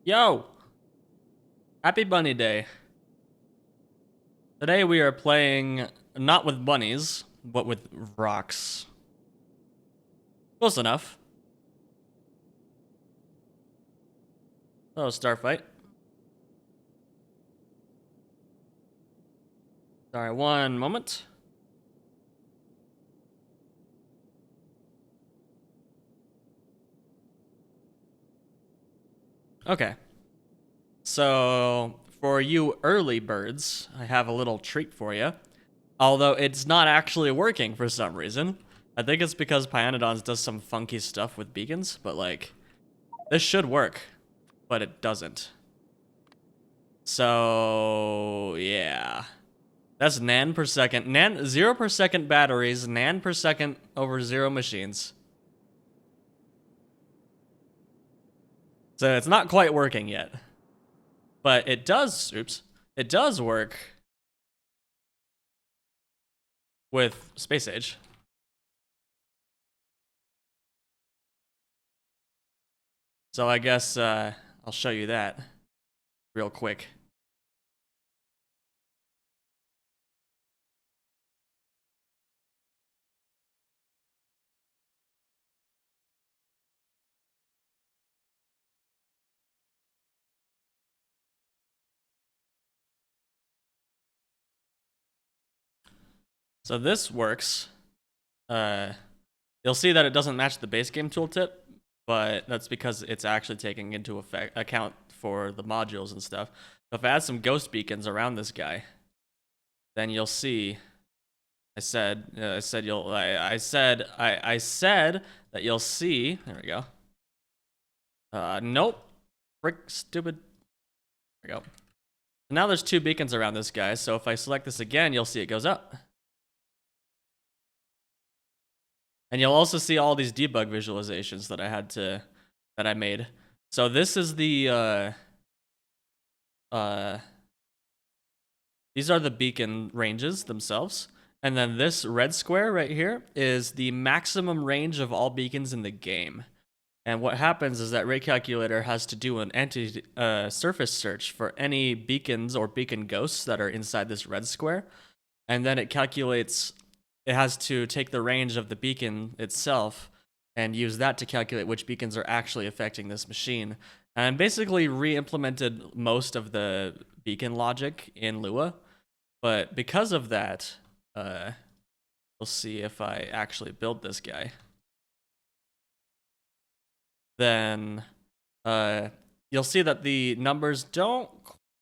Yo! Happy Bunny Day. Today we are playing not with bunnies, but with rocks. Close enough. Oh, Starfight. Sorry, one moment. Okay. So, for you early birds, I have a little treat for you. Although it's not actually working for some reason. I think it's because Pyanodons does some funky stuff with beacons, but like, this should work, but it doesn't. So, yeah. That's nan per second. 0 per second batteries, nan per second over 0 machines. So it's not quite working yet. But it does, it does work with Space Age. So I guess I'll show you that real quick. So this works. You'll see that it doesn't match the base game tooltip, but that's because it's actually taking into account for the modules and stuff. So if I add some ghost beacons around this guy, then you'll see. I said that you'll see. There we go. Nope. Frick, stupid. There we go. Now there's 2 beacons around this guy, so if I select this again, you'll see it goes up. And you'll also see all these debug visualizations that I made. So this is the these are the beacon ranges themselves. And then this red square right here is the maximum range of all beacons in the game. And what happens is that Ray Calculator has to do an surface search for any beacons or beacon ghosts that are inside this red square. And then it calculates, it has to take the range of the beacon itself and use that to calculate which beacons are actually affecting this machine. And basically re-implemented most of the beacon logic in Lua. But because of that, we'll see if I actually build this guy. Then you'll see that the numbers don't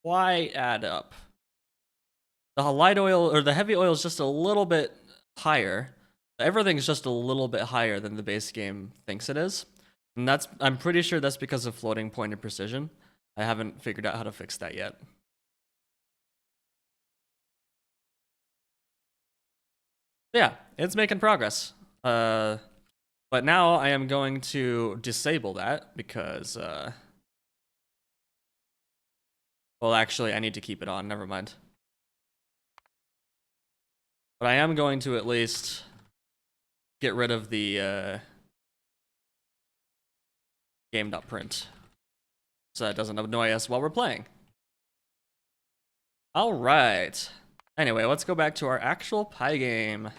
quite add up. The light oil or the heavy oil is just a little bit higher. Everything's just a little bit higher than the base game thinks it is. And I'm pretty sure that's because of floating point of precision. I haven't figured out how to fix that yet. Yeah, it's making progress. But now I am going to disable that because, well, actually, I need to keep it on. Never mind. But I am going to at least get rid of the game.print so that doesn't annoy us while we're playing. All right. Anyway, let's go back to our actual pie game.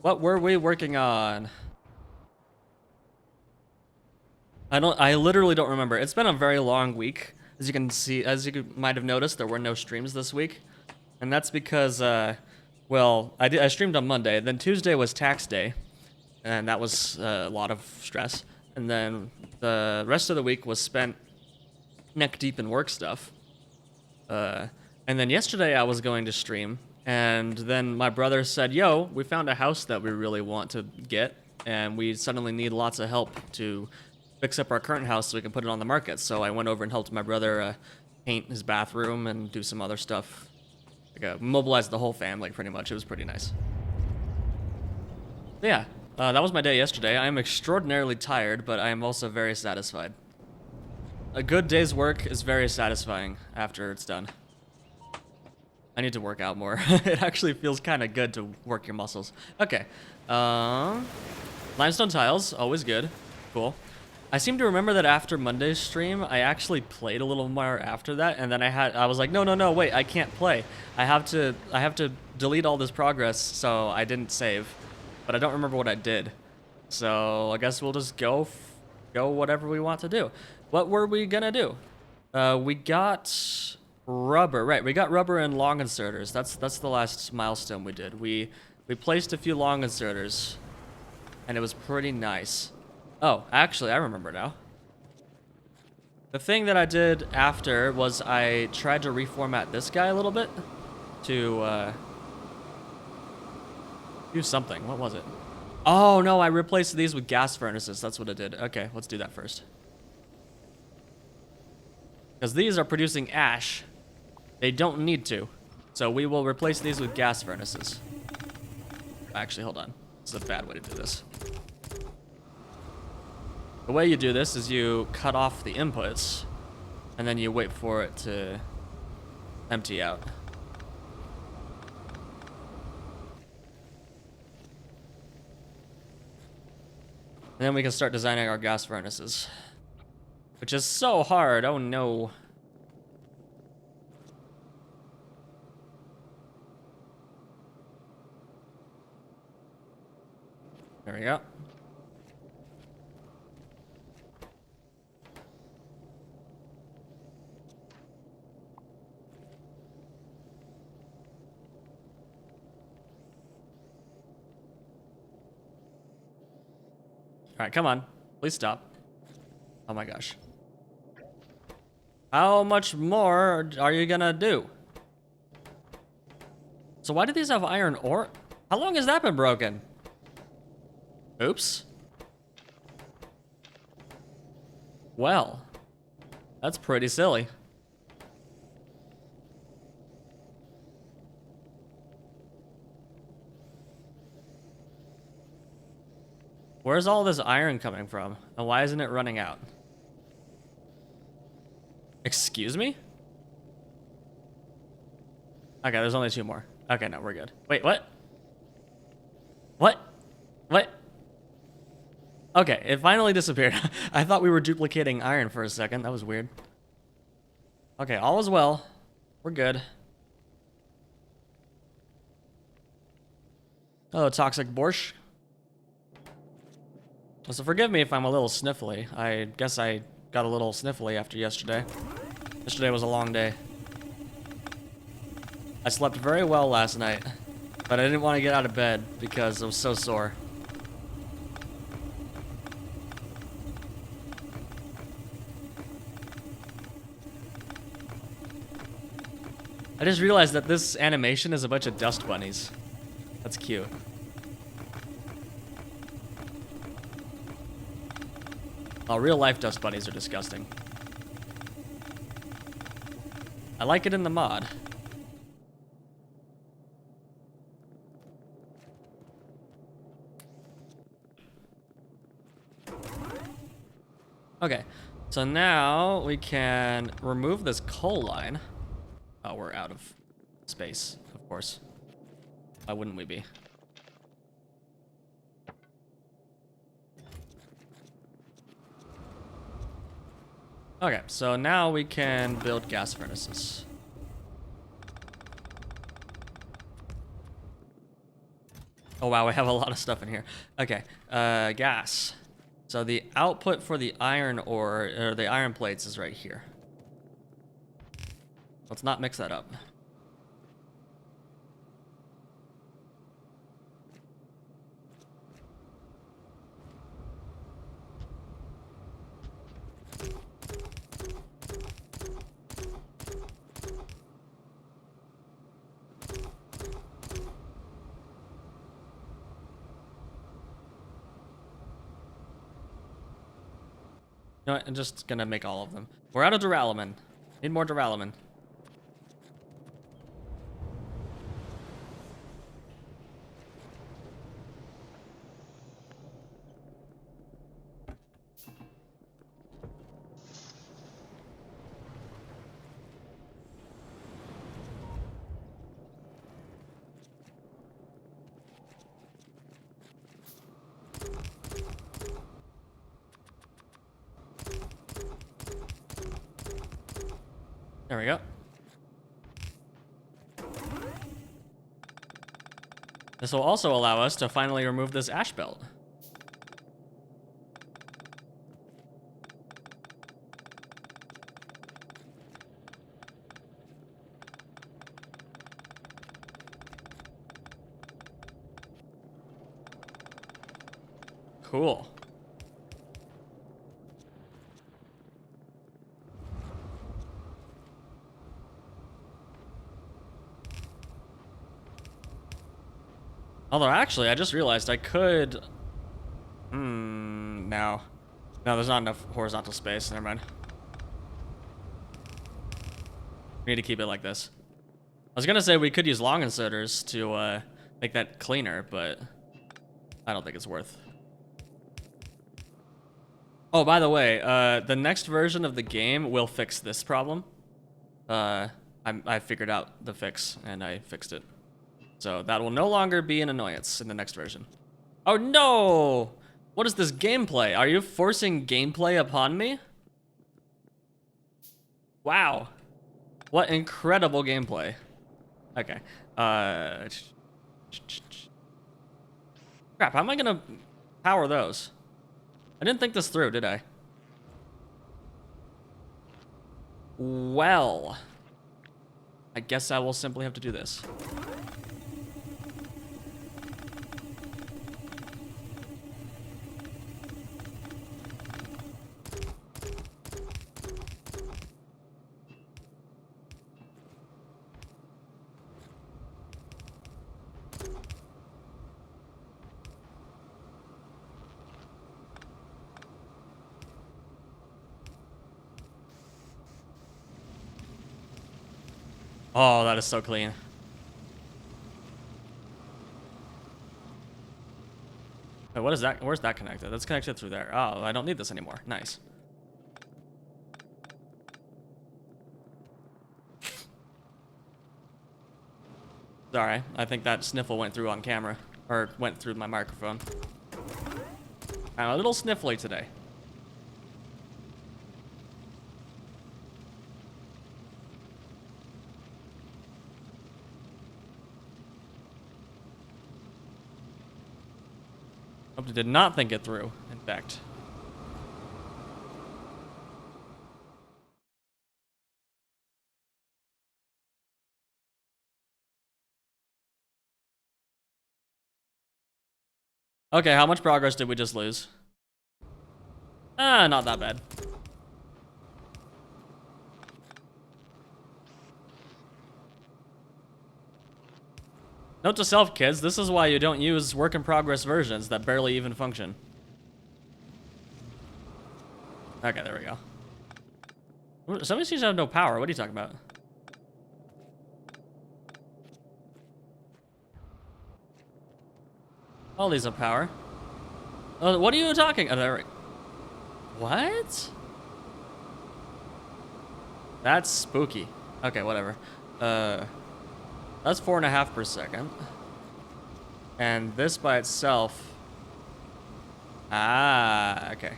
What were we working on? I literally don't remember. It's been a very long week. As you can see, as you might have noticed, there were no streams this week. And that's because, well, I streamed on Monday, then Tuesday was tax day, and that was a lot of stress. and then the rest of the week was spent neck deep in work stuff. And then yesterday I was going to stream, and then my brother said, yo, we found a house that we really want to get, and we suddenly need lots of help to fix up our current house so we can put it on the market. So I went over and helped my brother paint his bathroom and do some other stuff. Like, mobilized the whole family, pretty much. It was pretty nice. But yeah, that was my day yesterday. I am extraordinarily tired, but I am also very satisfied. A good day's work is very satisfying after it's done. I need to work out more. It actually feels kind of good to work your muscles. Okay. Limestone tiles, always good. Cool. I seem to remember that after Monday's stream, I actually played a little more after that, and then I was like, no, wait, I can't play. I have to delete all this progress, so I didn't save. But I don't remember what I did. So I guess we'll just go whatever we want to do. What were we gonna do? We got rubber, right? We got rubber and long inserters. That's the last milestone we did. We placed a few long inserters, and it was pretty nice. Oh, actually, I remember now. The thing that I did after was I tried to reformat this guy a little bit to do something. What was it? Oh no, I replaced these with gas furnaces. That's what I did. Okay, let's do that first. Because these are producing ash. They don't need to. So we will replace these with gas furnaces. Actually, hold on. This is a bad way to do this. The way you do this is you cut off the inputs, and then you wait for it to empty out. And then we can start designing our gas furnaces. Which is so hard, oh no. There we go. Alright, come on. Please stop. Oh my gosh. How much more are you gonna do? So why do these have iron ore? How long has that been broken? Oops. Well, that's pretty silly. Where's all this iron coming from? And why isn't it running out? Excuse me? Okay, there's only 2 more. Okay, no, we're good. Wait, what? What? What? Okay, it finally disappeared. I thought we were duplicating iron for a second. That was weird. Okay, all is well. We're good. Oh, toxic borscht. So forgive me if I'm a little sniffly. I guess I got a little sniffly after yesterday. Yesterday was a long day. I slept very well last night, but I didn't want to get out of bed because I was so sore. I just realized that this animation is a bunch of dust bunnies. That's cute. Oh, real life dust bunnies are disgusting. I like it in the mod. Okay, so now we can remove this coal line. Oh, we're out of space, of course. Why wouldn't we be? Okay, so now we can build gas furnaces. Oh wow, we have a lot of stuff in here. Okay, gas. So the output for the iron ore, or the iron plates is right here. Let's not mix that up. You know what? I'm just gonna make all of them. We're out of duralumin. Need more duralumin. There we go. This will also allow us to finally remove this ash belt. Cool. Although, actually, I just realized I could... no. No, there's not enough horizontal space. Never mind. We need to keep it like this. I was gonna say we could use long inserters to make that cleaner, but I don't think it's worth. Oh, by the way, the next version of the game will fix this problem. I figured out the fix, and I fixed it. So that will no longer be an annoyance in the next version. Oh no! What is this gameplay? Are you forcing gameplay upon me? Wow. What incredible gameplay. Okay. Crap, how am I gonna power those? I didn't think this through, did I? Well, I guess I will simply have to do this. Oh, that is so clean. Wait, what is that? Where's that connected? That's connected through there. Oh, I don't need this anymore. Nice. Sorry, I think that sniffle went through on camera. Or went through my microphone. I'm a little sniffly today. Hope it did not think it through, in fact. Okay, how much progress did we just lose? Not that bad. Note to self, kids, this is why you don't use work-in-progress versions that barely even function. Okay, there we go. Somebody seems to have no power. What are you talking about? All these have power. Oh, what are you talking? Oh, there we... What? That's spooky. Okay, whatever. That's 4.5 per second. And this by itself... Ah, okay.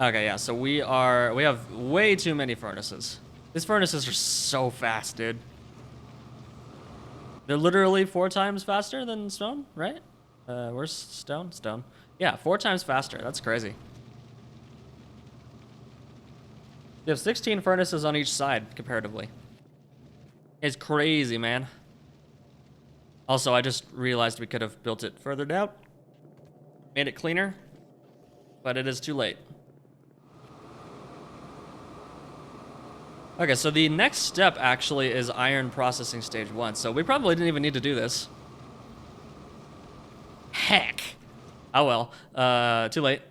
Okay, yeah, so we have way too many furnaces. These furnaces are so fast, dude. They're literally 4 times faster than stone, right? Where's stone? Stone. Yeah, 4 times faster. That's crazy. You have 16 furnaces on each side, comparatively. It's crazy, man. Also, I just realized we could have built it further down. Made it cleaner. But it is too late. Okay, so the next step actually is iron processing stage 1. So we probably didn't even need to do this. Heck. Oh well. Too late.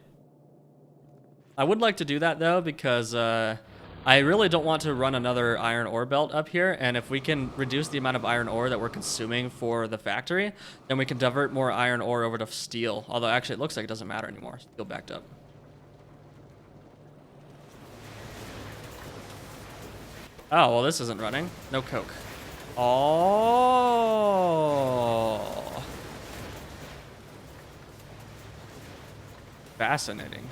I would like to do that though because I really don't want to run another iron ore belt up here, and if we can reduce the amount of iron ore that we're consuming for the factory, then we can divert more iron ore over to steel. Although actually it looks like it doesn't matter anymore. Steel backed up. Oh, well, this isn't running. No coke. Oh. Fascinating.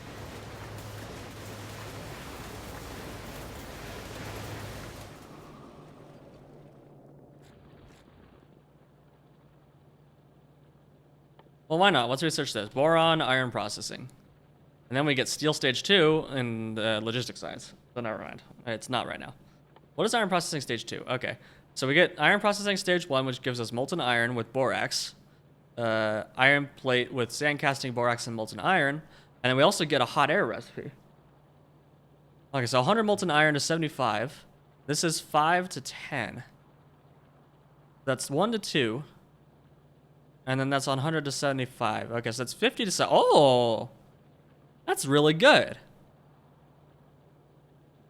Well, why not? Let's research this. Boron, iron processing. And then we get steel stage 2 in the logistics science. So never mind. It's not right now. What is iron processing stage 2? Okay. So we get iron processing stage 1, which gives us molten iron with borax. Iron plate with sand casting, borax, and molten iron. And then we also get a hot air recipe. Okay, so 100 molten iron is 75. This is 5 to 10. That's 1 to 2. And then that's 100 to 75. Okay, so that's 50 to 7. Oh! That's really good.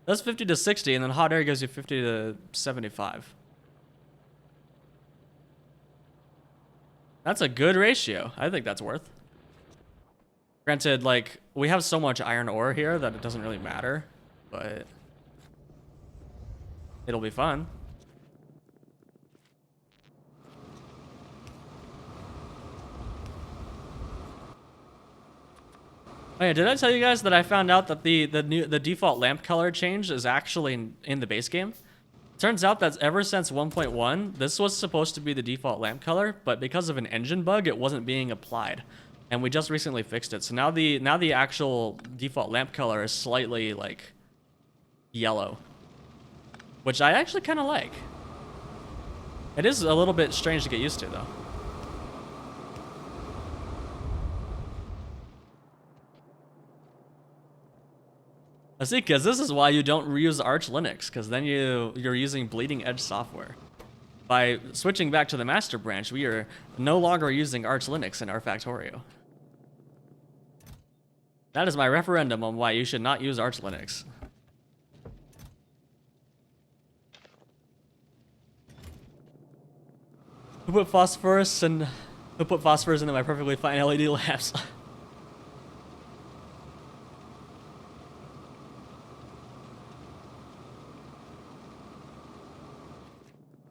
That's 50 to 60, and then hot air gives you 50 to 75. That's a good ratio. I think that's worth. Granted, like, we have so much iron ore here that it doesn't really matter, but it'll be fun. Oh yeah, did I tell you guys that I found out that the default lamp color change is actually in the base game? Turns out that ever since 1.1, this was supposed to be the default lamp color, but because of an engine bug, it wasn't being applied, and we just recently fixed it. So now the actual default lamp color is slightly like yellow, which I actually kind of like. It is a little bit strange to get used to, though. I see, because this is why you don't reuse Arch Linux, because then you're using bleeding edge software. By switching back to the master branch, we are no longer using Arch Linux in our Factorio. That is my referendum on why you should not use Arch Linux. Who put phosphorus into my perfectly fine LED lamps?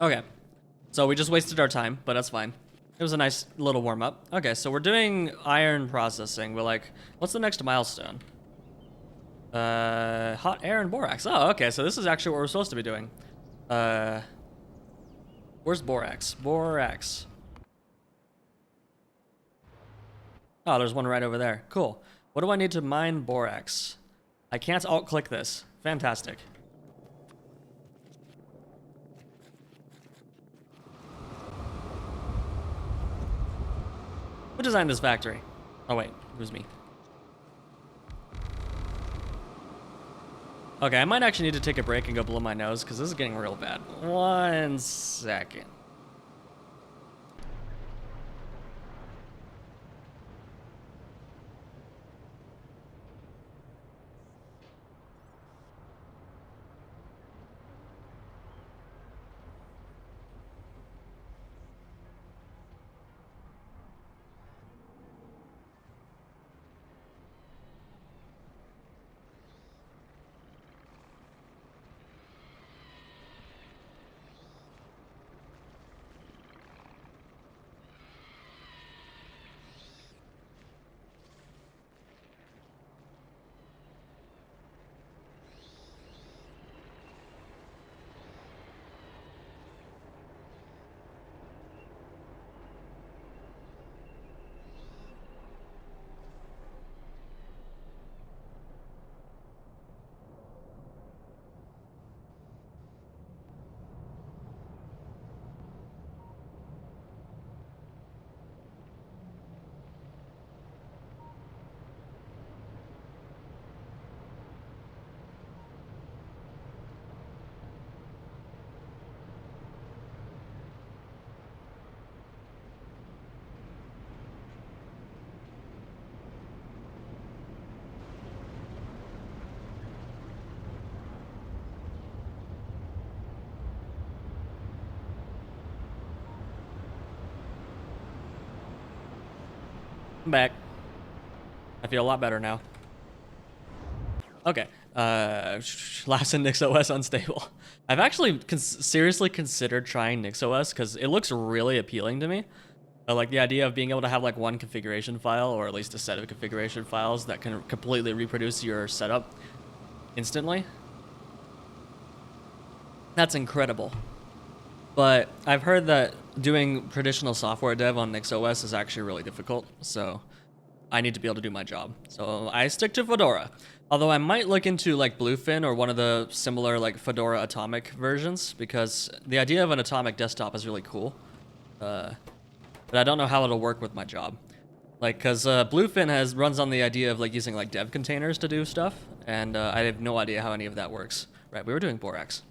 Okay, so we just wasted our time, but that's fine. It was a nice little warm-up. Okay, so we're doing iron processing. We're like, what's the next milestone? Hot air and borax. Oh, okay, so this is actually what we're supposed to be doing. Where's borax? Borax. Oh, there's one right over there. Cool. What do I need to mine borax? I can't alt-click this. Fantastic. Who designed this factory? Oh wait, it was me. Okay, I might actually need to take a break and go blow my nose because this is getting real bad. 1 second. I'm back. I feel a lot better now. Okay. Last in NixOS unstable. I've actually seriously considered trying NixOS because it looks really appealing to me. Like the idea of being able to have like one configuration file, or at least a set of configuration files that can completely reproduce your setup instantly. That's incredible. But I've heard that doing traditional software dev on NixOS is actually really difficult, so I need to be able to do my job. So I stick to Fedora. Although I might look into like Bluefin or one of the similar like Fedora Atomic versions, because the idea of an Atomic desktop is really cool. But I don't know how it'll work with my job. Like, cause Bluefin runs on the idea of like using like dev containers to do stuff, and I have no idea how any of that works. Right, we were doing Borax.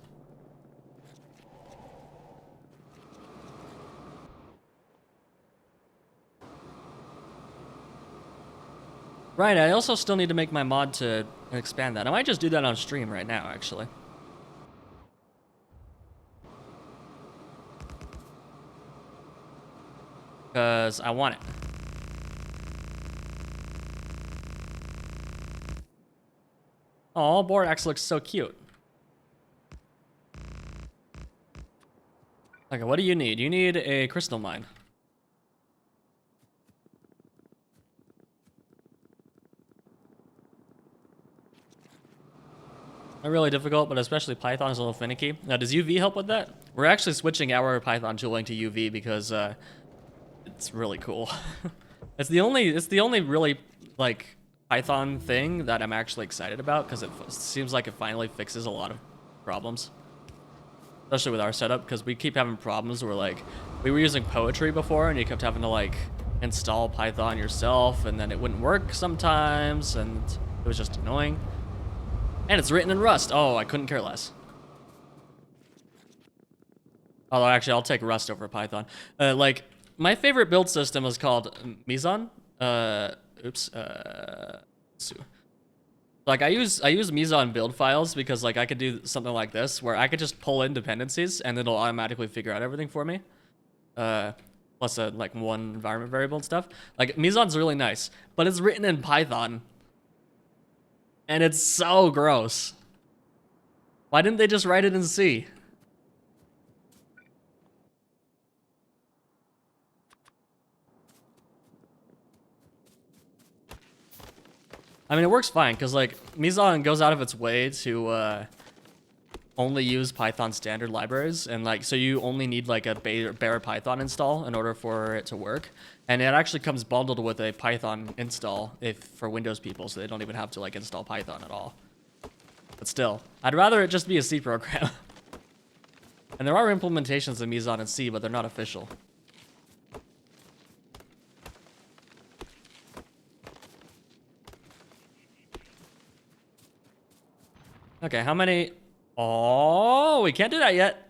Right, I also still need to make my mod to expand that. I might just do that on stream right now, actually. Because I want it. Oh, Borax looks so cute. Okay, what do you need? You need a crystal mine. Not really difficult, but especially Python is a little finicky. Now, does UV help with that? We're actually switching our Python tooling to UV because it's really cool. It's the only really like Python thing that I'm actually excited about because it seems like it finally fixes a lot of problems, especially with our setup, because we keep having problems where like we were using Poetry before and you kept having to like install Python yourself and then it wouldn't work sometimes and it was just annoying. And it's written in Rust. Oh, I couldn't care less. Although, actually, I'll take Rust over Python. Like, my favorite build system is called Meson. Like, I use Meson build files because, like, I could do something like this, where I could just pull in dependencies, and it'll automatically figure out everything for me. Plus, like, one environment variable and stuff. Like, Meson's really nice, but it's written in Python. And it's so gross. Why didn't they just write it in C? I mean, it works fine, because, like, Meson goes out of its way to only use Python standard libraries, and, like, so you only need, like, a bare Python install in order for it to work. And it actually comes bundled with a Python install for Windows people, so they don't even have to, like, install Python at all. But still, I'd rather it just be a C program. And there are implementations of Meson in C, but they're not official. Okay, how many? Oh, we can't do that yet.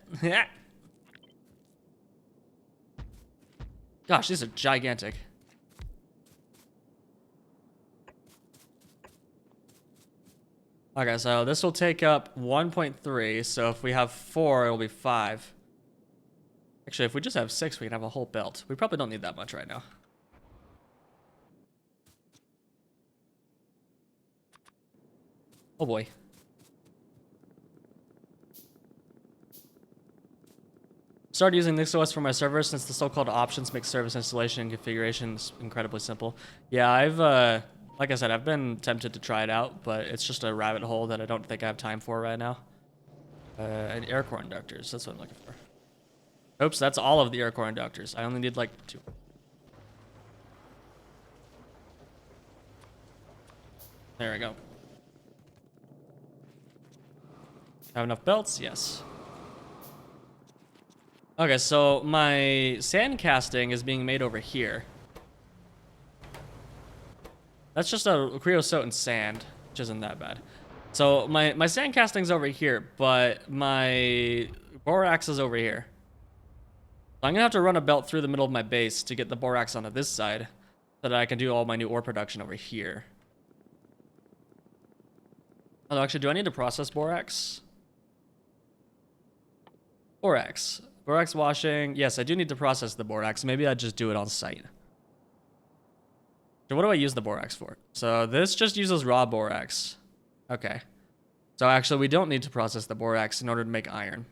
Gosh, these are gigantic. Okay, so this will take up 1.3. So if we have 4, it'll be 5. Actually, if we just have 6, we can have a whole belt. We probably don't need that much right now. Oh boy. Started using NixOS for my server since the so-called options make service installation and configuration incredibly simple. Yeah, I've, like I said, I've been tempted to try it out, but it's just a rabbit hole that I don't think I have time for right now. And air core inductors, that's what I'm looking for. Oops, that's all of the air core inductors. I only need like 2. There we go. Have enough belts? Yes. Okay, so my sand casting is being made over here. That's just a creosote and sand, which isn't that bad. So my sand casting's over here, but my borax is over here. So I'm gonna have to run a belt through the middle of my base to get the borax onto this side, so that I can do all my new ore production over here. Oh, actually, do I need to process borax? Borax. Borax washing. Yes, I do need to process the borax. Maybe I'd just do it on site. So what do I use the borax for? So this just uses raw borax. Okay. So actually, we don't need to process the borax in order to make iron.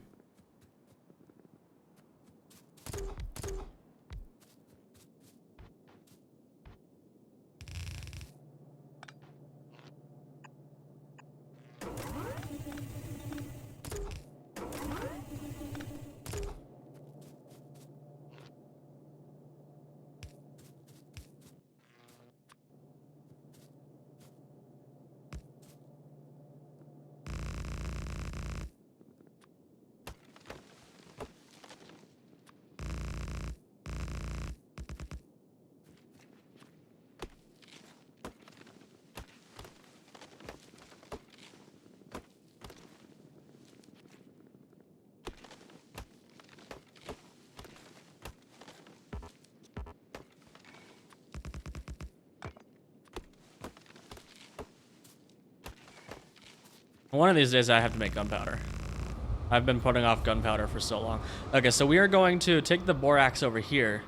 One of these days I have to make gunpowder. I've been putting off gunpowder for so long. Okay, so we are going to take the borax over here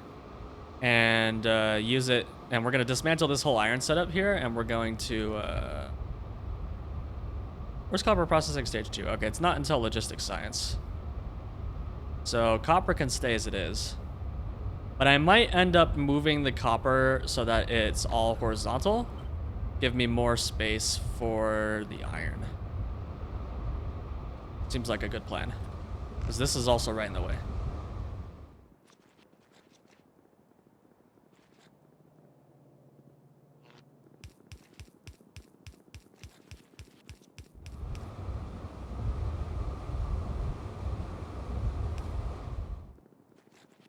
and use it, and we're going to dismantle this whole iron setup here, and we're going to... Where's copper processing stage 2? Okay, it's not until logistics science. So copper can stay as it is. But I might end up moving the copper so that it's all horizontal. Give me more space for the iron. Seems like a good plan. Because this is also right in the way.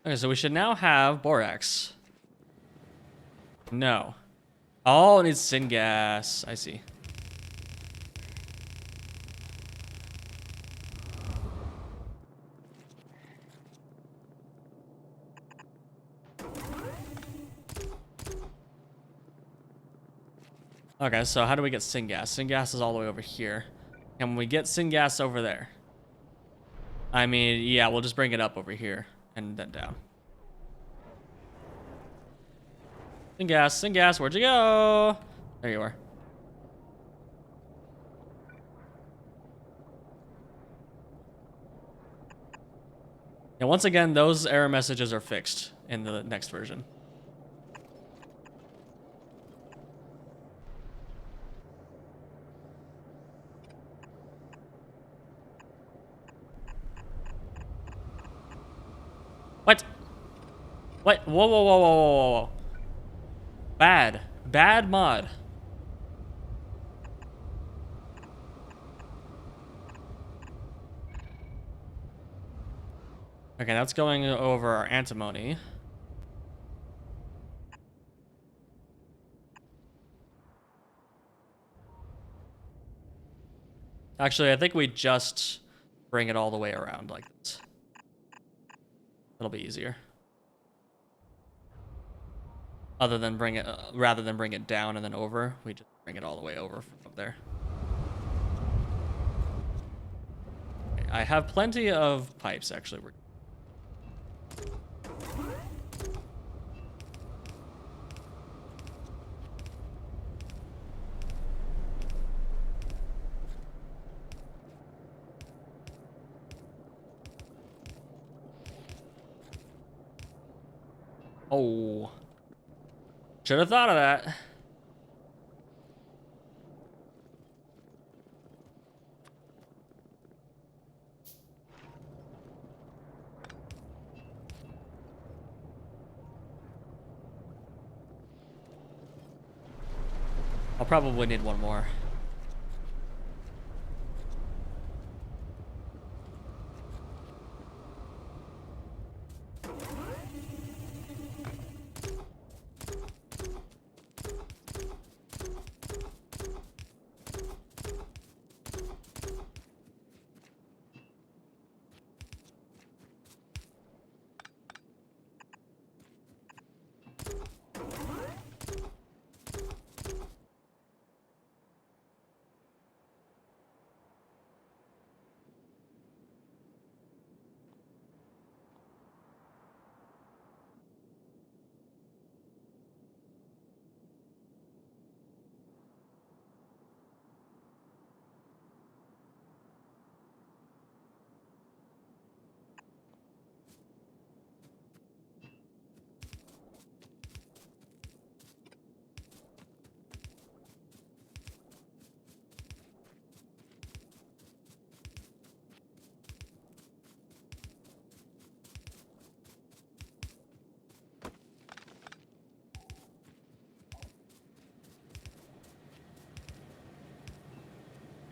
Okay, so we should now have borax. No. Oh, it needs syngas. I see. Okay, so how do we get syngas? Syngas is all the way over here. And when we get syngas over there, I mean, yeah, we'll just bring it up over here and then down. Syngas, where'd you go? There you are. And once again, those error messages are fixed in the next version. What? What? Whoa, whoa, whoa, whoa, whoa, whoa. Bad mod. Okay, that's going over our antimony. Actually, I think we just bring it all the way around like this. It'll be easier. Rather than bring it down and then over, we just bring it all the way over from up there. Okay, I have plenty of pipes, actually. Oh. Should have thought of that. I'll probably need one more.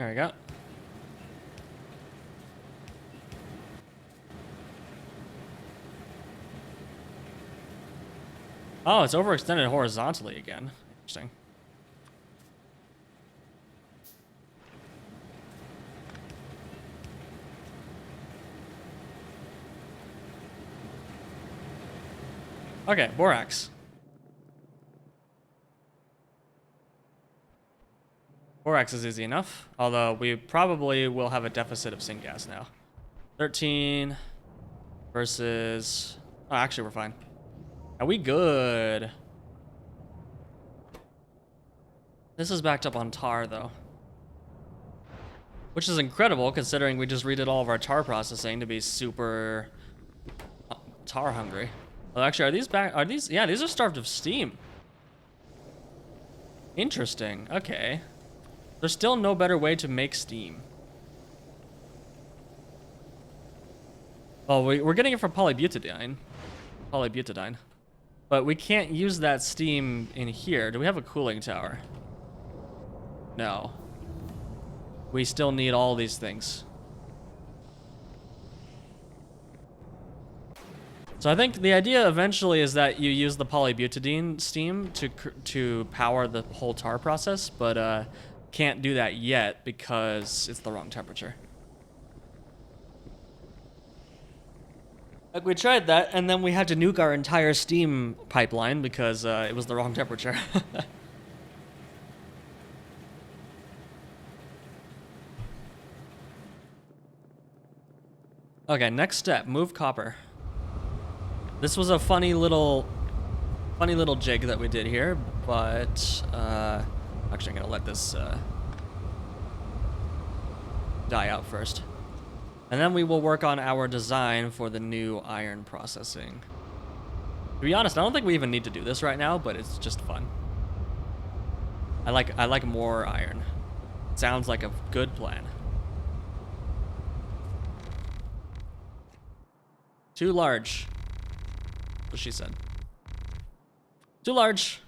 There we go. Oh, it's overextended horizontally again. Interesting. Okay, borax. Borax is easy enough, although we probably will have a deficit of syngas now. 13 versus... Oh, actually, we're fine. Are we good? This is backed up on tar, though. Which is incredible, considering we just redid all of our tar processing to be super tar hungry. Well, actually, are these back? Are these? Yeah, these are starved of steam. Interesting. Okay. There's still no better way to make steam. Oh, we're getting it from polybutadiene. Polybutadiene. But we can't use that steam in here. Do we have a cooling tower? No. We still need all these things. So I think the idea eventually is that you use the polybutadiene steam to power the whole tar process, but can't do that yet because it's the wrong temperature. Like we tried that, and then we had to nuke our entire steam pipeline because it was the wrong temperature. Okay, next step, move copper. This was a funny little jig that we did here, but actually I'm gonna let this die out first. And then we will work on our design for the new iron processing. To be honest, I don't think we even need to do this right now, but it's just fun. I like more iron. Sounds like a good plan. Too large. What she said. Too large.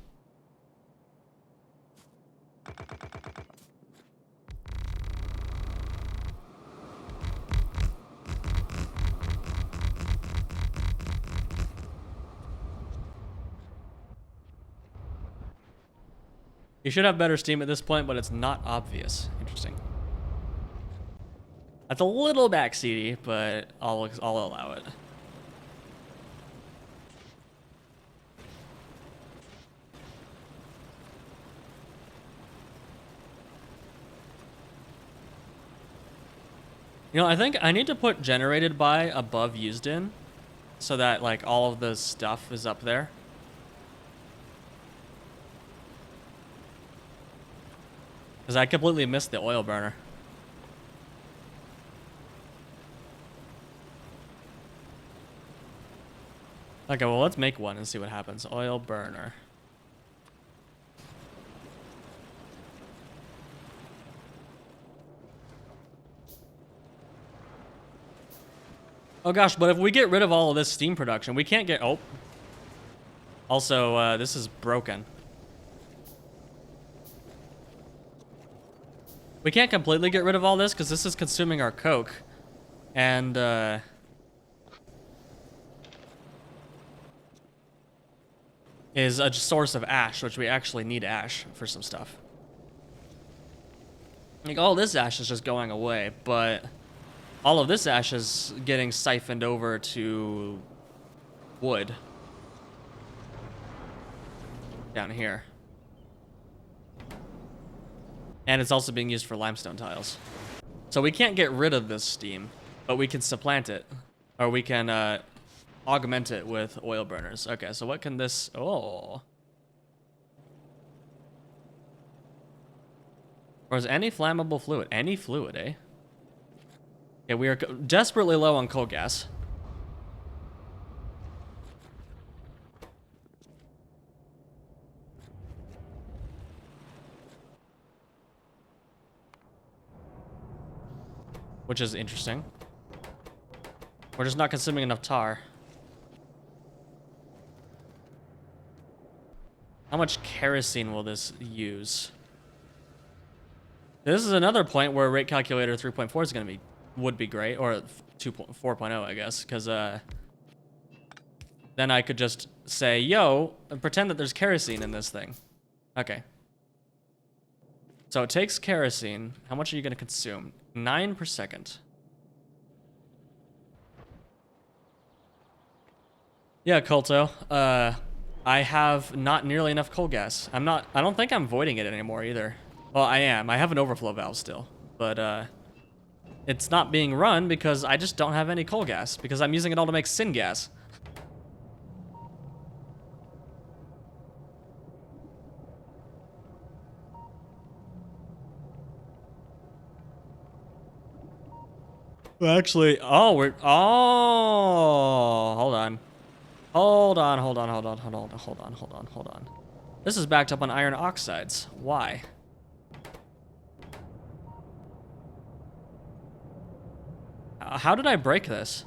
You should have better steam at this point, but it's not obvious. Interesting. That's a little backseaty, but I'll allow it. You know, I think I need to put generated by above used in so that like all of the stuff is up there. Because I completely missed the oil burner. Okay, well, let's make one and see what happens. Oil burner. Oh gosh, but if we get rid of all of this steam production, we can't get... Oh. Also, this is broken. We can't completely get rid of all this because this is consuming our coke. And, is a source of ash, which we actually need ash for some stuff. Like, all this ash is just going away, but all of this ash is getting siphoned over to wood. Down here. And it's also being used for limestone tiles. So we can't get rid of this steam, but we can supplant it. Or we can augment it with oil burners. Okay, so what can this... Oh. Or is any flammable fluid? Any fluid, eh? Yeah, we are desperately low on coal gas. Which is interesting. We're just not consuming enough tar. How much kerosene will this use? This is another point where rate calculator 3.4 is going to would be great, or 4.0, I guess, because then I could just say, yo, and pretend that there's kerosene in this thing. Okay. So it takes kerosene. How much are you going to consume? 9 per second. Yeah, Colto. I have not nearly enough coal gas. I don't think I'm voiding it anymore either. Well, I am. I have an overflow valve still, but it's not being run because I just don't have any coal gas because I'm using it all to make syngas. Well, actually, hold on. Hold on. This is backed up on iron oxides. Why? How did I break this?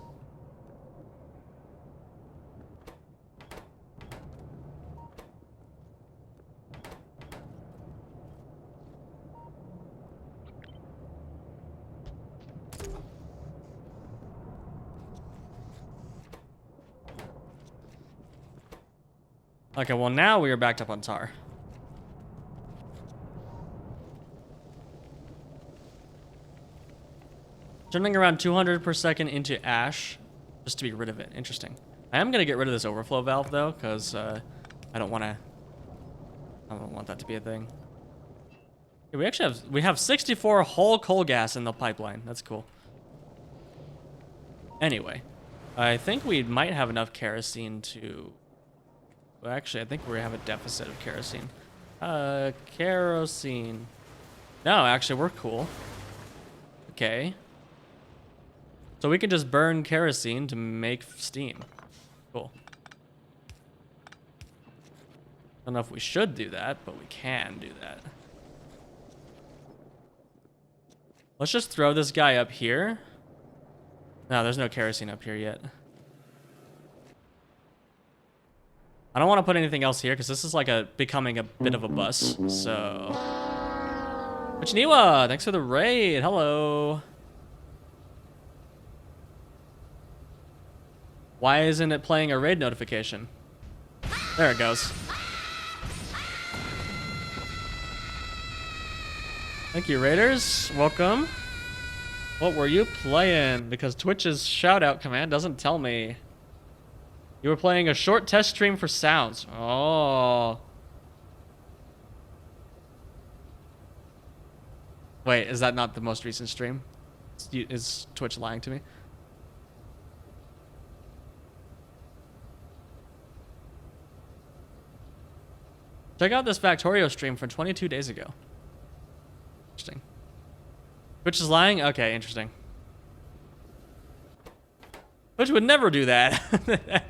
Okay, well now we are backed up on tar. Turning around 200 per second into ash, just to be rid of it. Interesting. I am gonna get rid of this overflow valve though, because I don't want that to be a thing. Okay, we have 64 whole coal gas in the pipeline. That's cool. Anyway, I think we might have enough kerosene to. Well, actually, I think we have a deficit of kerosene. Kerosene. No, actually, we're cool. Okay. So we can just burn kerosene to make steam. Cool. I don't know if we should do that, but we can do that. Let's just throw this guy up here. No, there's no kerosene up here yet. I don't want to put anything else here because this is like becoming a bit of a bus. So, Michiniwa, thanks for the raid. Hello. Why isn't it playing a raid notification? There it goes. Thank you, raiders. Welcome. What were you playing? Because Twitch's shoutout command doesn't tell me. You were playing a short test stream for sounds. Oh. Wait, is that not the most recent stream? Is Twitch lying to me? Check out this Factorio stream from 22 days ago. Interesting. Twitch is lying? Okay, interesting. Twitch would never do that.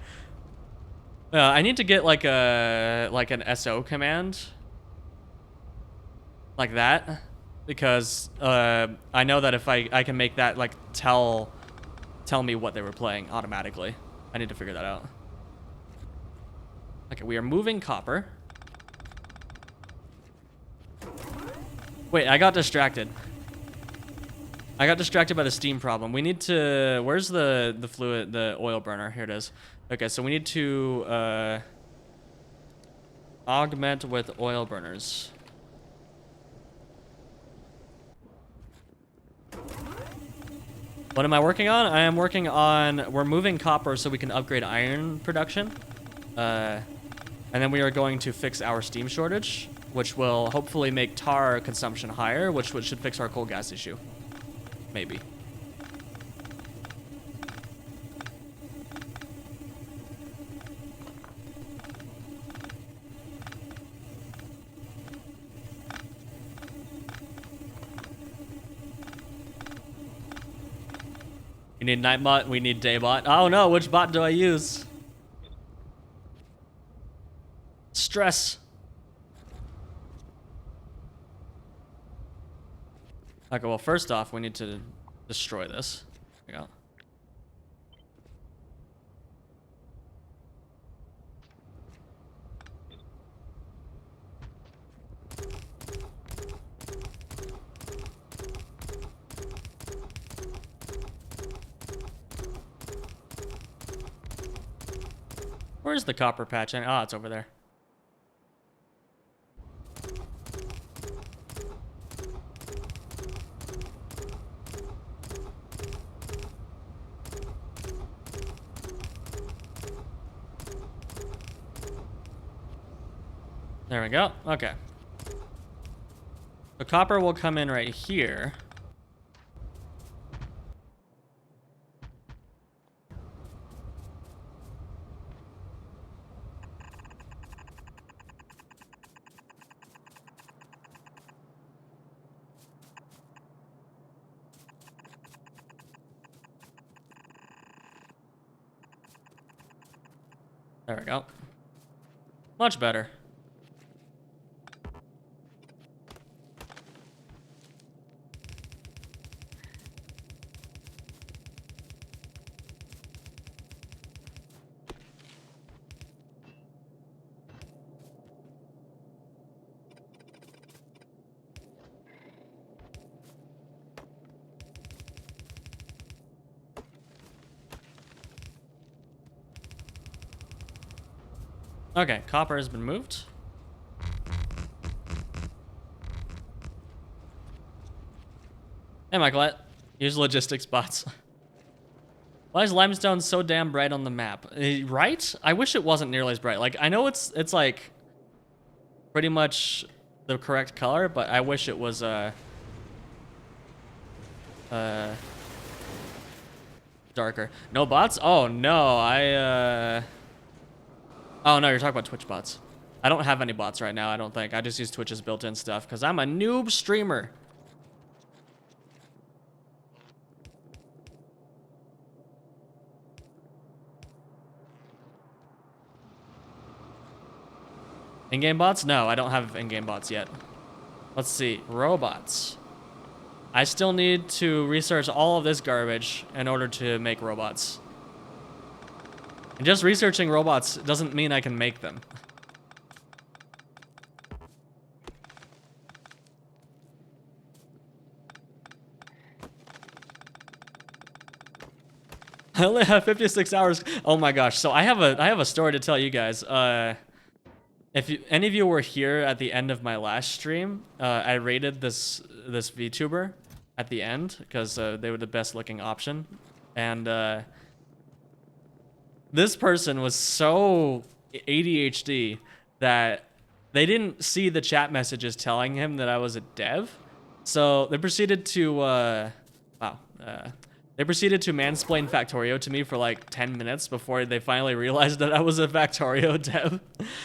I need to get like an SO command. Like that. Because I know that if I can make that like tell me what they were playing automatically. I need to figure that out. Okay, we are moving copper. Wait, I got distracted. I got distracted by the steam problem. We need to... Where's the fluid, the oil burner? Here it is. Okay, so we need to augment with oil burners. What am I working on? I am working on... We're moving copper so we can upgrade iron production. And then we are going to fix our steam shortage, which will hopefully make tar consumption higher, which should fix our coal gas issue. Maybe. You need night bot, we need day bot. Oh no, which bot do I use? Stress. Okay, well, first off, we need to destroy this. There we go. Where's the copper patch? Ah, it's over there. There we go. Okay. The copper will come in right here. There we go. Much better. Okay, copper has been moved. Hey, Michaelette. Use logistics bots. Why is limestone so damn bright on the map? Right? I wish it wasn't nearly as bright. Like, I know it's like pretty much the correct color, but I wish it was darker. No bots? Oh no, oh no, you're talking about Twitch bots. I don't have any bots right now, I don't think. I just use Twitch's built-in stuff because I'm a noob streamer. In-game bots? No, I don't have in-game bots yet. Let's see, robots. I still need to research all of this garbage in order to make robots. And just researching robots doesn't mean I can make them. I only have 56 hours. Oh my gosh. So I have a story to tell you guys. If any of you were here at the end of my last stream, I rated this VTuber at the end because they were the best looking option. And this person was so ADHD that they didn't see the chat messages telling him that I was a dev. So they proceeded to, they proceeded to mansplain Factorio to me for like 10 minutes before they finally realized that I was a Factorio dev.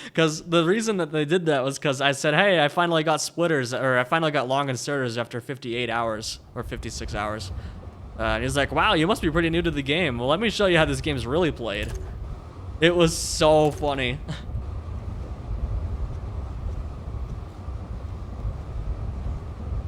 Because the reason that they did that was because I said, hey, I finally got splitters, or I finally got long inserters after 58 hours, or 56 hours. And he's like, wow, you must be pretty new to the game. Well, let me show you how this game's really played. It was so funny.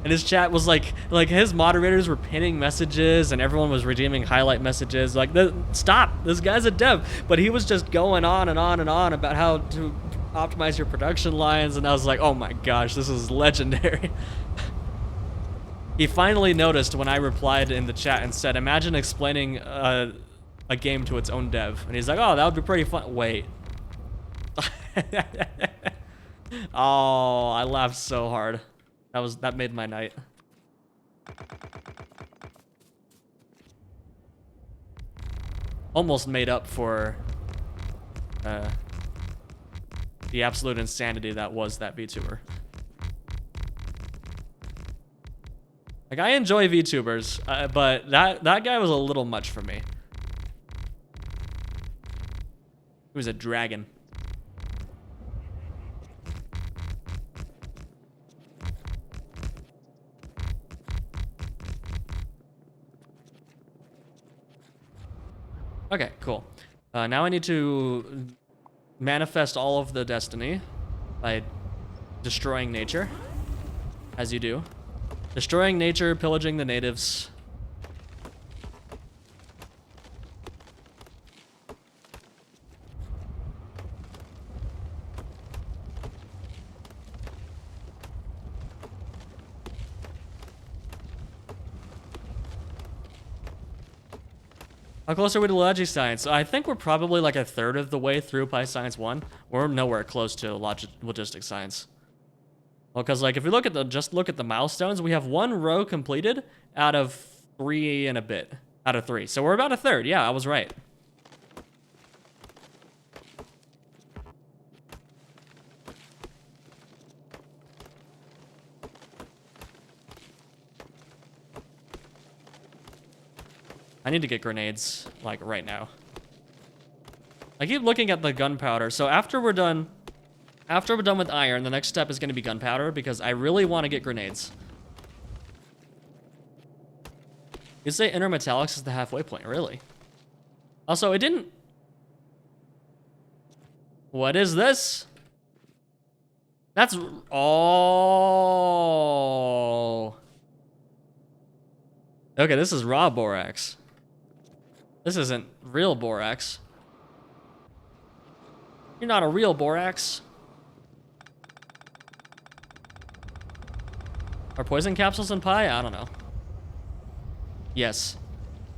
And his chat was like his moderators were pinning messages and everyone was redeeming highlight messages. Like, stop, this guy's a dev. But he was just going on and on and on about how to optimize your production lines. And I was like, oh my gosh, this is legendary. He finally noticed when I replied in the chat and said, imagine explaining a game to its own dev. And he's like, oh, that would be pretty fun. Wait. Oh, I laughed so hard. That made my night. Almost made up for the absolute insanity that was that VTuber. Like, I enjoy VTubers, but that guy was a little much for me. He was a dragon. Okay, cool. Now I need to manifest all of the destiny by destroying nature, as you do. Destroying nature, pillaging the natives. How close are we to Logic Science? I think we're probably like a third of the way through Pi Science 1. We're nowhere close to Logistics Science. Well, because like if you look at just look at the milestones, we have 1 row completed out of 3 and a bit. Out of 3. So we're about a third. Yeah, I was right. I need to get grenades, like, right now. I keep looking at the gunpowder. So after we're done with iron, the next step is going to be gunpowder, because I really want to get grenades. You say intermetallics is the halfway point, really? Also, it didn't... What is this? That's... Oh... Okay, this is raw borax. This isn't real borax. You're not a real borax. Are poison capsules in Pi? I don't know. Yes.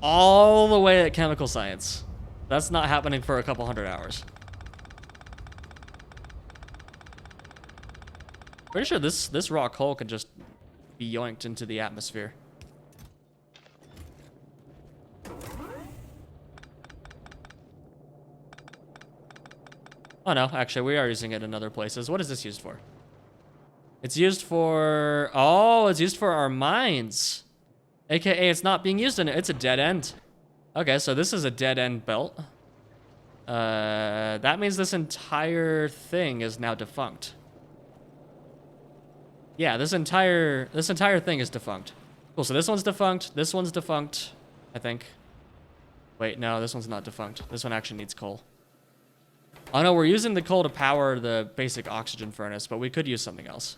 All the way at chemical science. That's not happening for a couple 100 hours. Pretty sure this raw coal can just be yoinked into the atmosphere. Oh no, actually we are using it in other places. What is this used for? It's used for... Oh, it's used for our mines. AKA it's not being used in it. It's a dead end. Okay, so this is a dead end belt. That means this entire thing is now defunct. Yeah, this entire thing is defunct. Cool, so this one's defunct. This one's defunct, I think. Wait, no, this one's not defunct. This one actually needs coal. Oh no, we're using the coal to power the basic oxygen furnace, but we could use something else.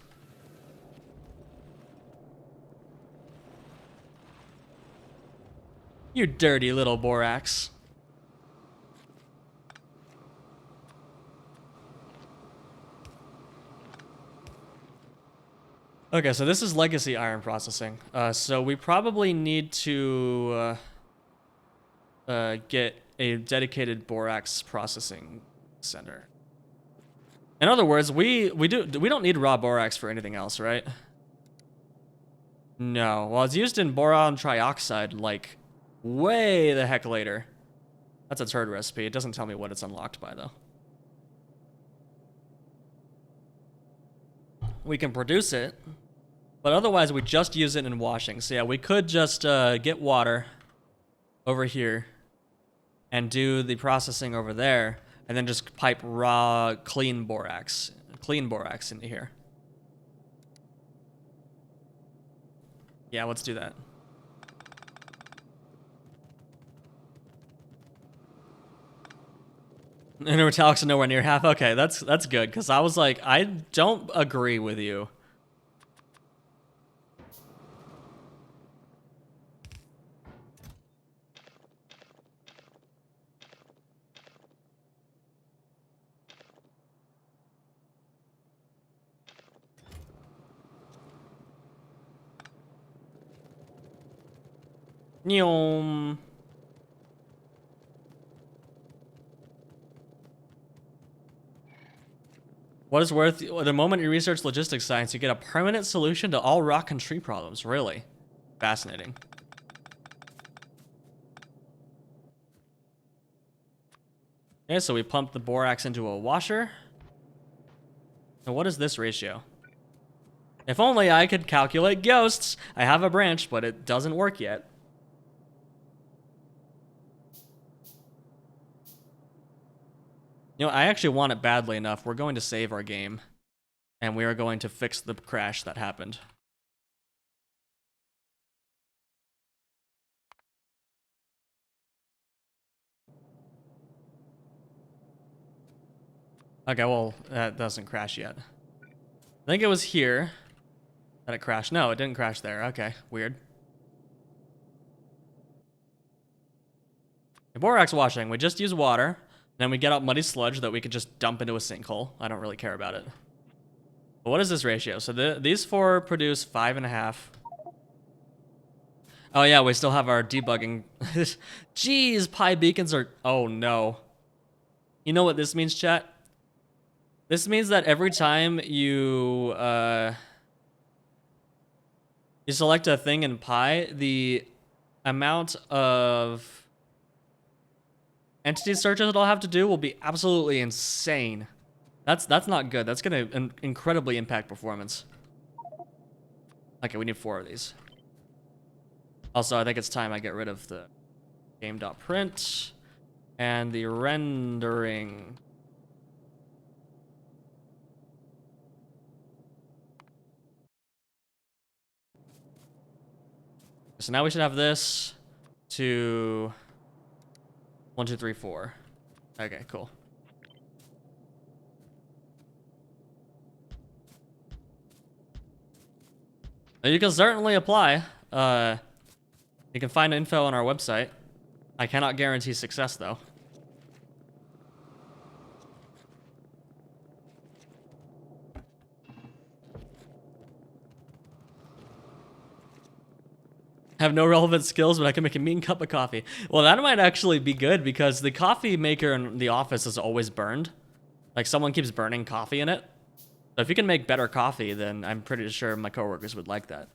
You dirty little borax. Okay, so this is legacy iron processing. So we probably need to get a dedicated borax processing center. In other words, we don't need raw borax for anything else, right? No. Well, it's used in boron trioxide like way the heck later. That's a turd recipe. It doesn't tell me what it's unlocked by though. We can produce it, but otherwise we just use it in washing. So yeah, we could just get water over here and do the processing over there, and then just pipe raw, clean borax into here. Yeah, let's do that. Intermetallics are nowhere near half. Okay, that's good, because I was like, I don't agree with you. Nyom. What is worth the moment you research logistics science, you get a permanent solution to all rock and tree problems. Really? Fascinating. Okay, so we pump the borax into a washer. And what is this ratio? If only I could calculate ghosts. I have a branch, but it doesn't work yet. You know, I actually want it badly enough. We're going to save our game, and we are going to fix the crash that happened. Okay, well, that doesn't crash yet. I think it was here that it crashed. No, it didn't crash there. Okay, weird. The borax washing, we just use water. Then we get out muddy sludge that we could just dump into a sinkhole. I don't really care about it. But what is this ratio? So these 4 produce 5.5. Oh yeah, we still have our debugging. Jeez, pi beacons are... Oh no. You know what this means, chat? This means that every time you select a thing in pi, the amount of entity searches it'll have to do will be absolutely insane. That's not good. That's gonna incredibly impact performance. Okay, we need 4 of these. Also, I think it's time I get rid of the game.print and the rendering. So now we should have this to 1, 2, 3, 4. Okay, cool. Now you can certainly apply. You can find info on our website. I cannot guarantee success, though. Have no relevant skills, but I can make a mean cup of coffee. Well, that might actually be good because the coffee maker in the office is always burned. Like, someone keeps burning coffee in it. So if you can make better coffee, then I'm pretty sure my coworkers would like that.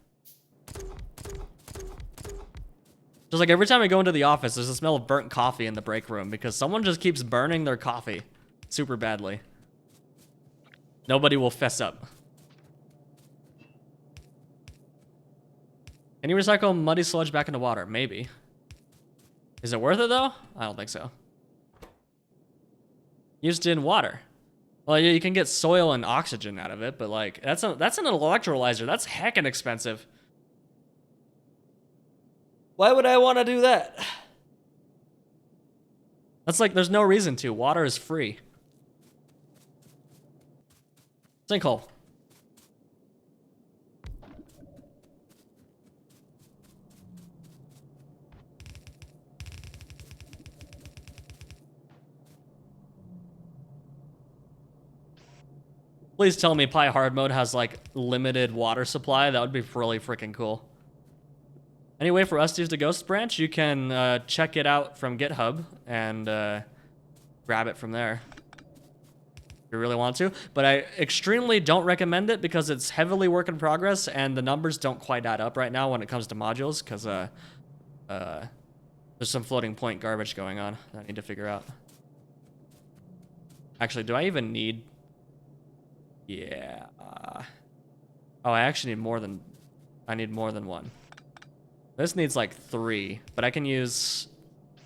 Just like every time I go into the office, there's a smell of burnt coffee in the break room because someone just keeps burning their coffee super badly. Nobody will fess up. Can you recycle muddy sludge back into water? Maybe. Is it worth it though? I don't think so. Used in water. Well, yeah, you can get soil and oxygen out of it, but like that's an electrolyzer. That's heckin' expensive. Why would I want to do that? That's like there's no reason to. Water is free. Sinkhole. Please tell me Pi hard mode has like limited water supply. That would be really freaking cool. Any way for us to use the Ghost branch? You can check it out from GitHub and grab it from there if you really want to. But I extremely don't recommend it because it's heavily work in progress and the numbers don't quite add up right now when it comes to modules because there's some floating point garbage going on that I need to figure out. Actually, do I even need... Yeah. Oh, I actually need more than... I need more than one. This needs like 3, but I can use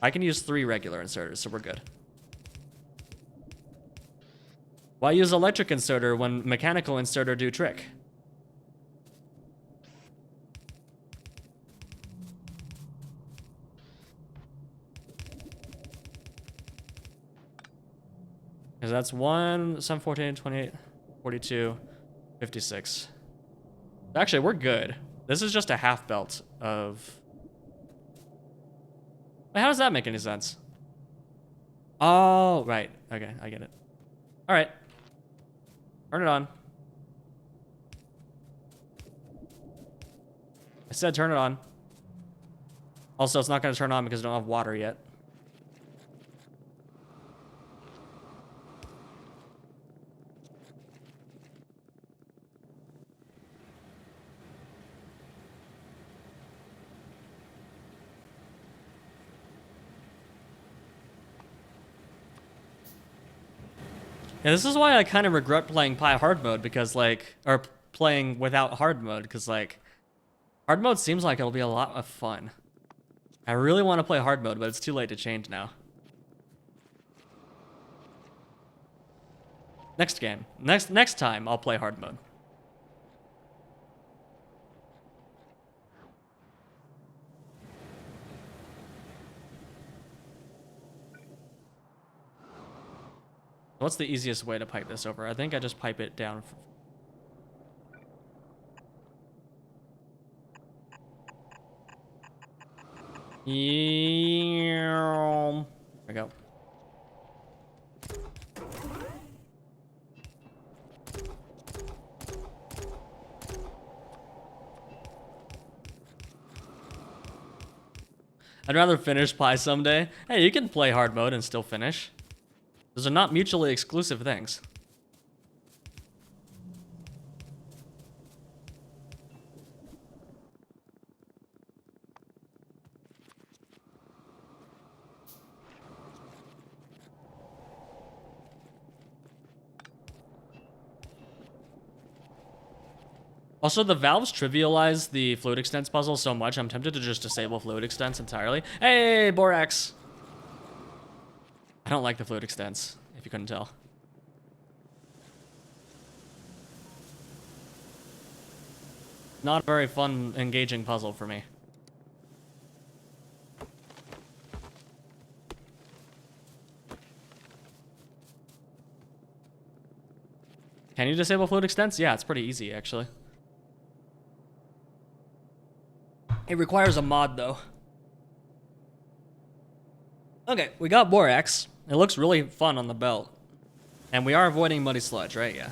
3 regular inserters, so we're good. Why use electric inserter when mechanical inserter do trick? Because that's 1, 7, 14, 28, 42, 56. Actually, we're good. This is just a half belt of... Wait, how does that make any sense? Oh, right. Okay, I get it. All right. Turn it on. I said turn it on. Also, it's not going to turn on because I don't have water yet. Yeah, this is why I kind of regret playing Pi hard mode because like, or playing without hard mode because like, hard mode seems like it'll be a lot of fun. I really want to play hard mode, but it's too late to change now. Next game. Next time, I'll play hard mode. What's the easiest way to pipe this over? I think I just pipe it down. There we go. I'd rather finish Pi someday. Hey, you can play hard mode and still finish. Those are not mutually exclusive things. Also, the valves trivialize the fluid extents puzzle so much, I'm tempted to just disable fluid extents entirely. Hey, Borax! I don't like the fluid extents, if you couldn't tell. Not a very fun, engaging puzzle for me. Can you disable fluid extents? Yeah, it's pretty easy, actually. It requires a mod, though. Okay, we got Borax. It looks really fun on the belt. And we are avoiding Muddy Sludge, right? Yeah.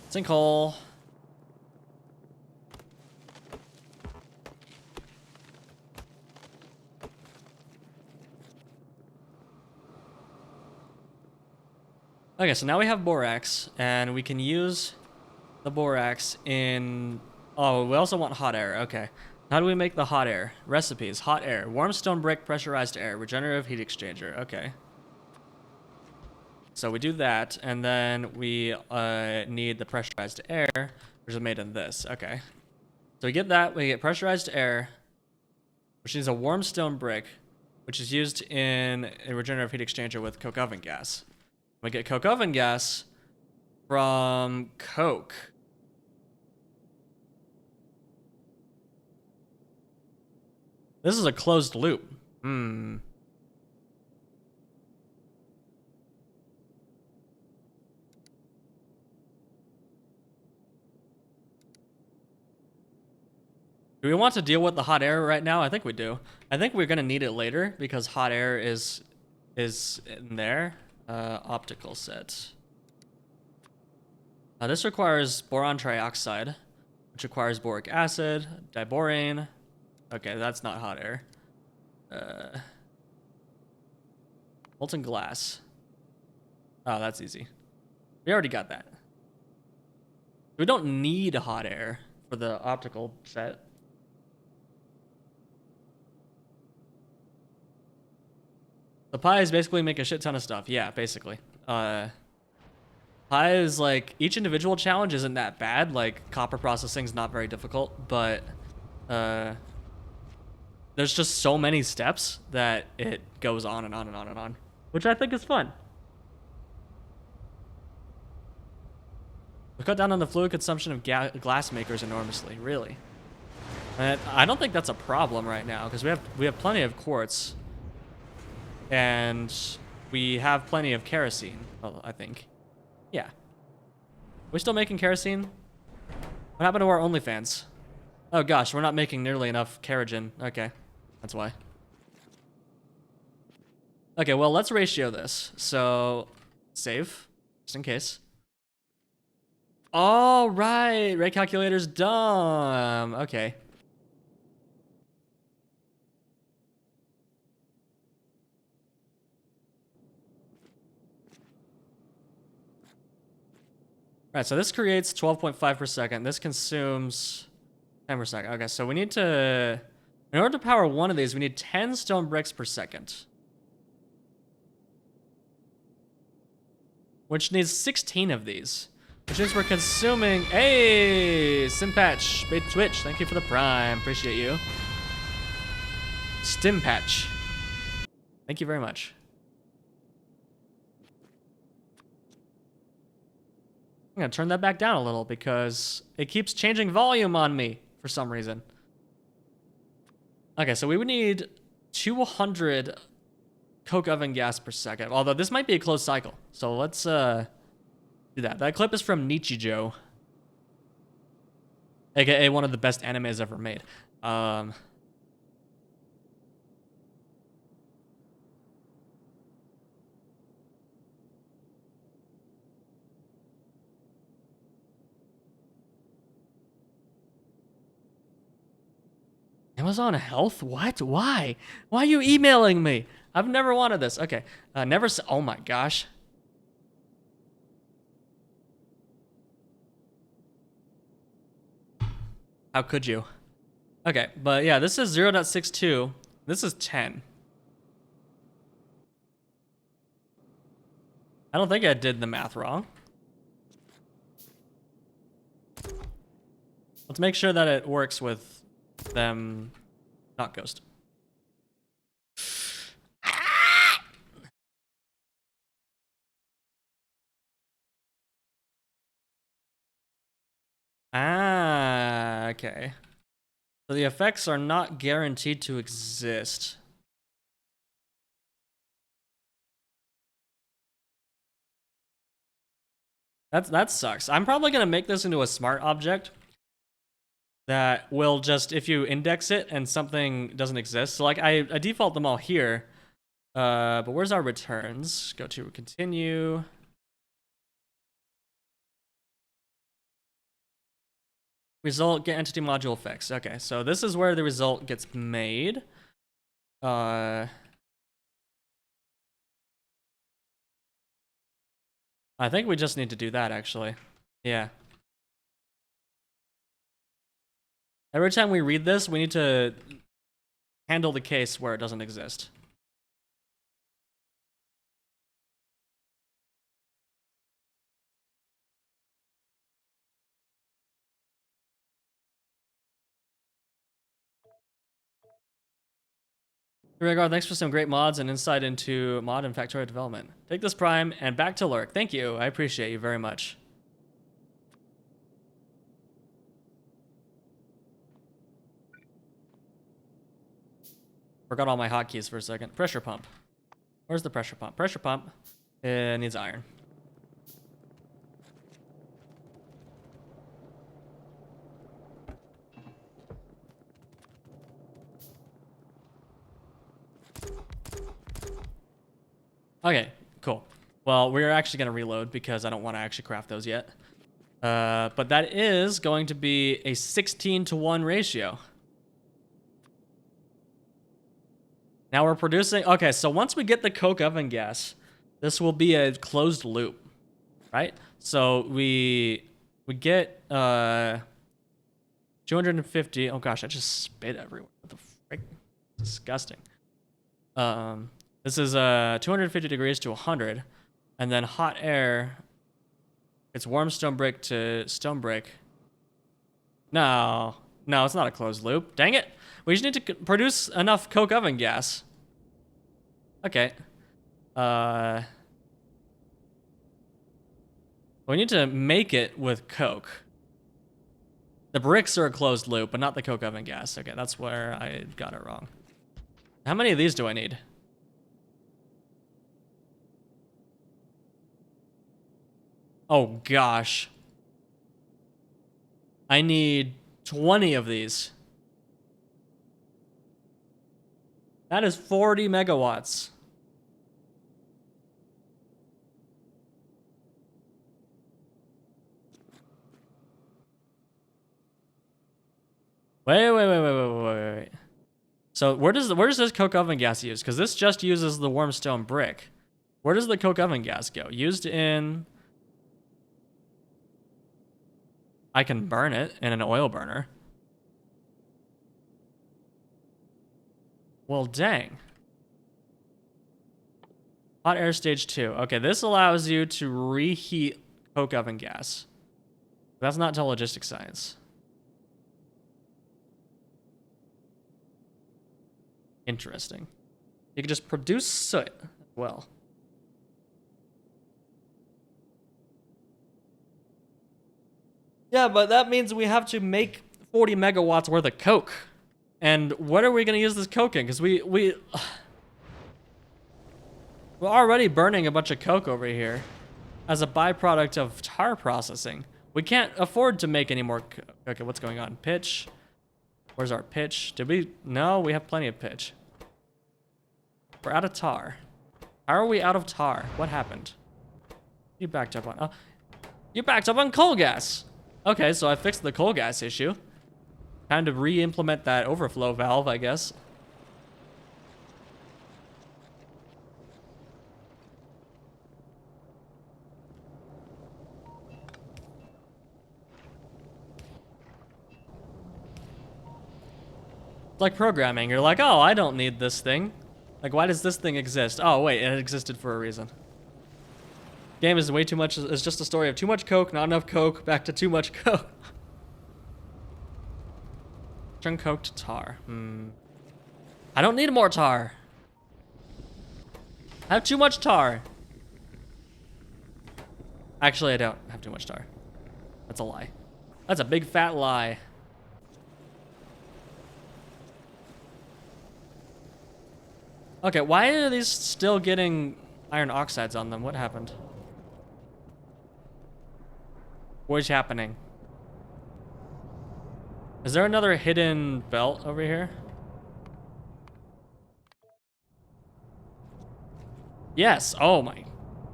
Sinkhole. Okay, so now we have Borax, and we can use the Borax in... Oh, we also want hot air. Okay. How do we make the hot air? Recipes. Hot air. Warm stone brick, pressurized air. Regenerative heat exchanger. Okay. So we do that, and then we need the pressurized air, which is made in this. Okay. So we get that. We get pressurized air, which is a warm stone brick, which is used in a regenerative heat exchanger with coke oven gas. We get coke oven gas from coke. This is a closed loop. Hmm. Do we want to deal with the hot air right now? I think we do. I think we're gonna need it later because hot air is in there. Optical set. This requires boron trioxide, which requires boric acid, diborane. Okay, that's not hot air. Molten glass. Oh, that's easy. We already got that. We don't need hot air for the optical set. The pies basically make a shit ton of stuff. Yeah, basically. Pi is like, each individual challenge isn't that bad. Like, copper processing's not very difficult, but there's just so many steps that it goes on and on and on and on, which I think is fun. We cut down on the fluid consumption of glass makers enormously, really. And I don't think that's a problem right now, because we have plenty of quartz. And we have plenty of kerosene, I think. Yeah. We still making kerosene? What happened to our OnlyFans? Oh gosh, we're not making nearly enough kerogen. Okay, that's why. Okay, well, let's ratio this. So, save, just in case. All right, rate calculator's dumb. Okay. All right, so this creates 12.5 per second. This consumes 10 per second. Okay, so we need to, in order to power one of these, we need 10 stone bricks per second. Which needs 16 of these. Which means we're consuming, hey, Simpatch, bait Twitch, thank you for the prime, appreciate you. Stimpatch, thank you very much. I'm gonna turn that back down a little because it keeps changing volume on me for some reason. Okay, so we would need 200 coke oven gas per second, although this might be a closed cycle. So let's do that. That clip is from Nichijou, aka one of the best animes ever made. Amazon Health? What? Why? Why are you emailing me? I've never wanted this. Okay. Oh my gosh. How could you? Okay, but yeah, this is 0.62. This is 10. I don't think I did the math wrong. Let's make sure that it works with them not ghost. Ah, okay. So the effects are not guaranteed to exist. That sucks. I'm probably gonna make this into a smart object that will just, if you index it and something doesn't exist, so like I default them all here, but where's our returns? Go to continue. Result, get entity module fix. Okay, so this is where the result gets made. I think we just need to do that, actually. Yeah. Every time we read this, we need to handle the case where it doesn't exist. Regard, thanks for some great mods and insight into mod and factoid development. Take this prime and back to lurk. Thank you. I appreciate you very much. Forgot all my hotkeys for a second. Pressure pump. Where's the pressure pump? Pressure pump. It needs iron. Okay, cool. Well, we're actually going to reload because I don't want to actually craft those yet. But that is going to be a 16-to-1 ratio. Now we're producing... Okay, so once we get the coke oven gas, this will be a closed loop, right? So we get 250... Oh gosh, I just spit everywhere. What the frick? Disgusting. This is 250 degrees to 100, and then hot air. It's warm stone brick to stone brick. No, it's not a closed loop. Dang it! We just need to produce enough coke oven gas. Okay. We need to make it with coke. The bricks are a closed loop, but not the coke oven gas. Okay, that's where I got it wrong. How many of these do I need? Oh gosh. I need 20 of these. That is 40 megawatts. Wait. So where does this coke oven gas use? Because this just uses the warm stone brick. Where does the coke oven gas go? Used in... I can burn it in an oil burner. Well, dang. Hot air stage 2. Okay, this allows you to reheat coke oven gas. That's not logistic science. Interesting. You can just produce soot as well. Yeah, but that means we have to make 40 megawatts worth of coke. And what are we going to use this coke in? Because we're already burning a bunch of coke over here as a byproduct of tar processing. We can't afford to make any more coke. Okay, what's going on? Pitch. Where's our pitch? Did we? No, we have plenty of pitch. We're out of tar. How are we out of tar? What happened? You backed up on... You backed up on coal gas. Okay, so I fixed the coal gas issue. Time to re-implement that overflow valve, I guess. It's like programming. You're like, oh, I don't need this thing. Like, why does this thing exist? Oh, wait, it existed for a reason. Game is way too much. It's just a story of too much coke, not enough coke, back to too much coke. Uncoked tar. I don't need more tar. I have too much tar. Actually, I don't have too much tar. That's a lie. That's a big fat lie. Okay, why are these still getting iron oxides on them? What happened? What's happening? Is there another hidden belt over here? Yes. Oh my.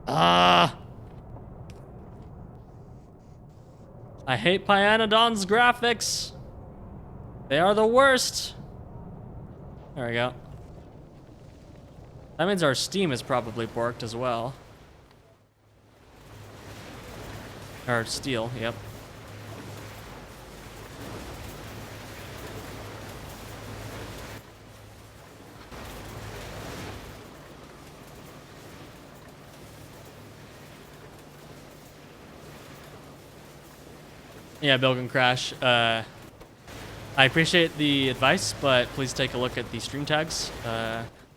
I hate Pyanodon's graphics. They are the worst. There we go. That means our steam is probably borked as well. Or steel, yep. Yeah, Bilgan Crash. I appreciate the advice, but please take a look at the stream tags.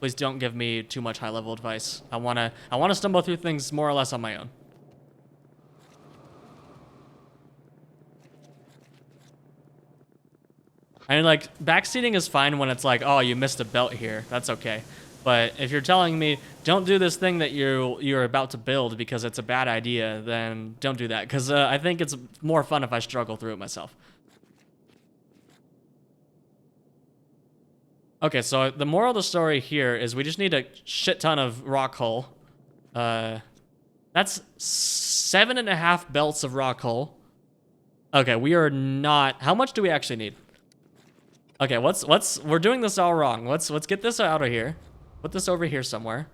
Please don't give me too much high-level advice. I wanna stumble through things more or less on my own. I mean, like, backseating is fine when it's like, oh, you missed a belt here. That's okay. But if you're telling me, don't do this thing that you're about to build because it's a bad idea, then don't do that. Because I think it's more fun if I struggle through it myself. Okay, so the moral of the story here is we just need a shit ton of rock hull. That's 7.5 belts of rock hull. Okay, we are not... How much do we actually need? Okay, we're doing this all wrong. Let's get this out of here. Put this over here somewhere.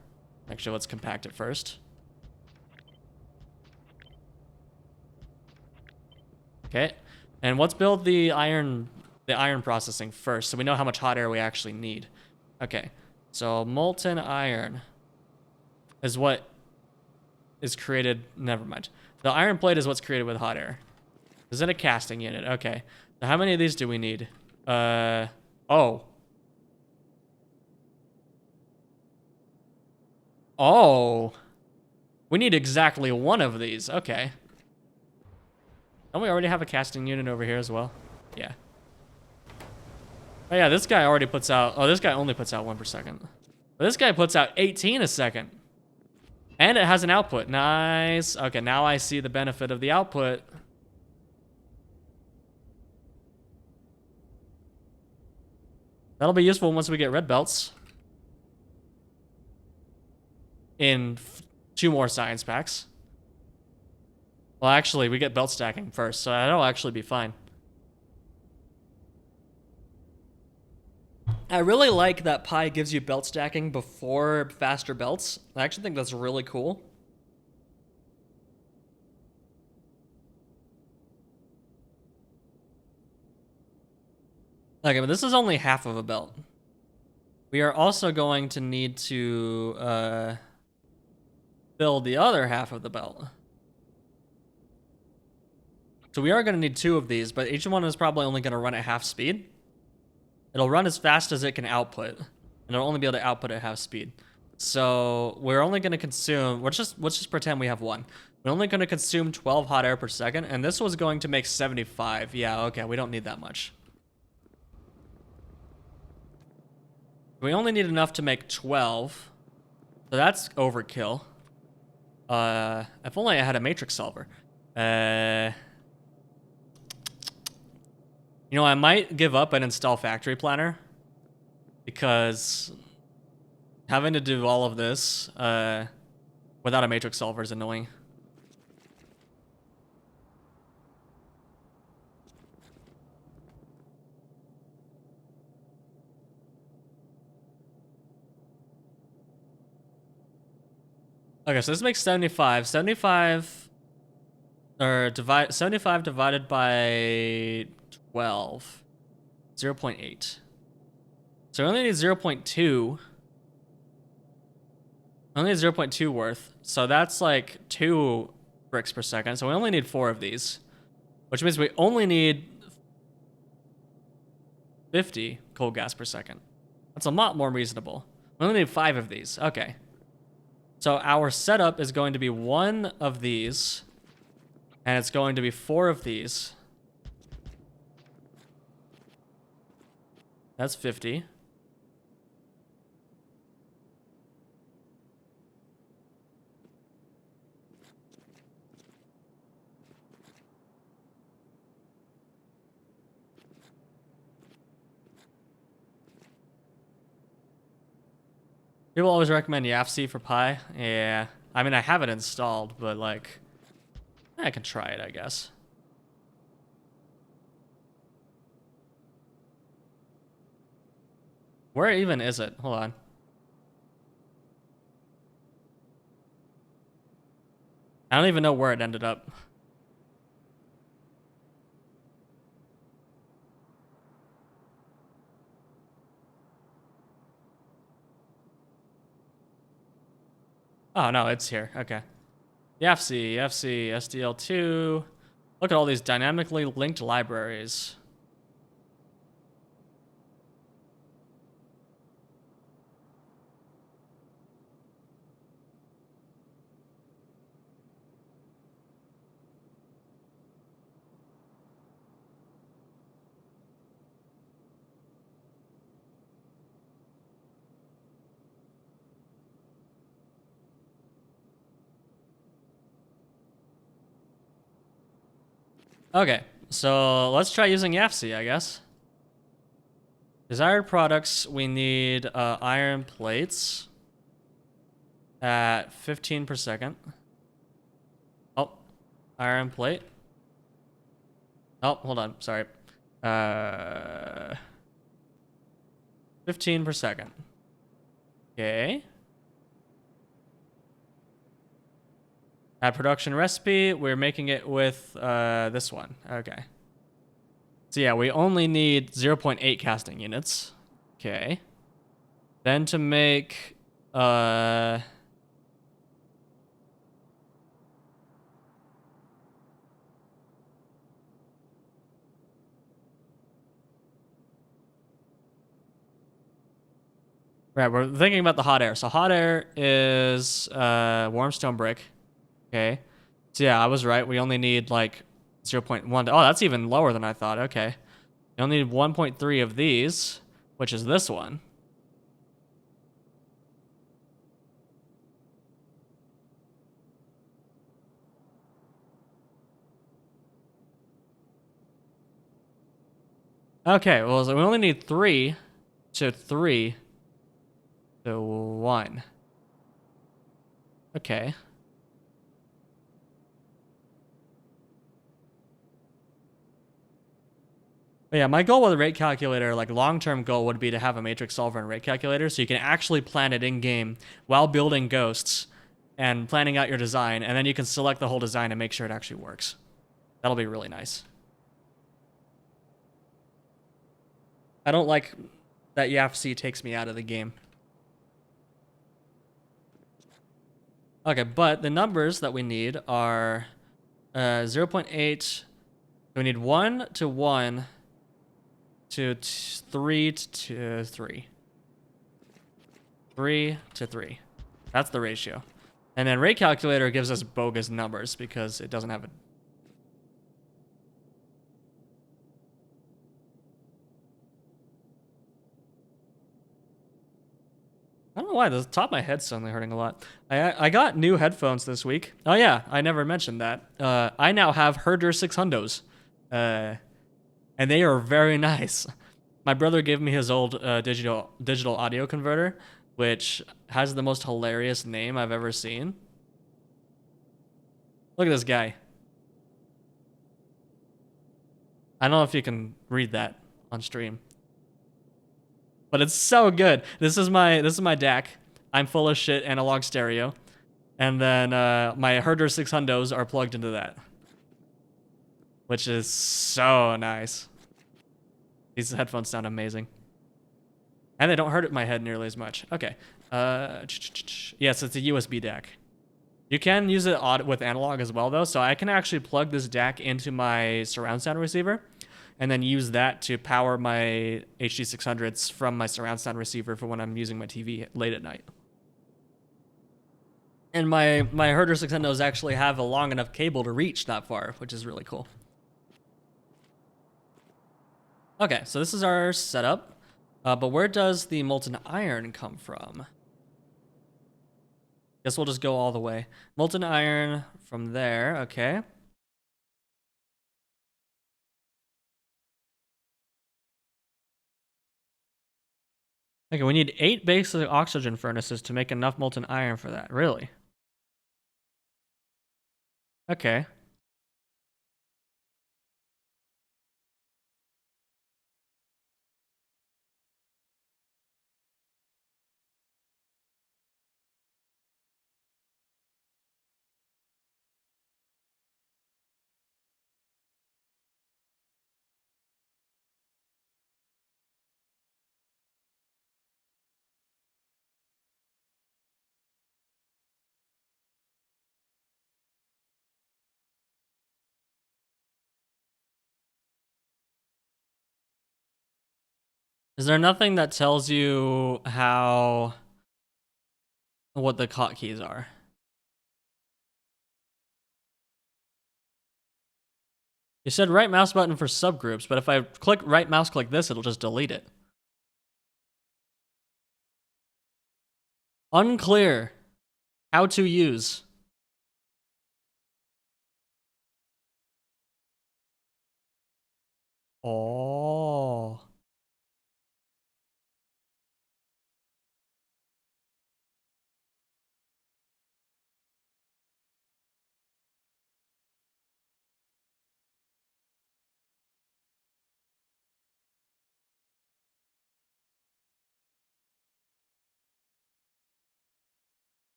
Actually, let's compact it first. Okay, and let's build the iron processing first, so we know how much hot air we actually need. Okay, so molten iron is what is created. Never mind. The iron plate is what's created with hot air. Is it a casting unit? Okay. So how many of these do we need? Oh. Oh. We need exactly one of these. Okay. Don't we already have a casting unit over here as well? Yeah. Oh yeah, this guy already puts out... Oh, this guy only puts out 1 per second. But this guy puts out 18 a second. And it has an output. Nice. Okay, now I see the benefit of the output. That'll be useful once we get red belts. In 2 more science packs. Well, actually, we get belt stacking first, so that'll actually be fine. I really like that Pi gives you belt stacking before faster belts. I actually think that's really cool. Okay, but this is only half of a belt. We are also going to need to build the other half of the belt. So we are going to need 2 of these, but each one is probably only going to run at half speed. It'll run as fast as it can output, and it'll only be able to output at half speed. So we're only going to consume, let's just pretend we have 1. We're only going to consume 12 hot air per second, and this was going to make 75. Yeah, okay, we don't need that much. We only need enough to make 12. So that's overkill. If only I had a matrix solver. You know, I might give up and install Factory Planner. Because having to do all of this without a matrix solver is annoying. Okay, so this makes 75. 75 or 75 divided by 12. 0.8. So we only need 0.2. Only 0.2 worth. So that's like 2 bricks per second. So we only need 4 of these, which means we only need 50 coal gas per second. That's a lot more reasonable. We only need 5 of these. Okay. So our setup is going to be 1 of these, and it's going to be 4 of these. That's 50. People always recommend YAFC for Pi. Yeah. I mean, I have it installed, but like, I can try it, I guess. Where even is it? Hold on. I don't even know where it ended up. Oh, no, it's here. Okay. YAFC, YAFC, SDL2. Look at all these dynamically linked libraries. Okay, so let's try using YAFC, I guess. Desired products, we need iron plates at 15 per second. Oh, iron plate. Oh, hold on, sorry. 15 per second. Okay. Add production recipe, we're making it with this one. Okay. So yeah, we only need 0.8 casting units. Okay. Then to make right, we're thinking about the hot air. So hot air is warm stone brick. Okay. So yeah, I was right. We only need like 0.1. Oh, that's even lower than I thought. Okay. We only need 1.3 of these, which is this one. Okay, well, so we only need 3 to 3 to 1. Okay. But yeah, my goal with a rate calculator, like long-term goal, would be to have a matrix solver and rate calculator so you can actually plan it in-game while building ghosts and planning out your design, and then you can select the whole design and make sure it actually works. That'll be really nice. I don't like that YAFC takes me out of the game. Okay, but the numbers that we need are 0.8. We need 1 to 1 to 3 to 3. 3 to 3. That's the ratio. And then rate calculator gives us bogus numbers because it doesn't have a... I don't know why, the top of my head's suddenly hurting a lot. I got new headphones this week. Oh yeah, I never mentioned that. I now have Herder 600s. And they are very nice. My brother gave me his old digital audio converter, which has the most hilarious name I've ever seen. Look at this guy. I don't know if you can read that on stream, but it's so good. This is my DAC. I'm full of shit analog stereo. And then my Herder 600s are plugged into that, which is so nice. These headphones sound amazing. And they don't hurt my head nearly as much. Okay. Yes, it's a USB DAC. You can use it with analog as well, though. So I can actually plug this DAC into my surround sound receiver and then use that to power my HD600s from my surround sound receiver for when I'm using my TV late at night. And my Herder 600s actually have a long enough cable to reach that far, which is really cool. Okay, so this is our setup. But where does the molten iron come from? Guess we'll just go all the way. Molten iron from there, okay. Okay, we need 8 basic oxygen furnaces to make enough molten iron for that. Really? Okay. Is there nothing that tells you what the hotkeys are? You said right mouse button for subgroups, but if I click right mouse click this, it'll just delete it. Unclear. How to use. Oh.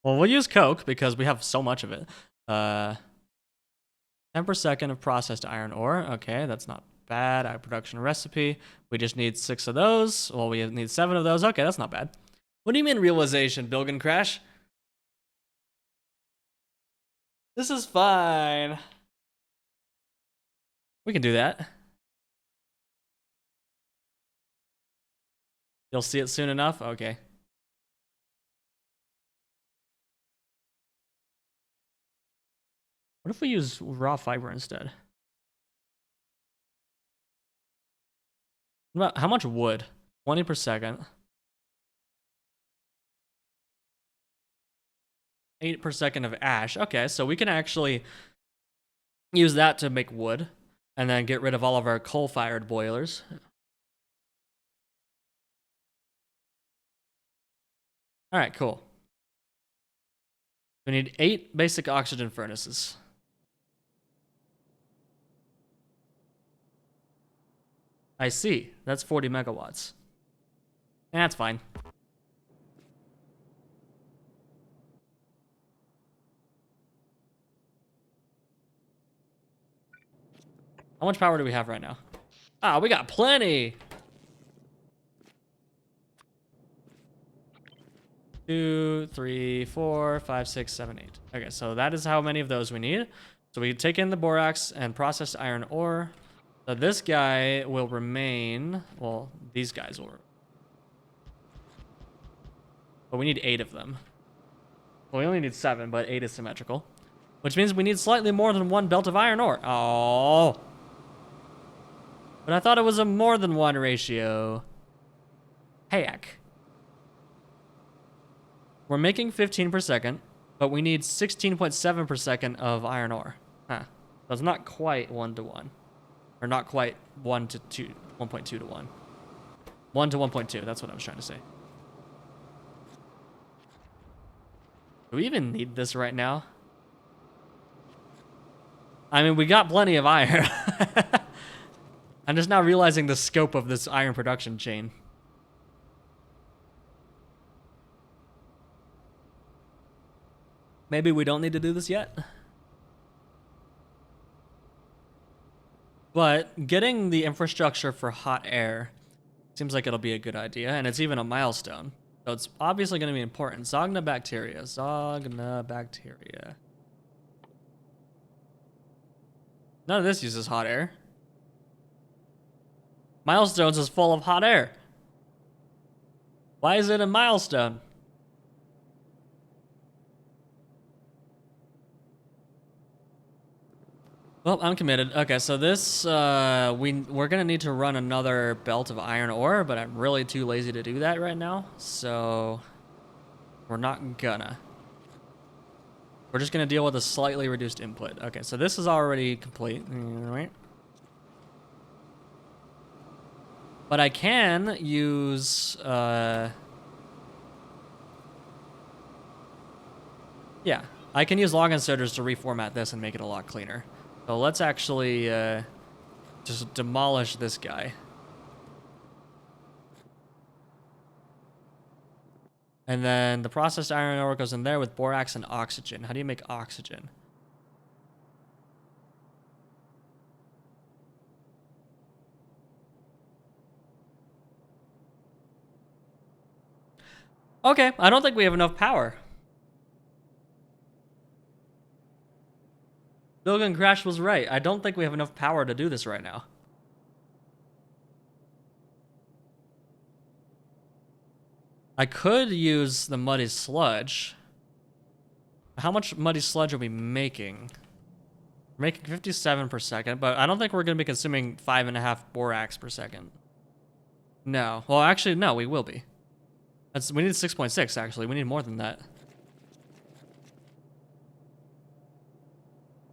Well, we'll use coke because we have so much of it. 10 per second of processed iron ore. Okay, that's not bad. Our production recipe. We just need 6 of those. Well, we need 7 of those. Okay, that's not bad. What do you mean realization, Bilgen Crash? This is fine. We can do that. You'll see it soon enough? Okay. What if we use raw fiber instead? How much wood? 20 per second. 8 per second of ash. Okay, so we can actually use that to make wood and then get rid of all of our coal-fired boilers. All right, cool. We need 8 basic oxygen furnaces. I see. That's 40 megawatts. That's fine. How much power do we have right now? Ah, we got plenty. 2, 3, 4, 5, 6, 7, 8. Okay, so that is how many of those we need. So we take in the borax and processed iron ore. So this guy will remain. Well, these guys will. But we need 8 of them. Well, we only need 7, but 8 is symmetrical. Which means we need slightly more than 1 belt of iron ore. Oh. But I thought it was a more than 1 ratio. Heck. We're making 15 per second, but we need 16.7 per second of iron ore. Huh. So it's not quite 1 to 1. Or not quite 1 to 2, 1.2 to 1. 1 to 1.2, that's what I was trying to say. Do we even need this right now? I mean, we got plenty of iron. I'm just now realizing the scope of this iron production chain. Maybe we don't need to do this yet. But getting the infrastructure for hot air seems like it'll be a good idea, and it's even a milestone. So it's obviously going to be important. Zogna bacteria. Zogna bacteria. None of this uses hot air. Milestones is full of hot air. Why is it a milestone? Well, I'm committed. Okay, so this, we're gonna need to run another belt of iron ore, but I'm really too lazy to do that right now, so we're not gonna. We're just gonna deal with a slightly reduced input. Okay, so this is already complete, right? But I can use, yeah, I can use log inserters to reformat this and make it a lot cleaner. So let's actually just demolish this guy. And then the processed iron ore goes in there with borax and oxygen. How do you make oxygen? Okay, I don't think we have enough power. Logan Crash was right. I don't think we have enough power to do this right now. I could use the muddy sludge. How much muddy sludge are we making? We're making 57 per second, but I don't think we're going to be consuming 5.5 borax per second. No. Well, actually, no, we will be. We need 6.6, actually. We need more than that.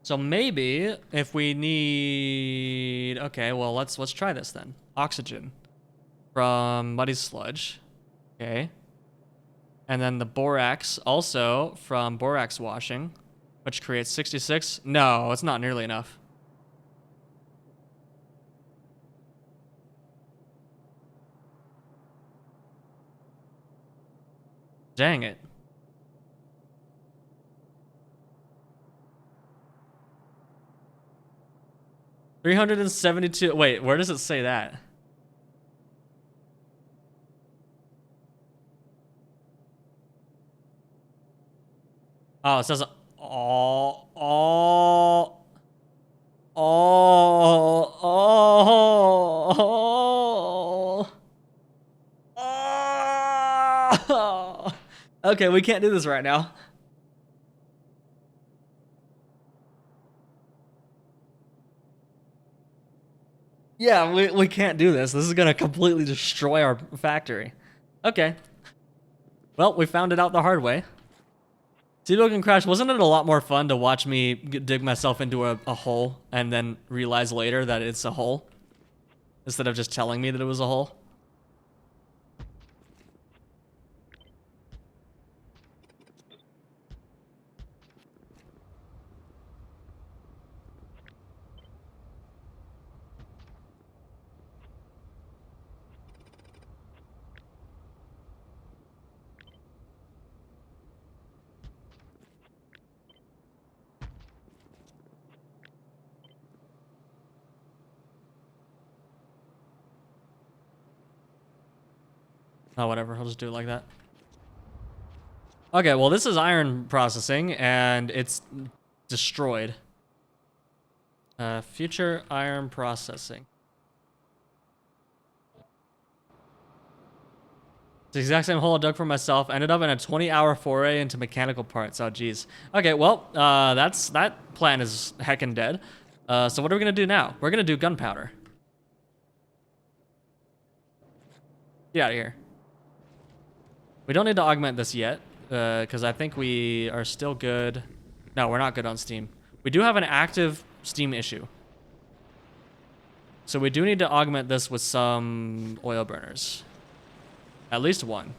So maybe if we need, okay, well let's try this then. Oxygen from muddy sludge, okay, and then the borax also from borax washing, which creates 66. No, it's not nearly enough. Dang it. $372. Wait, where does it say that? Oh, it says all. Okay, we can't do this right now. Yeah, we can't do this. This is gonna completely destroy our factory. Okay. Well, we found it out the hard way. See, Logan Crash, wasn't it a lot more fun to watch me dig myself into a hole and then realize later that it's a hole? Instead of just telling me that it was a hole? Oh, whatever. I'll just do it like that. Okay, well, this is iron processing, and it's destroyed. Future iron processing. It's the exact same hole I dug for myself. Ended up in a 20-hour foray into mechanical parts. Oh, geez. Okay, well, that plan is heckin' dead. So what are we gonna do now? We're gonna do gunpowder. Get out of here. We don't need to augment this yet, because I think we are still good. No, we're not good on Steam. We do have an active Steam issue. So we do need to augment this with some oil burners. At least one.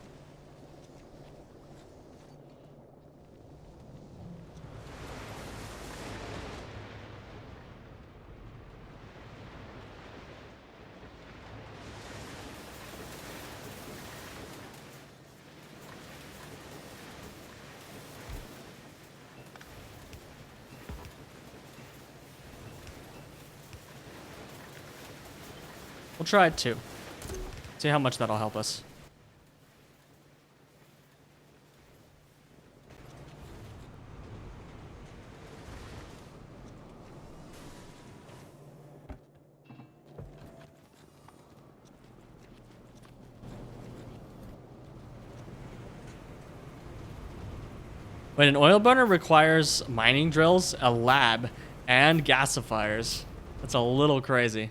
We'll try 2. See how much that'll help us. When an oil burner requires mining drills, a lab, and gasifiers. That's a little crazy.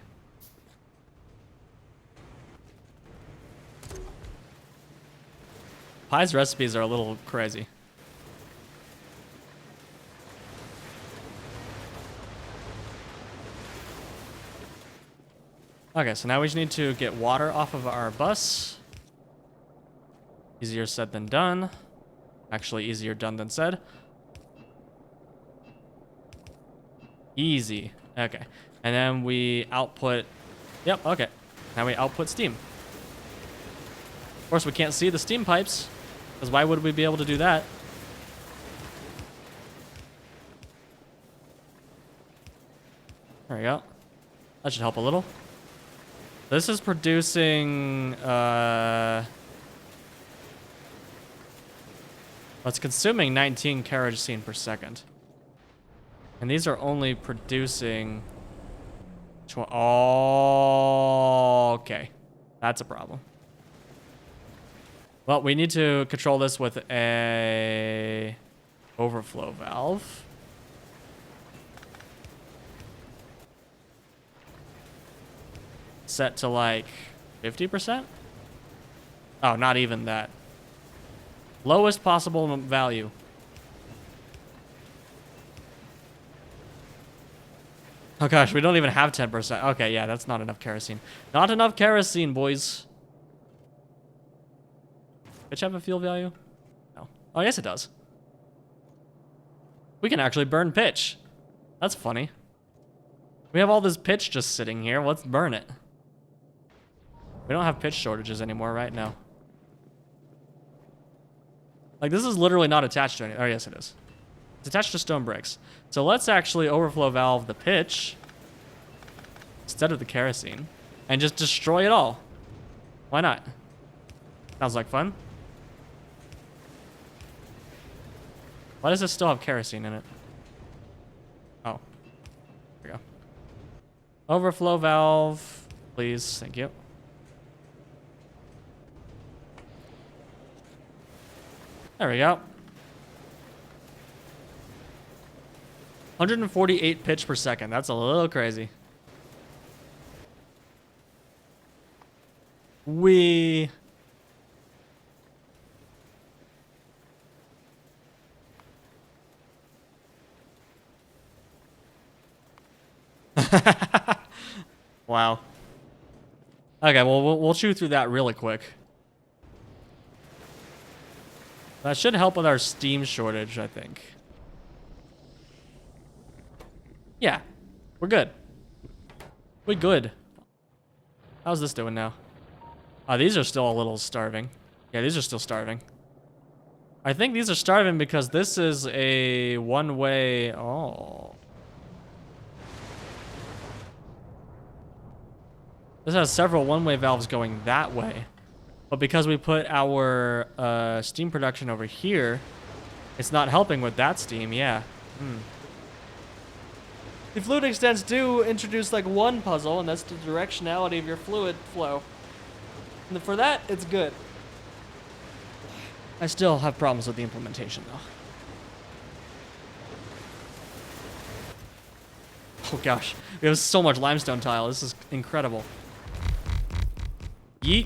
Pie's recipes are a little crazy. Okay, so now we just need to get water off of our bus. Easier said than done. Actually, easier done than said. Easy. Okay. And then we output... Yep, okay. Now we output steam. Of course, we can't see the steam pipes, because why would we be able to do that? There we go. That should help a little. This is producing... It's consuming 19 kerosene per second. And these are only producing... Oh, okay. That's a problem. Well, we need to control this with a overflow valve. Set to like 50%? Oh, not even that. Lowest possible value. Oh gosh, we don't even have 10%. Okay, yeah, that's not enough kerosene. Not enough kerosene, boys. Pitch have a fuel value? No. Oh, yes it does. We can actually burn pitch. That's funny. We have all this pitch just sitting here. Let's burn it. We don't have pitch shortages anymore right now. Like, this is literally not attached to anything. Oh, yes, it is. It's attached to stone bricks. So let's actually overflow valve the pitch instead of the kerosene and just destroy it all. Why not? Sounds like fun. Why does this still have kerosene in it? Oh. There we go. Overflow valve, please. Thank you. There we go. 148 pitch per second. That's a little crazy. We... Wow. Okay, well, we'll chew through that really quick. That should help with our steam shortage, I think. Yeah, we're good. We good. How's this doing now? Oh, these are still a little starving. Yeah, these are still starving. I think these are starving because this is a one-way... Oh. This has several one-way valves going that way. But because we put our steam production over here, it's not helping with that steam, yeah. The fluid extents do introduce like one puzzle, and that's the directionality of your fluid flow. And for that, it's good. I still have problems with the implementation, though. Oh gosh, we have so much limestone tile. This is incredible. Yeet.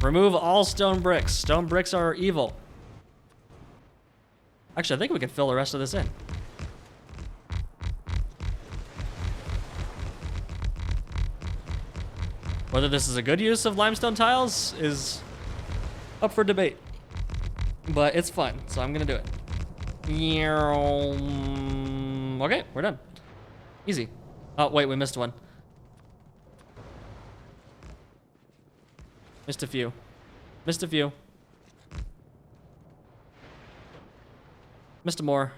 Remove all stone bricks. Stone bricks are evil. Actually, I think we can fill the rest of this in. Whether this is a good use of limestone tiles is up for debate. But it's fun, so I'm gonna do it. Okay, we're done. Easy. Oh, wait, we missed one. Missed a few. Missed a few. Missed more.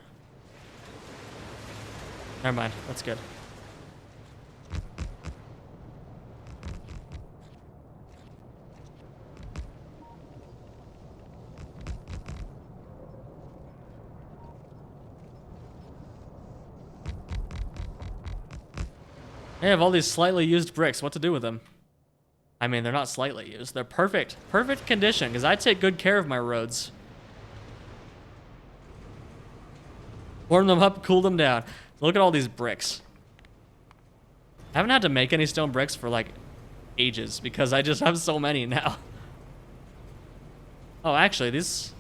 Never mind. That's good. I have all these slightly used bricks. What to do with them? I mean, they're not slightly used. They're perfect. Perfect condition, because I take good care of my roads. Warm them up, cool them down. Look at all these bricks. I haven't had to make any stone bricks for, like, ages, because I just have so many now. Oh, actually, these...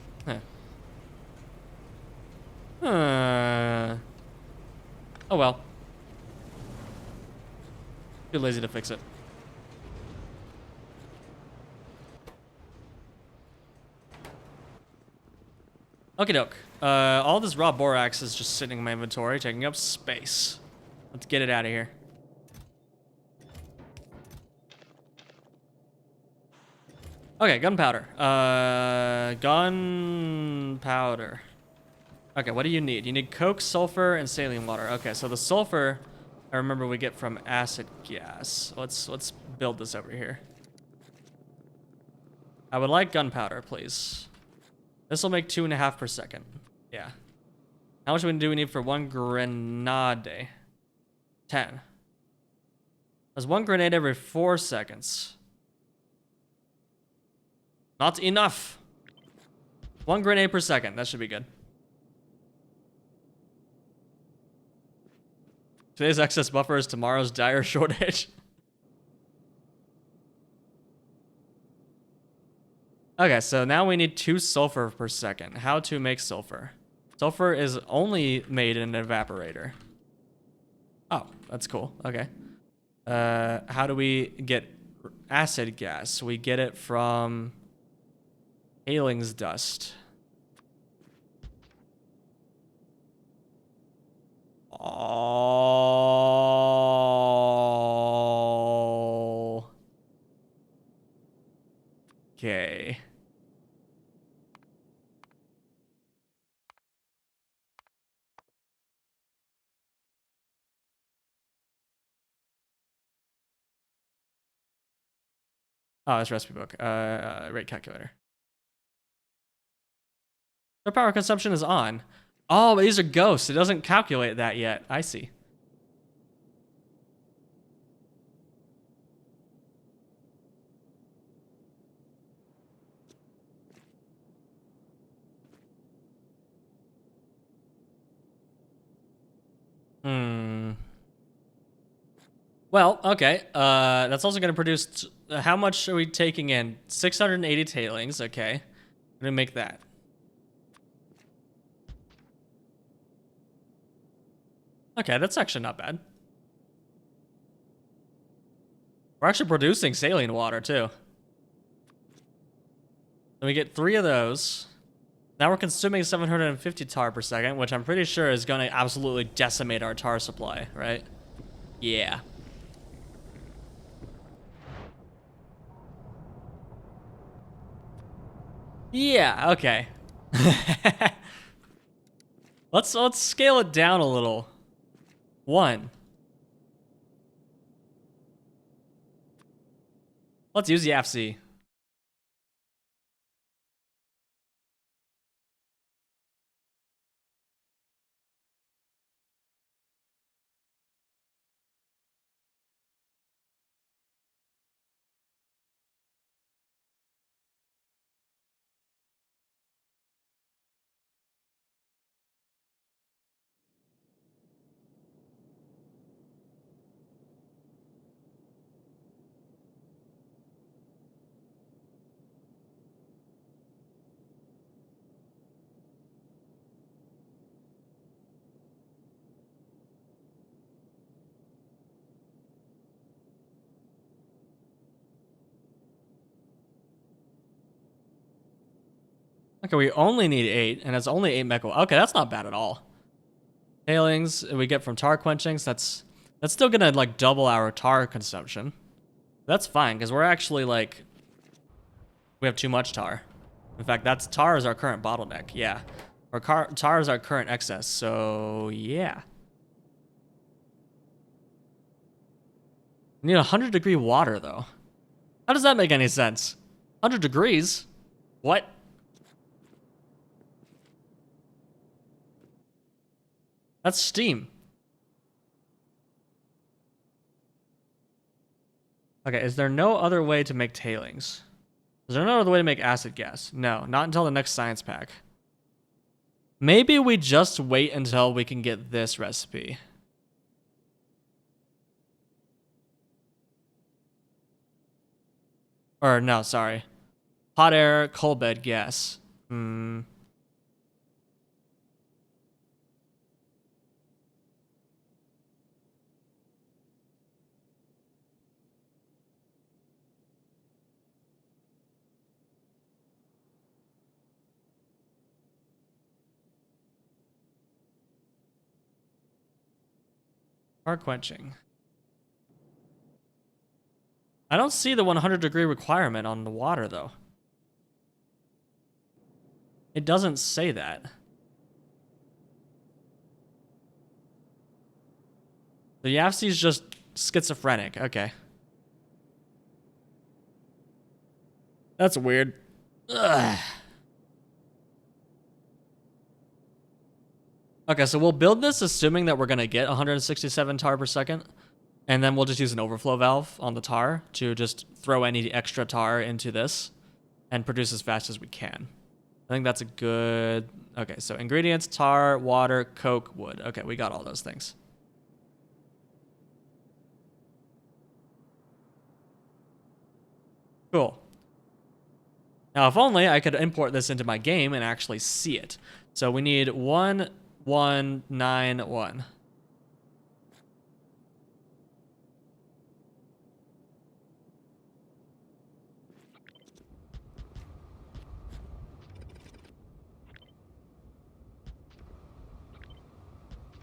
Oh, well. Too lazy to fix it. Okie doke. All this raw borax is just sitting in my inventory, taking up space. Let's get it out of here. Okay, gunpowder. Gunpowder. Okay, what do you need? You need coke, sulfur, and saline water. Okay, so the sulfur, I remember we get from acid gas. Let's build this over here. I would like gunpowder, please. This will make 2.5 per second. Yeah. How much do we need for 1 grenade? 10. That's 1 grenade every 4 seconds. Not enough. 1 grenade per second. That should be good. Today's excess buffer is tomorrow's dire shortage. Okay, so now we need 2 sulfur per second. How to make sulfur? Sulfur is only made in an evaporator. Oh, that's cool. Okay. How do we get acid gas? We get it from tailings dust. Oh. Okay. Oh, that's recipe book. Rate calculator. Their power consumption is on. Oh, but these are ghosts. It doesn't calculate that yet. I see. Well, okay. That's also going to produce... how much are we taking in? 680 tailings. Okay. I'm going to make that. Okay, that's actually not bad. We're actually producing saline water, too. Then we get 3 of those. Now we're consuming 750 tar per second, which I'm pretty sure is going to absolutely decimate our tar supply, right? Yeah. Yeah, okay. Let's scale it down a little. 1. Let's use the FC. Okay, we only need 8, and it's only 8 mecha. Okay, that's not bad at all. Tailings we get from tar quenchings. That's still gonna like double our tar consumption. That's fine because we're actually like we have too much tar. In fact, tar is our current bottleneck. Yeah, tar is our current excess. So yeah. We need 100-degree water, though. How does that make any sense? 100 degrees? What? That's steam. Okay, is there no other way to make tailings? Is there no other way to make acid gas? No, not until the next science pack. Maybe we just wait until we can get this recipe. Or, no, sorry. Hot air, coal bed gas. Tar quenching. I don't see the 100-degree requirement on the water, though. It doesn't say that. The Yafsi's just schizophrenic. Okay. That's weird. Ugh. Okay, so we'll build this assuming that we're going to get 167 tar per second. And then we'll just use an overflow valve on the tar to just throw any extra tar into this and produce as fast as we can. I think that's a good... Okay, so ingredients, tar, water, coke, wood. Okay, we got all those things. Cool. Now, if only I could import this into my game and actually see it. So we need 1191.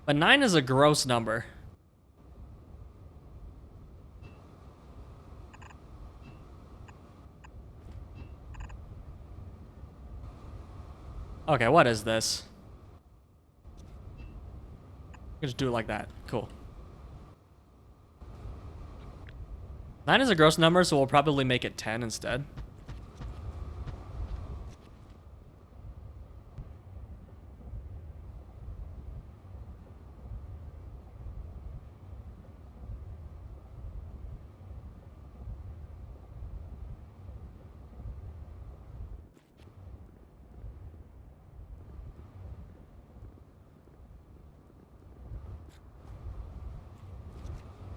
But 9 is a gross number. Okay, what is this? I can just do it like that. Cool. 9 is a gross number, so we'll probably make it 10 instead.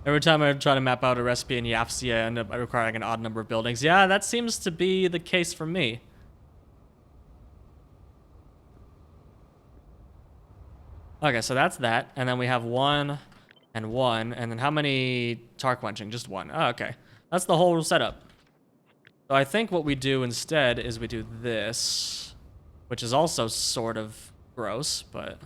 Every time I try to map out a recipe in Yafsi, I end up requiring an odd number of buildings. Yeah, that seems to be the case for me. Okay, so that's that. And then we have 1 and 1. And then how many tar quenching? Just 1. Oh, okay. That's the whole setup. So I think what we do instead is we do this, which is also sort of gross, but...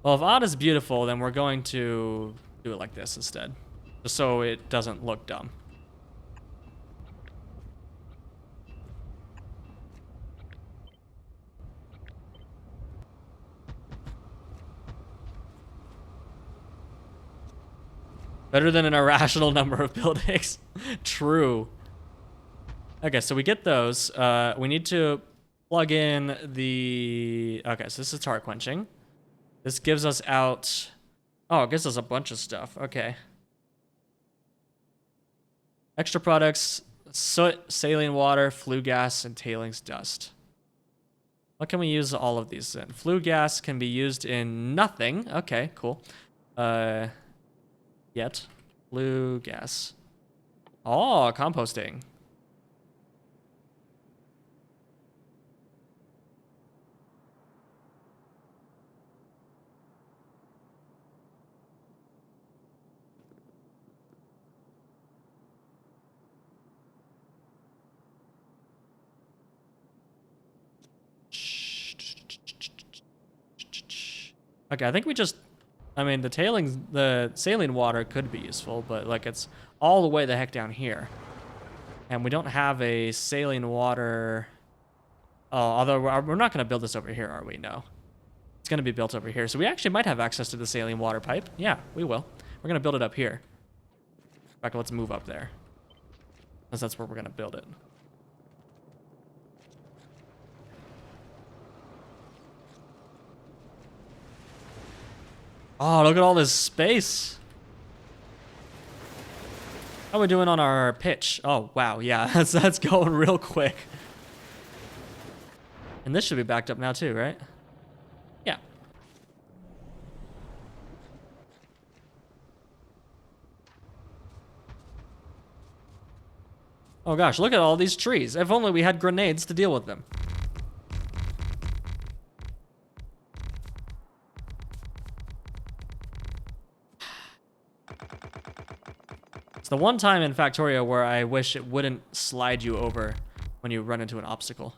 Well, if odd is beautiful, then we're going to do it like this instead. Just so it doesn't look dumb. Better than an irrational number of buildings. True. Okay, so we get those. We need to plug in the... Okay, so this is tar quenching. This gives us out... Oh, it gives us a bunch of stuff. Okay. Extra products, soot, saline water, flue gas, and tailings dust. What can we use all of these in? Flue gas can be used in nothing. Okay, cool. Yet. Flue gas. Oh, composting. Okay, I think we just... I mean, the saline water could be useful, but, like, it's all the way the heck down here. And we don't have a saline water. Oh, although we're not going to build this over here, are we? No. It's going to be built over here. So we actually might have access to the saline water pipe. Yeah, we will. We're going to build it up here. In fact, let's move up there. Because that's where we're going to build it. Oh, look at all this space. How are we doing on our pitch? Oh, wow. Yeah, that's going real quick. And this should be backed up now too, right? Yeah. Oh gosh, look at all these trees. If only we had grenades to deal with them. It's the one time in Factorio where I wish it wouldn't slide you over when you run into an obstacle.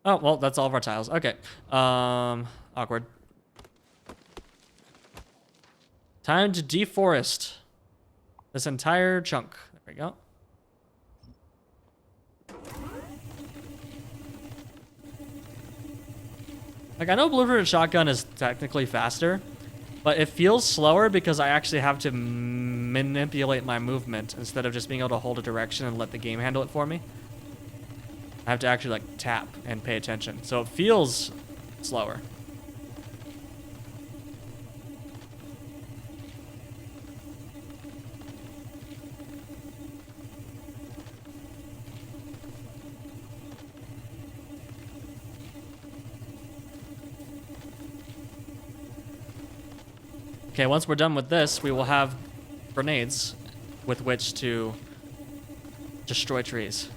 Oh, well, that's all of our tiles. Okay. Awkward. Time to deforest this entire chunk. There we go. Like, I know Blueprint Shotgun is technically faster, but it feels slower because I actually have to manipulate my movement instead of just being able to hold a direction and let the game handle it for me. I have to actually, like, tap and pay attention. So it feels slower. Okay, once we're done with this, we will have grenades with which to destroy trees.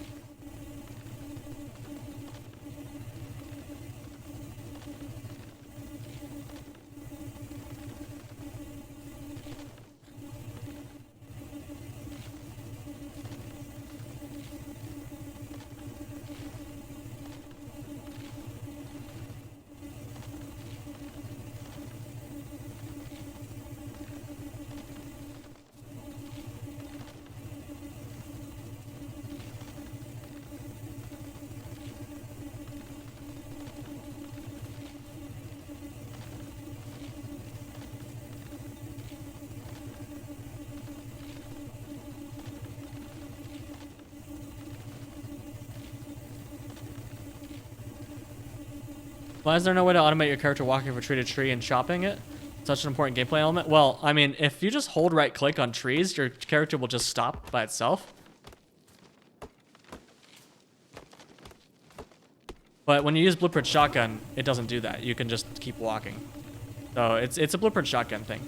Why is there no way to automate your character walking from tree to tree and chopping it? Such an important gameplay element. Well, I mean, if you just hold right click on trees, your character will just stop by itself. But when you use Blueprint Shotgun, it doesn't do that. You can just keep walking. So it's a Blueprint Shotgun thing.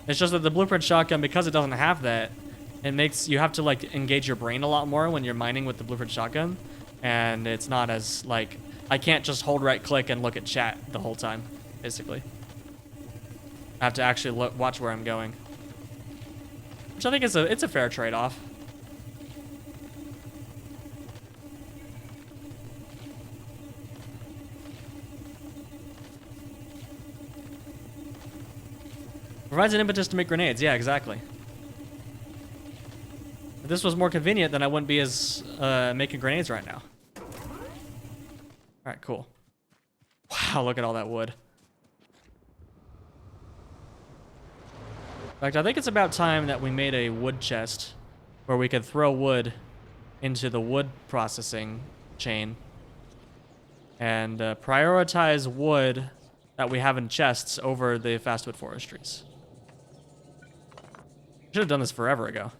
It's just that the Blueprint Shotgun, because it doesn't have that, it makes you have to like engage your brain a lot more when you're mining with the Blueprint Shotgun, and it's not as like I can't just hold right click and look at chat the whole time. Basically, I have to actually watch where I'm going, which I think is it's a fair trade-off. Provides an impetus to make grenades. Yeah, exactly. If this was more convenient, then I wouldn't be as making grenades right now. All right, cool. Wow, look at all that wood. In fact, I think it's about time that we made a wood chest where we could throw wood into the wood processing chain and prioritize wood that we have in chests over the fastwood forestries. Should have done this forever ago.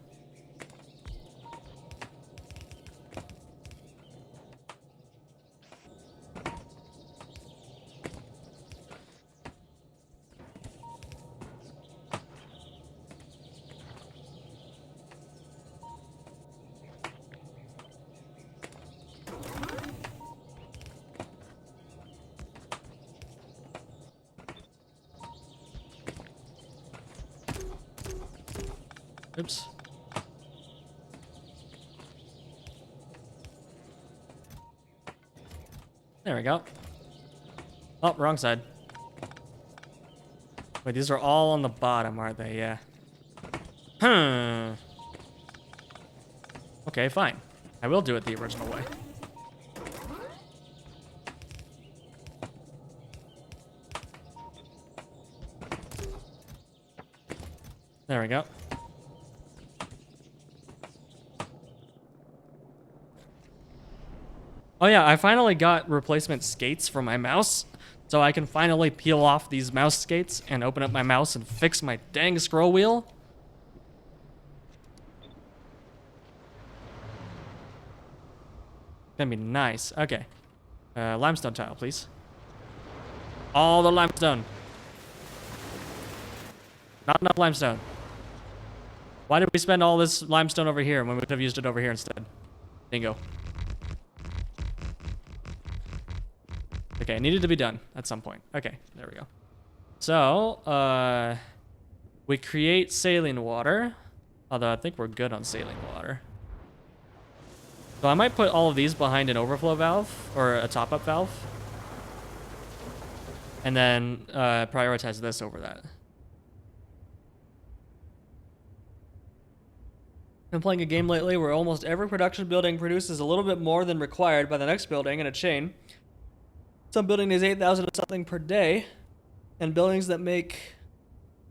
Oops. There we go. Oh, wrong side. Wait, these are all on the bottom, aren't they? Yeah. Okay, fine. I will do it the original way. There we go. Oh yeah, I finally got replacement skates for my mouse, so I can finally peel off these mouse skates and open up my mouse and fix my dang scroll wheel. Gonna be nice. Okay. Limestone tile, please. All the limestone. Not enough limestone. Why did we spend all this limestone over here when we could have used it over here instead? Bingo. Okay, it needed to be done at some point. Okay, there we go. So, we create saline water. Although I think we're good on saline water. So I might put all of these behind an overflow valve or a top-up valve. And then prioritize this over that. Been playing a game lately where almost every production building produces a little bit more than required by the next building in a chain. Some building needs 8,000 of something per day, and buildings that make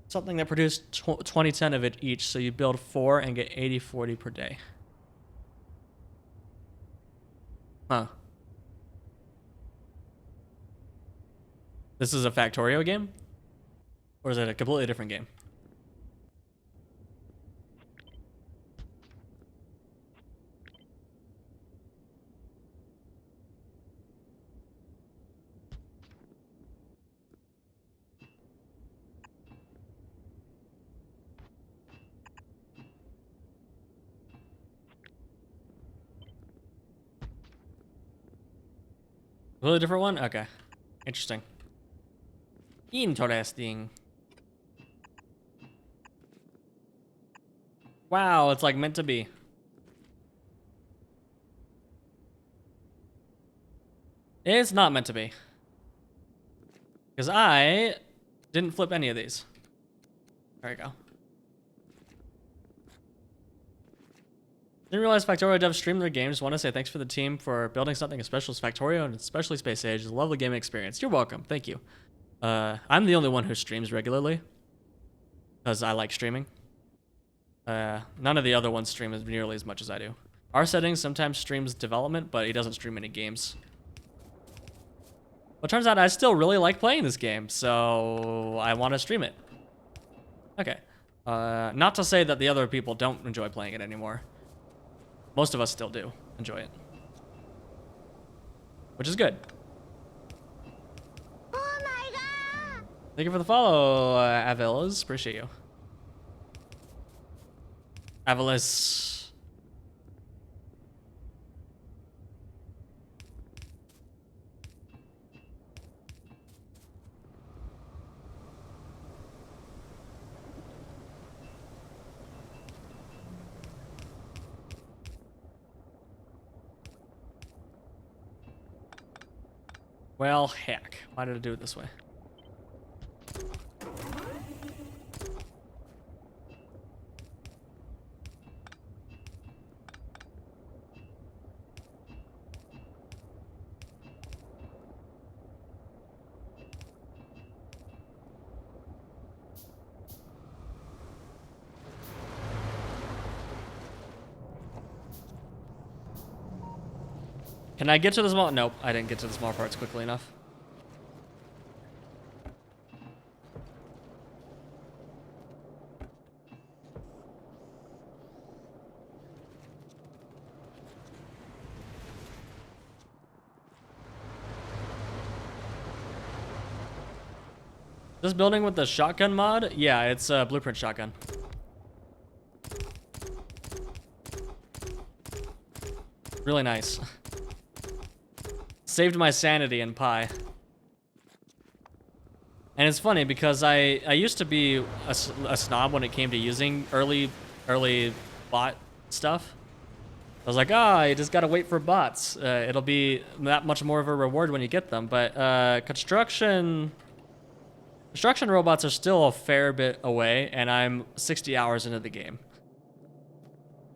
something that produce 2010 of it each. So you build 4 and get 80/40 per day. Huh. This is a Factorio game? Or is it a completely different game? Really different one? Okay. Interesting. Interesting. Wow, it's like meant to be. It's not meant to be. Because I didn't flip any of these. There we go. Didn't realize Factorio devs stream their games. Want to say thanks for the team for building something as special as Factorio and especially Space Age. It's a lovely gaming experience. You're welcome. Thank you. I'm the only one who streams regularly because I like streaming. None of the other ones stream as nearly as much as I do. Our settings sometimes streams development, but he doesn't stream any games. But turns out I still really like playing this game, so I want to stream it. Okay. Not to say that the other people don't enjoy playing it anymore. Most of us still do enjoy it. Which is good. Oh my god! Thank you for the follow, Avilas. Appreciate you. Avilas. Well, heck. Why did I do it this way? Can I get to the small? Nope, I didn't get to the small parts quickly enough. This building with the shotgun mod? Yeah, it's a blueprint shotgun. Really nice. Saved my sanity in Pi. And it's funny because I used to be a snob when it came to using early bot stuff. I was like, you just gotta wait for bots. It'll be that much more of a reward when you get them. But construction robots are still a fair bit away, and I'm 60 hours into the game.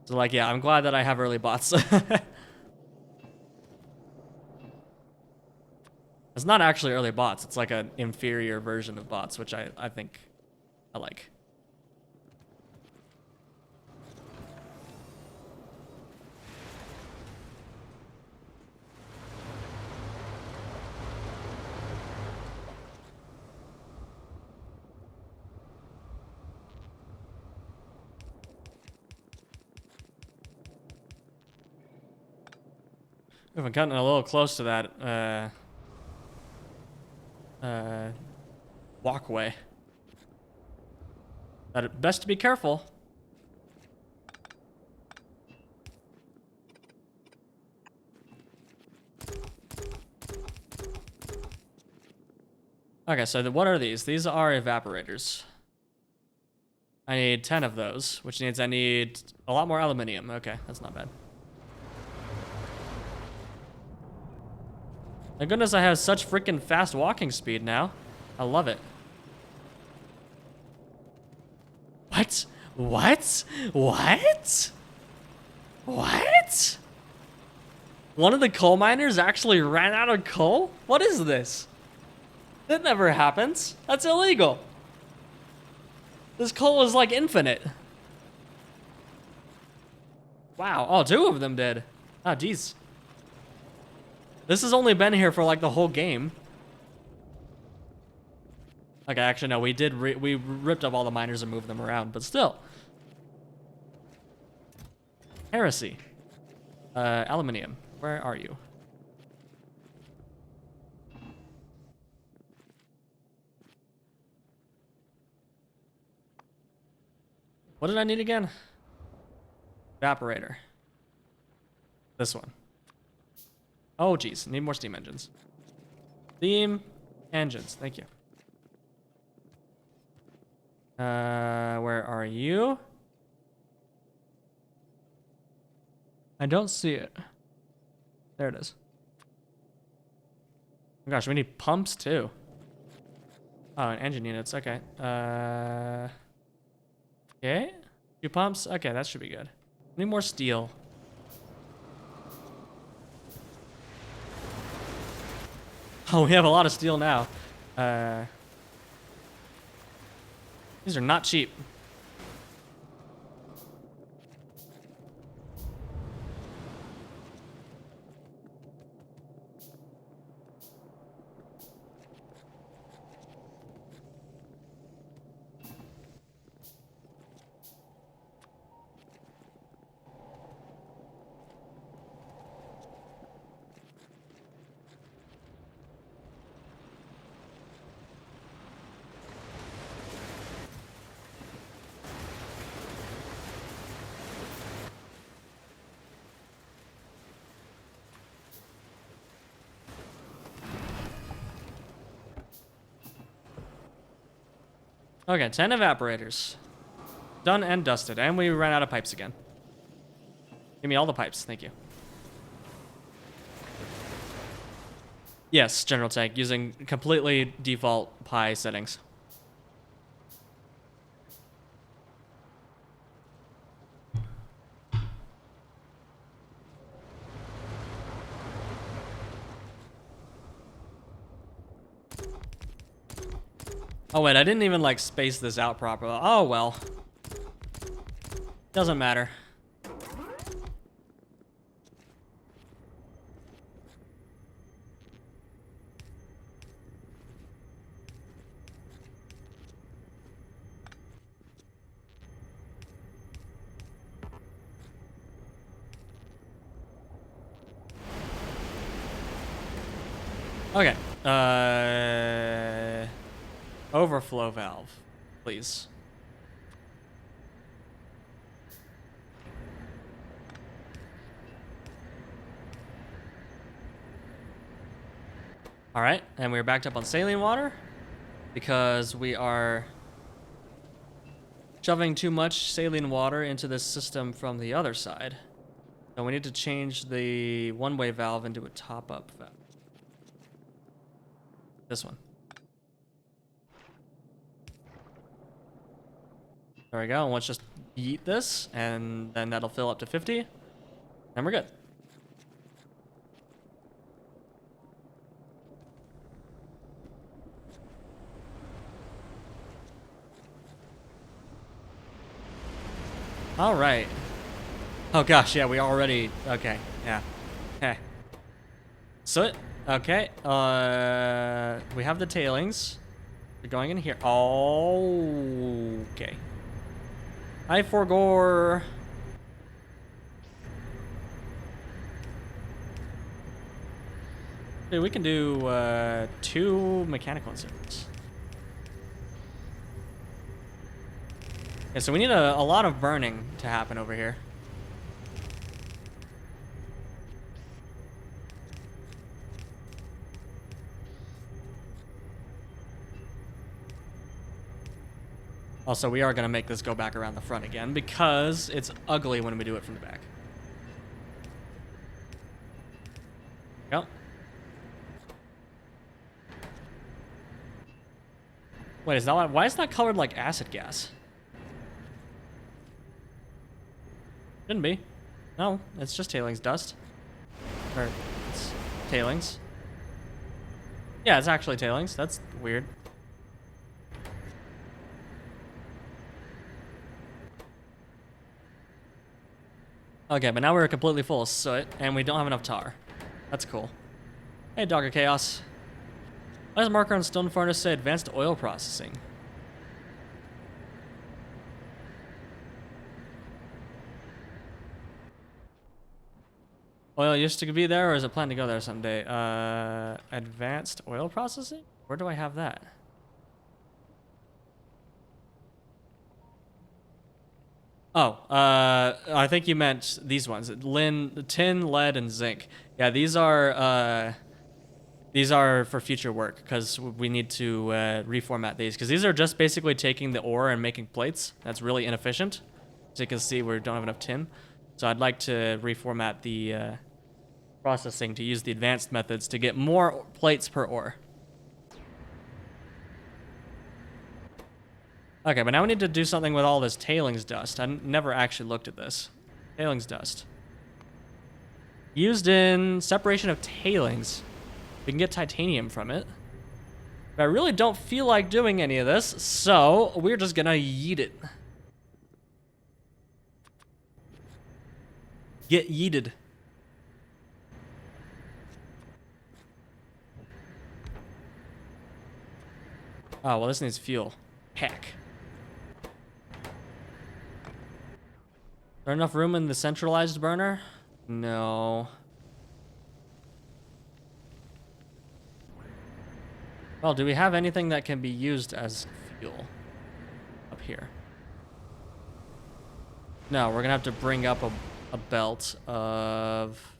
So like, yeah, I'm glad that I have early bots. It's not actually early bots. It's like an inferior version of bots, which I think I like. If I'm cutting a little close to that walkway. But best to be careful. Okay, so what are these? These are evaporators. I need 10 of those, which means I need a lot more aluminium. Okay, that's not bad. Thank goodness I have such freaking fast walking speed now. I love it. What? What? What? What? One of the coal miners actually ran out of coal? What is this? That never happens. That's illegal. This coal is like infinite. Wow. Oh, 2 of them did. Oh, geez. This has only been here for like the whole game. Okay, actually no, we ripped up all the miners and moved them around, but still. Heresy. Aluminium. Where are you? What did I need again? Evaporator. This one. Oh, geez. Need more steam engines. Steam engines. Thank you. Where are you? I don't see it. There it is. Oh gosh, we need pumps too. Oh, and engine units. Okay. Okay. 2 pumps. Okay, that should be good. Need more steel. Oh, we have a lot of steel now. These are not cheap. Okay, 10 evaporators. Done and dusted. And we ran out of pipes again. Give me all the pipes. Thank you. Yes, General Tank, using completely default Pi settings. Oh wait, I didn't even like space this out properly. Oh well. Doesn't matter. Okay. Overflow valve, please. All right, and we're backed up on saline water because we are shoving too much saline water into this system from the other side. So we need to change the one-way valve into a top-up valve. This one. There we go. And let's just yeet this, and then that'll fill up to 50. And we're good. All right. Oh gosh, yeah, we already. Okay, yeah. Okay. So, okay. We have the tailings. We're going in here. Oh, okay. Hi, Forgore. Dude, we can do 2 mechanical inserts. Yeah, so we need a lot of burning to happen over here. Also, we are going to make this go back around the front again because it's ugly when we do it from the back. Yep. Wait, is that why is that colored like acid gas? Shouldn't be. No, it's just tailings dust. Or it's tailings. Yeah, it's actually tailings. That's weird. Okay, but now we're completely full of soot, and we don't have enough tar. That's cool. Hey, Dogger Chaos. Why does marker on stone furnace say advanced oil processing? Oil used to be there, or is it planned to go there someday? Advanced oil processing? Where do I have that? Oh, I think you meant these ones. Tin, lead, and zinc. Yeah, these are for future work because we need to reformat these because these are just basically taking the ore and making plates. That's really inefficient. As you can see, we don't have enough tin. So I'd like to reformat the processing to use the advanced methods to get more plates per ore. Okay, but now we need to do something with all this tailings dust. I never actually looked at this. Tailings dust. Used in separation of tailings. We can get titanium from it. But I really don't feel like doing any of this, so we're just gonna yeet it. Get yeeted. Oh, well, this needs fuel. Heck. Is there enough room in the centralized burner? No. Well, do we have anything that can be used as fuel up here? No, we're gonna have to bring up a belt of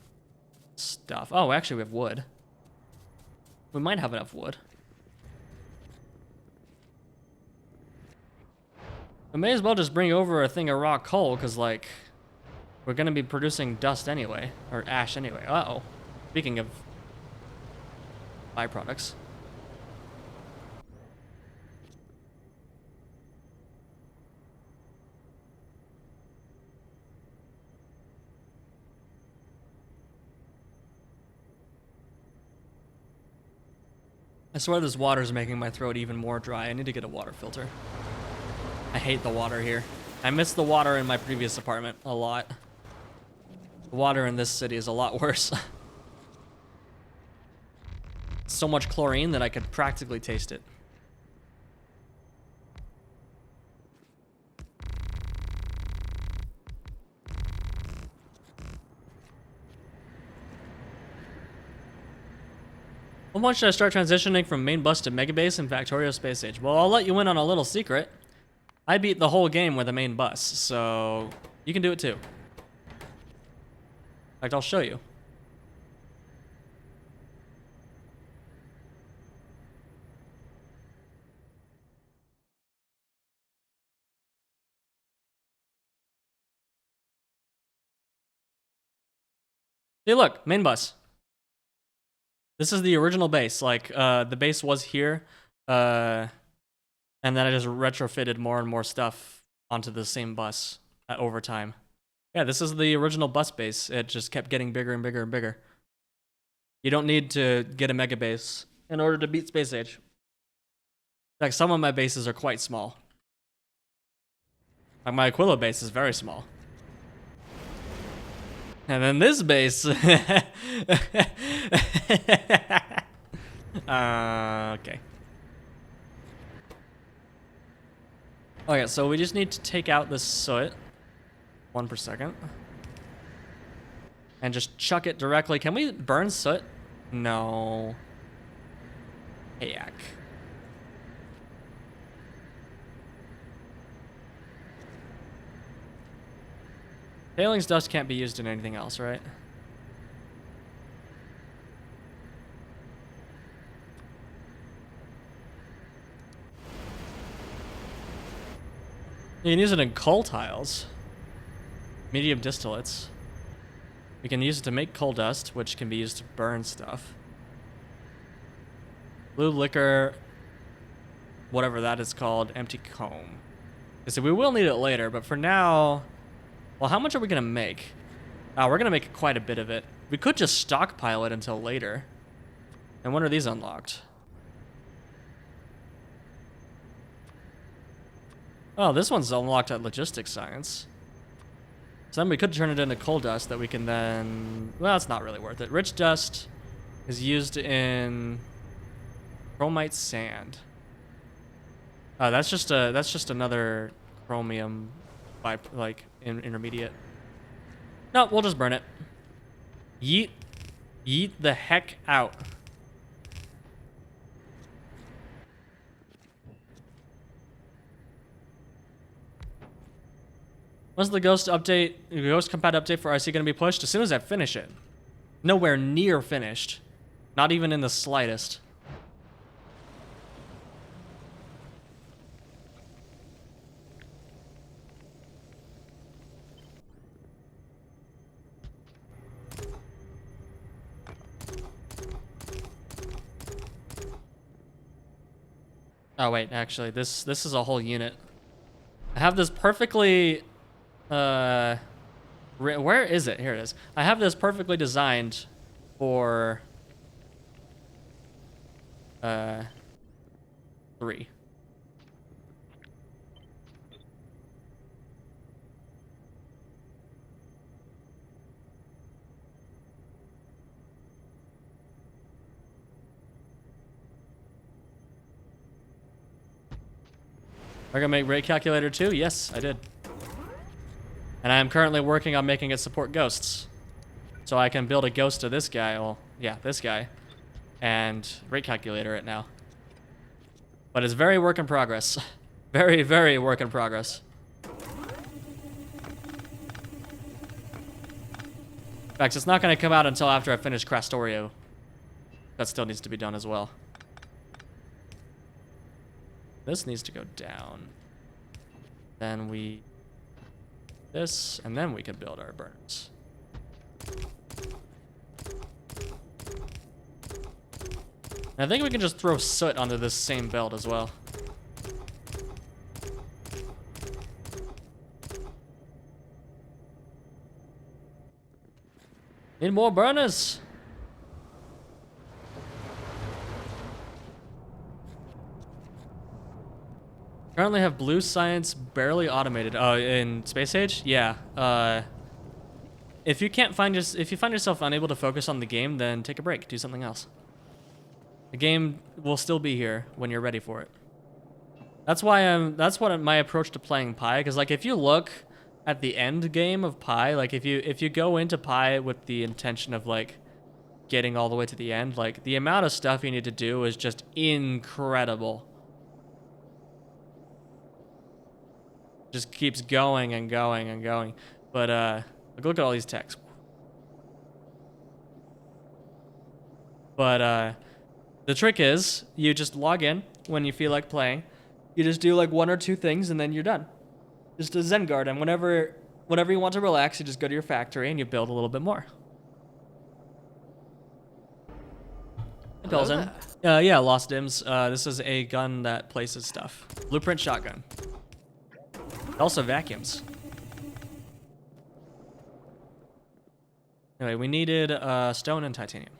stuff. Oh, actually, we have wood. We might have enough wood. We may as well just bring over a thing of raw coal, because, like, we're gonna be producing dust anyway, or ash anyway. Uh-oh. Speaking of byproducts. I swear this water is making my throat even more dry. I need to get a water filter. I hate the water here. I miss the water in my previous apartment a lot. The water in this city is a lot worse. So much chlorine that I could practically taste it. How much should I start transitioning from main bus to mega base and Factorio Space Age? Well, I'll let you in on a little secret. I beat the whole game with a main bus, so you can do it too. In fact, I'll show you. Hey, look, main bus. This is the original base. Like, the base was here, and then I just retrofitted more and more stuff onto the same bus over time. Yeah, this is the original bus base. It just kept getting bigger and bigger and bigger. You don't need to get a mega base in order to beat Space Age. Like, some of my bases are quite small. Like, my Aquila base is very small. And then this base. Okay. Okay, so we just need to take out this soot. 1 per second. And just chuck it directly. Can we burn soot? No. Heck. Tailings dust can't be used in anything else, right? You can use it in coal tiles. Medium distillates. We can use it to make coal dust, which can be used to burn stuff. Blue liquor, whatever that is called, empty comb. So we will need it later, but for now, well, how much are we gonna make? We're gonna make quite a bit of it. We could just stockpile it until later. And when are these unlocked? Oh, this one's unlocked at logistics science. So then we could turn it into coal dust that we can then... Well, it's not really worth it. Rich dust is used in chromite sand. That's just another chromium by like intermediate. No, we'll just burn it. Yeet the heck out. When's the ghost compat update for RC gonna be pushed? As soon as I finish it. Nowhere near finished. Not even in the slightest. Oh wait, actually, this is a whole unit. I have this perfectly where is it? Here it is. I have this perfectly designed for 3. We're gonna make rate calculator 2? Yes, I did. And I am currently working on making it support ghosts. So I can build a ghost to this guy, well, yeah, this guy, and rate calculator it now. But it's very work in progress. Very, very work in progress. In fact, it's not gonna come out until after I finish Crastorio. That still needs to be done as well. This needs to go down. Then we... this, and then we can build our burners. And I think we can just throw soot onto this same belt as well. Need more burners. Currently have blue science barely automated. Oh, in Space Age? Yeah. If you find yourself unable to focus on the game, then take a break. Do something else. The game will still be here when you're ready for it. That's what my approach to playing Pi, because like if you look at the end game of Pi, like if you go into Pi with the intention of like getting all the way to the end, like the amount of stuff you need to do is just incredible. Just keeps going and going and going. But look at all these texts. But the trick is you just log in when you feel like playing. You just do like 1 or 2 things and then you're done. Just a Zen guard, and whenever you want to relax, you just go to your factory and you build a little bit more. Pilsen. Yeah, Lost Dims. This is a gun that places stuff. Blueprint shotgun. It also vacuums. Anyway, we needed stone and titanium.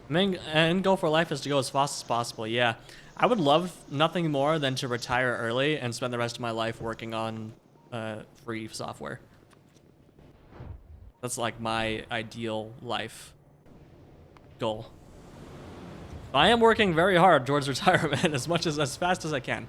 Main end goal for life is to go as fast as possible. Yeah, I would love nothing more than to retire early and spend the rest of my life working on free software. That's like my ideal life goal. I am working very hard towards retirement as fast as I can.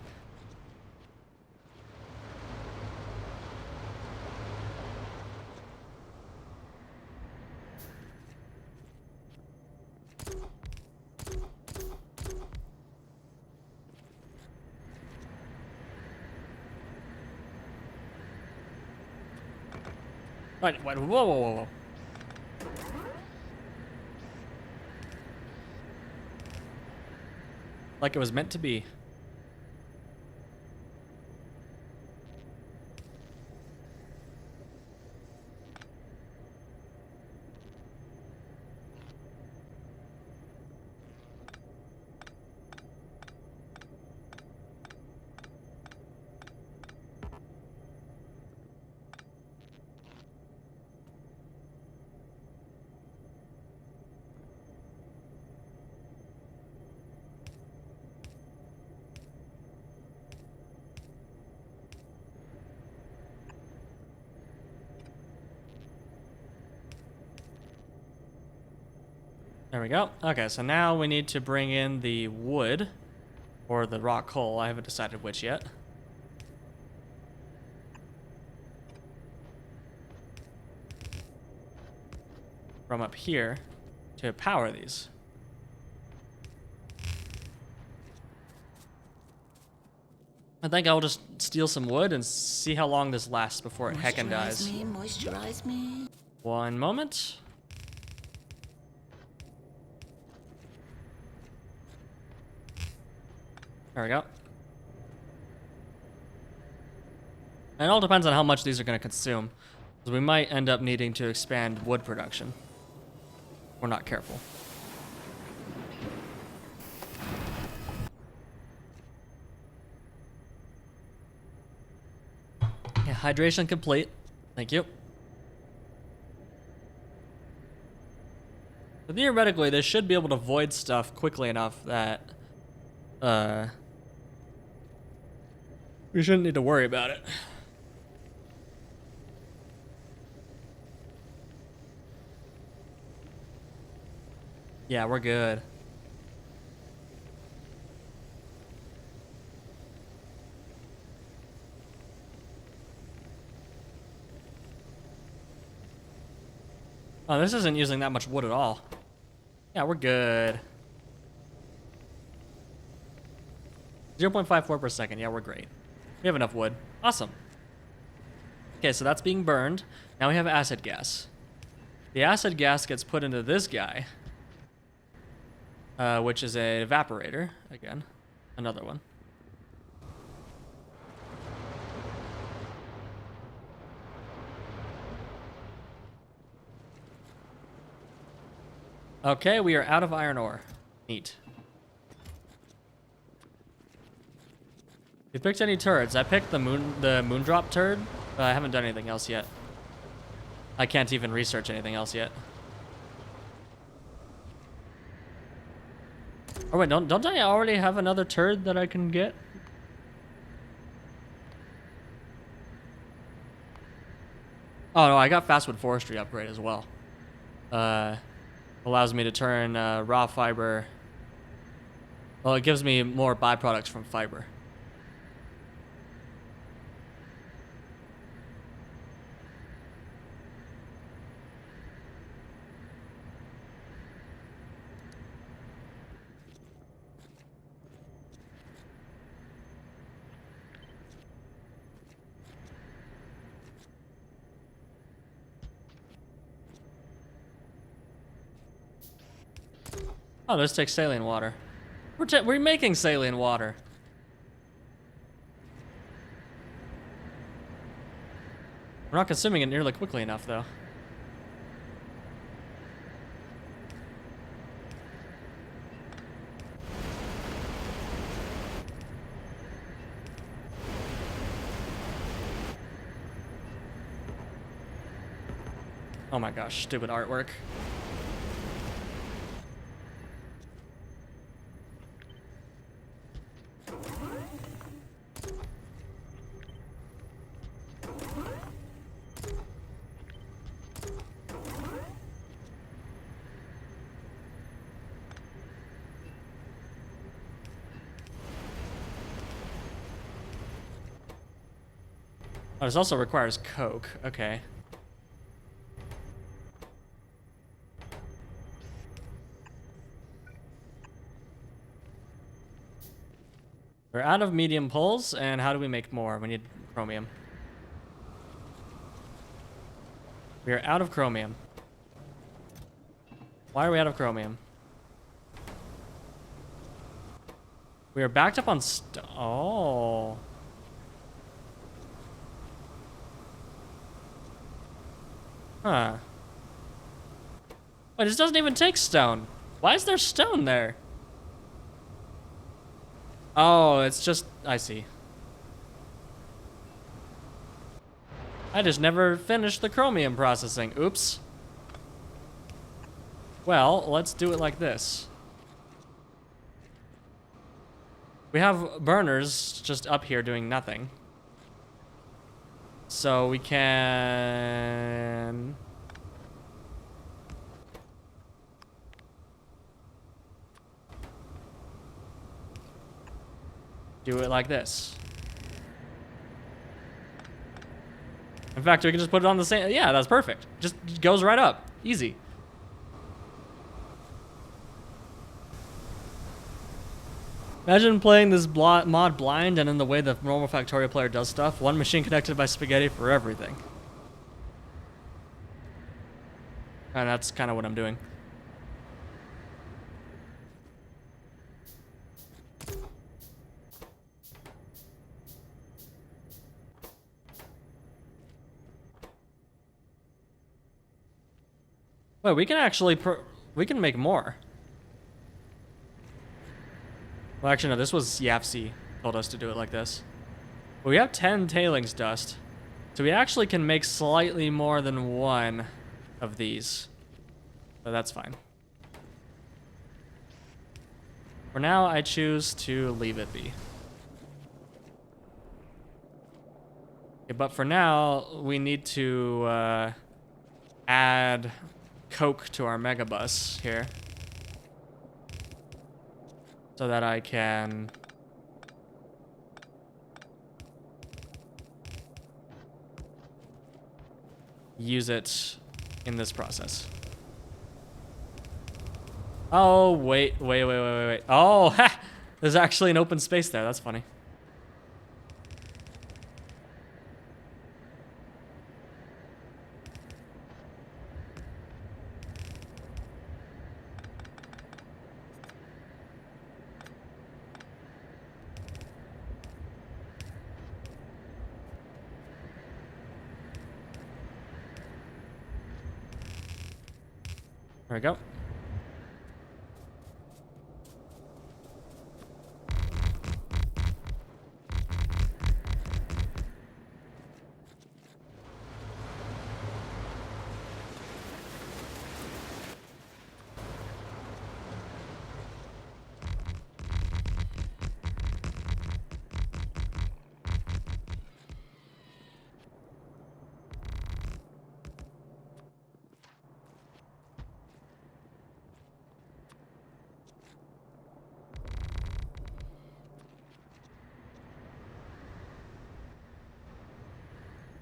Right, whoa, whoa, whoa, whoa. Like it was meant to be. There we go. Okay, so now we need to bring in the wood or the rock coal. I haven't decided which yet. From up here to power these. I think I'll just steal some wood and see how long this lasts before it heckin' dies. Moisturize me. One moment. There we go. And it all depends on how much these are going to consume. Because we might end up needing to expand wood production. If we're not careful. Yeah, hydration complete. Thank you. So theoretically, this should be able to void stuff quickly enough that we shouldn't need to worry about it. Yeah, we're good. Oh, this isn't using that much wood at all. Yeah, we're good. 0.54 per second. Yeah, we're great. We have enough wood. Awesome. Okay, so that's being burned. Now we have acid gas. The acid gas gets put into this guy, which is an evaporator. Again, another one. Okay, we are out of iron ore. Neat. You picked any turds? I picked the moondrop turd, but I haven't done anything else yet. I can't even research anything else yet. Oh wait, don't I already have another turd that I can get? Oh no, I got fastwood forestry upgrade as well. Allows me to turn raw fiber. Well, it gives me more byproducts from fiber. Oh, this takes saline water. We're making saline water. We're not consuming it nearly quickly enough, though. Oh my gosh, stupid artwork. Oh, this also requires coke. Okay. We're out of medium pulls, and how do we make more? We need chromium. We are out of chromium. Why are we out of chromium? We are backed up on oh. Huh. Wait, this doesn't even take stone. Why is there stone there? Oh, it's just... I see. I just never finished the chromium processing. Oops. Well, let's do it like this. We have burners just up here doing nothing. So we can... do it like this. In fact, we can just put it on the same... Yeah, that's perfect. Just goes right up. Easy. Imagine playing this mod blind and in the way the normal Factorio player does stuff. One machine connected by spaghetti for everything. And that's kind of what I'm doing. Wait, we can actually... we can make more. Well, actually, no, this was Yapsy told us to do it like this. But we have 10 tailings dust. So we actually can make slightly more than one of these. So that's fine. For now, I choose to leave it be. Okay, but for now, we need to add coke to our megabus here. So that I can use it in this process. Oh, wait. Oh, ha! There's actually an open space there. That's funny. There we go.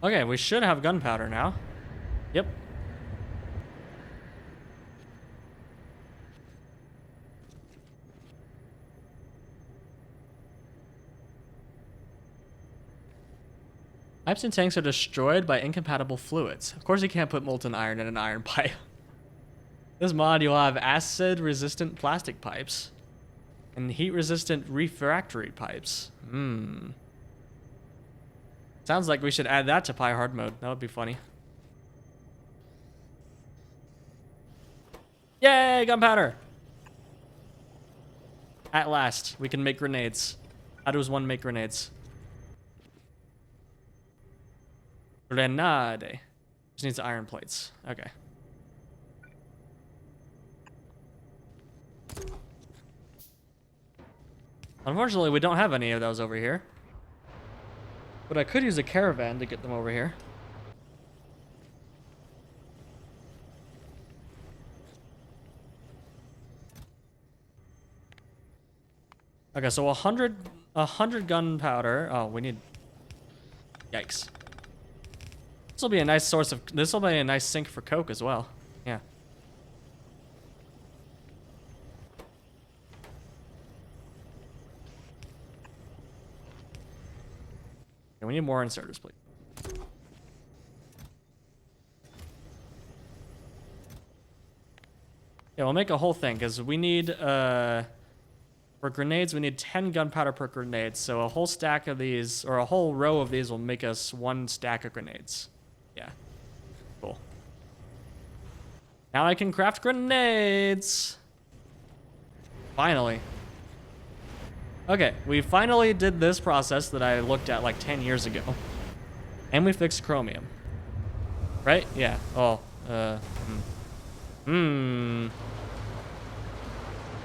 Okay, we should have gunpowder now. Yep. Pipes and tanks are destroyed by incompatible fluids. Of course you can't put molten iron in an iron pipe. This mod, you'll have acid-resistant plastic pipes and heat-resistant refractory pipes. Sounds like we should add that to Pi Hard mode. That would be funny. Yay, gunpowder! At last, we can make grenades. How does one make grenades? Grenade. Just needs iron plates. Okay. Unfortunately, we don't have any of those over here. But I could use a caravan to get them over here. Okay, so 100 gunpowder. Oh, we need... Yikes. This will be a nice source of... This will be a nice sink for coke as well. Yeah. Okay, we need more inserters, please. Yeah, we'll make a whole thing, because we need... For grenades, we need 10 gunpowder per grenade, so a whole stack of these, or a whole row of these will make us 1 stack of grenades. Yeah. Cool. Now I can craft grenades! Finally. Okay, we finally did this process that I looked at like 10 years ago. And we fixed chromium. Right? Yeah. Oh, I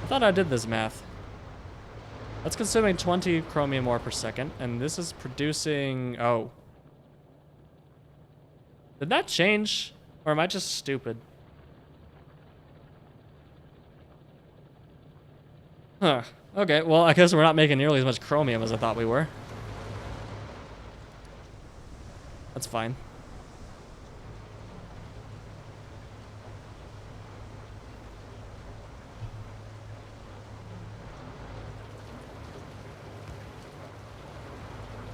thought I did this math. That's consuming 20 chromium ore per second, and this is producing... Oh. Did that change? Or am I just stupid? Huh. Okay, well, I guess we're not making nearly as much chromium as I thought we were. That's fine.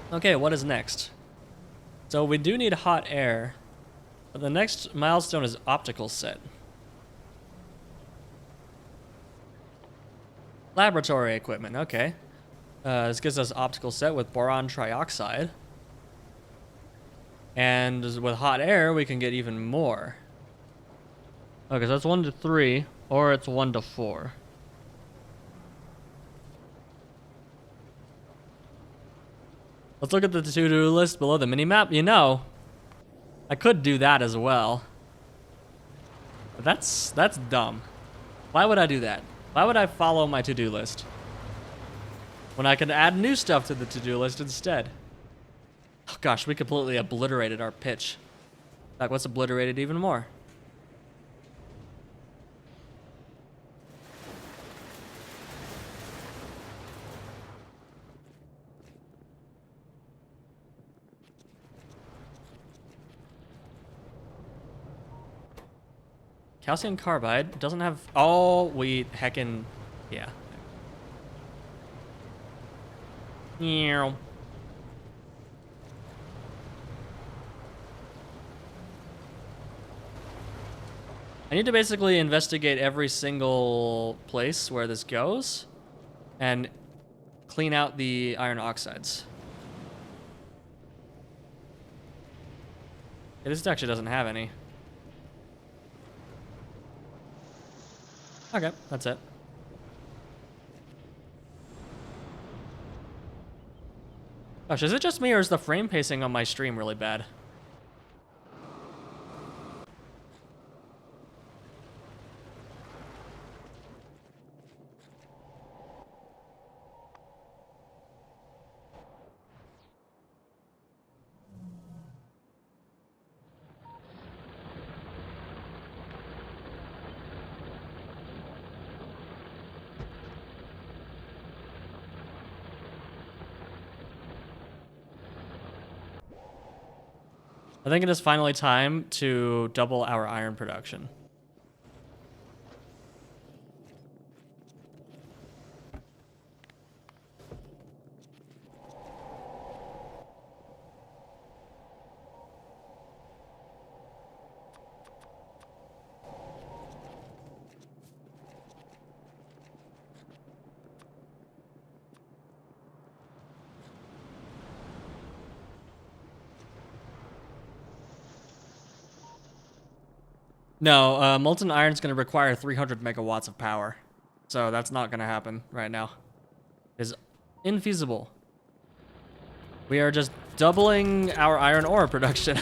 Okay, what is next? So we do need hot air, but the next milestone is optical set. Laboratory equipment, okay. This gives us optical set with boron trioxide. And with hot air, we can get even more. Okay, so that's 1 to 3, or it's 1 to 4. Let's look at the to-do list below the mini-map. You know, I could do that as well. But that's dumb. Why would I do that? Why would I follow my to-do list when I could add new stuff to the to-do list instead? Oh gosh, we completely obliterated our pitch. In fact, what's obliterated even more? Calcium carbide doesn't have... Oh, we heckin... Yeah. Meow. I need to basically investigate every single place where this goes and clean out the iron oxides. Yeah, this actually doesn't have any. Okay, that's it. Gosh, is it just me or is the frame pacing on my stream really bad? I think it is finally time to double our iron production. No, molten iron is going to require 300 megawatts of power. So that's not going to happen right now. It's infeasible. We are just doubling our iron ore production.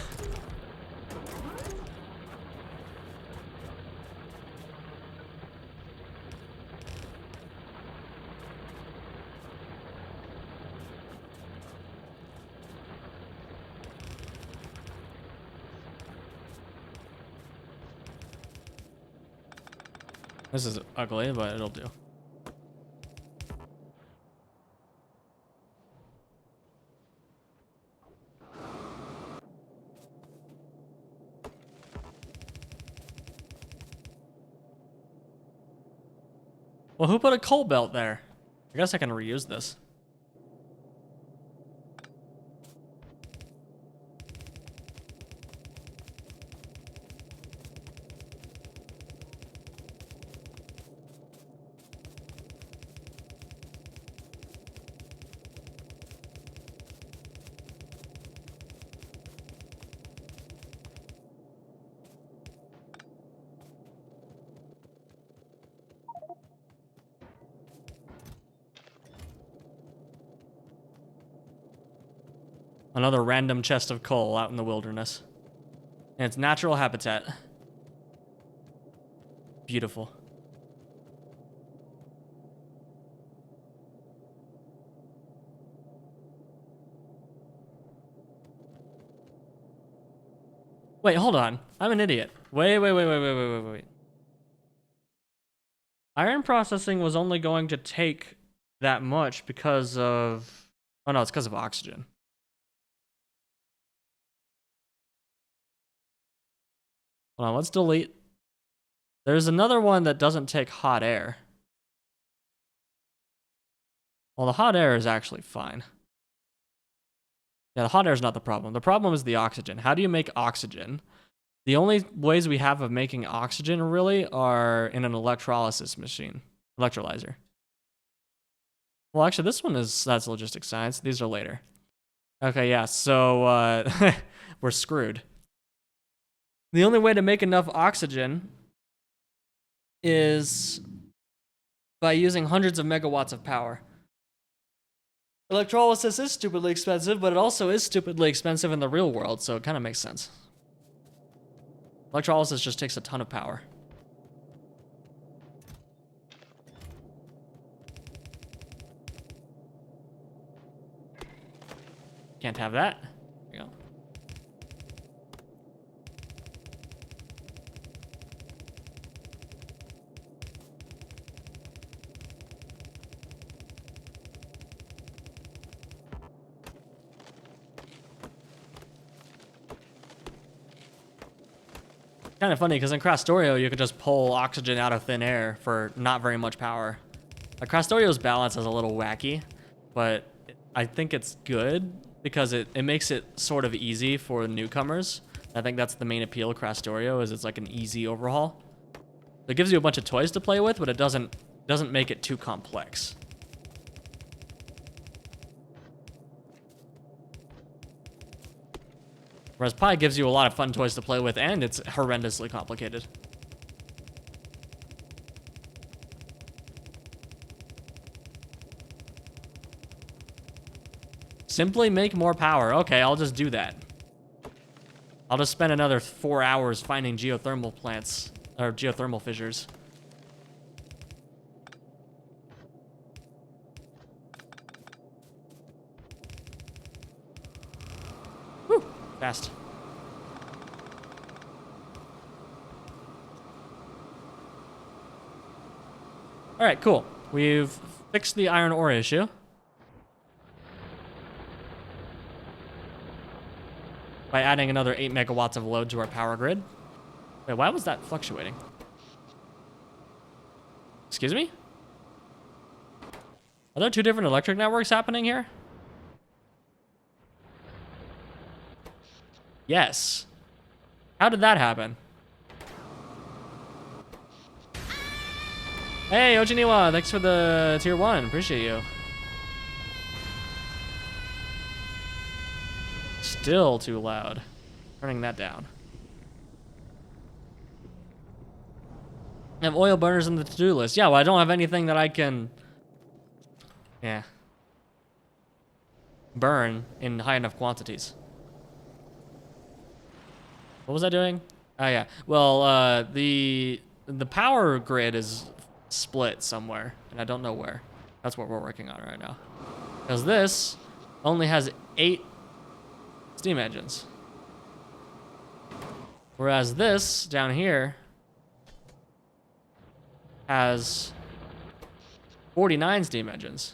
This is ugly, but it'll do. Well, who put a coal belt there? I guess I can reuse this. Another random chest of coal out in the wilderness. And it's natural habitat. Beautiful. Wait, hold on. I'm an idiot. Wait. Iron processing was only going to take that much because of... Oh no, it's because of oxygen. Hold on, let's delete. There's another one that doesn't take hot air. Well, the hot air is actually fine. Yeah, the hot air is not the problem. The problem is the oxygen. How do you make oxygen? The only ways we have of making oxygen really are in an electrolysis machine. Electrolyzer. Well, actually, this one that's logistic science. These are later. Okay, yeah, so we're screwed. The only way to make enough oxygen is by using hundreds of megawatts of power. Electrolysis is stupidly expensive, but it also is stupidly expensive in the real world, so it kind of makes sense. Electrolysis just takes a ton of power. Can't have that. There you go. Kind of funny because in Crastorio you could just pull oxygen out of thin air for not very much power. Like Crastorio's balance is a little wacky, but I think it's good because it makes it sort of easy for newcomers. I think that's the main appeal of Crastorio, is it's like an easy overhaul. It gives you a bunch of toys to play with, but it doesn't make it too complex. Whereas Pi gives you a lot of fun toys to play with, and it's horrendously complicated. Simply make more power. Okay, I'll just do that. I'll just spend another 4 hours finding geothermal plants, or geothermal fissures. Whew, fast. All right, cool. We've fixed the iron ore issue. By adding another 8 megawatts of load to our power grid. Wait, why was that fluctuating? Excuse me? Are there two different electric networks happening here? Yes. How did that happen? Hey, Ojiniwa, thanks for the tier 1. Appreciate you. Still too loud. Turning that down. I have oil burners in the to-do list. Yeah, well, I don't have anything that I can, yeah, burn in high enough quantities. What was I doing? Oh yeah. Well, the power grid is split somewhere, and I don't know where. That's what we're working on right now. Because this only has 8 steam engines, whereas this down here has 49 steam engines.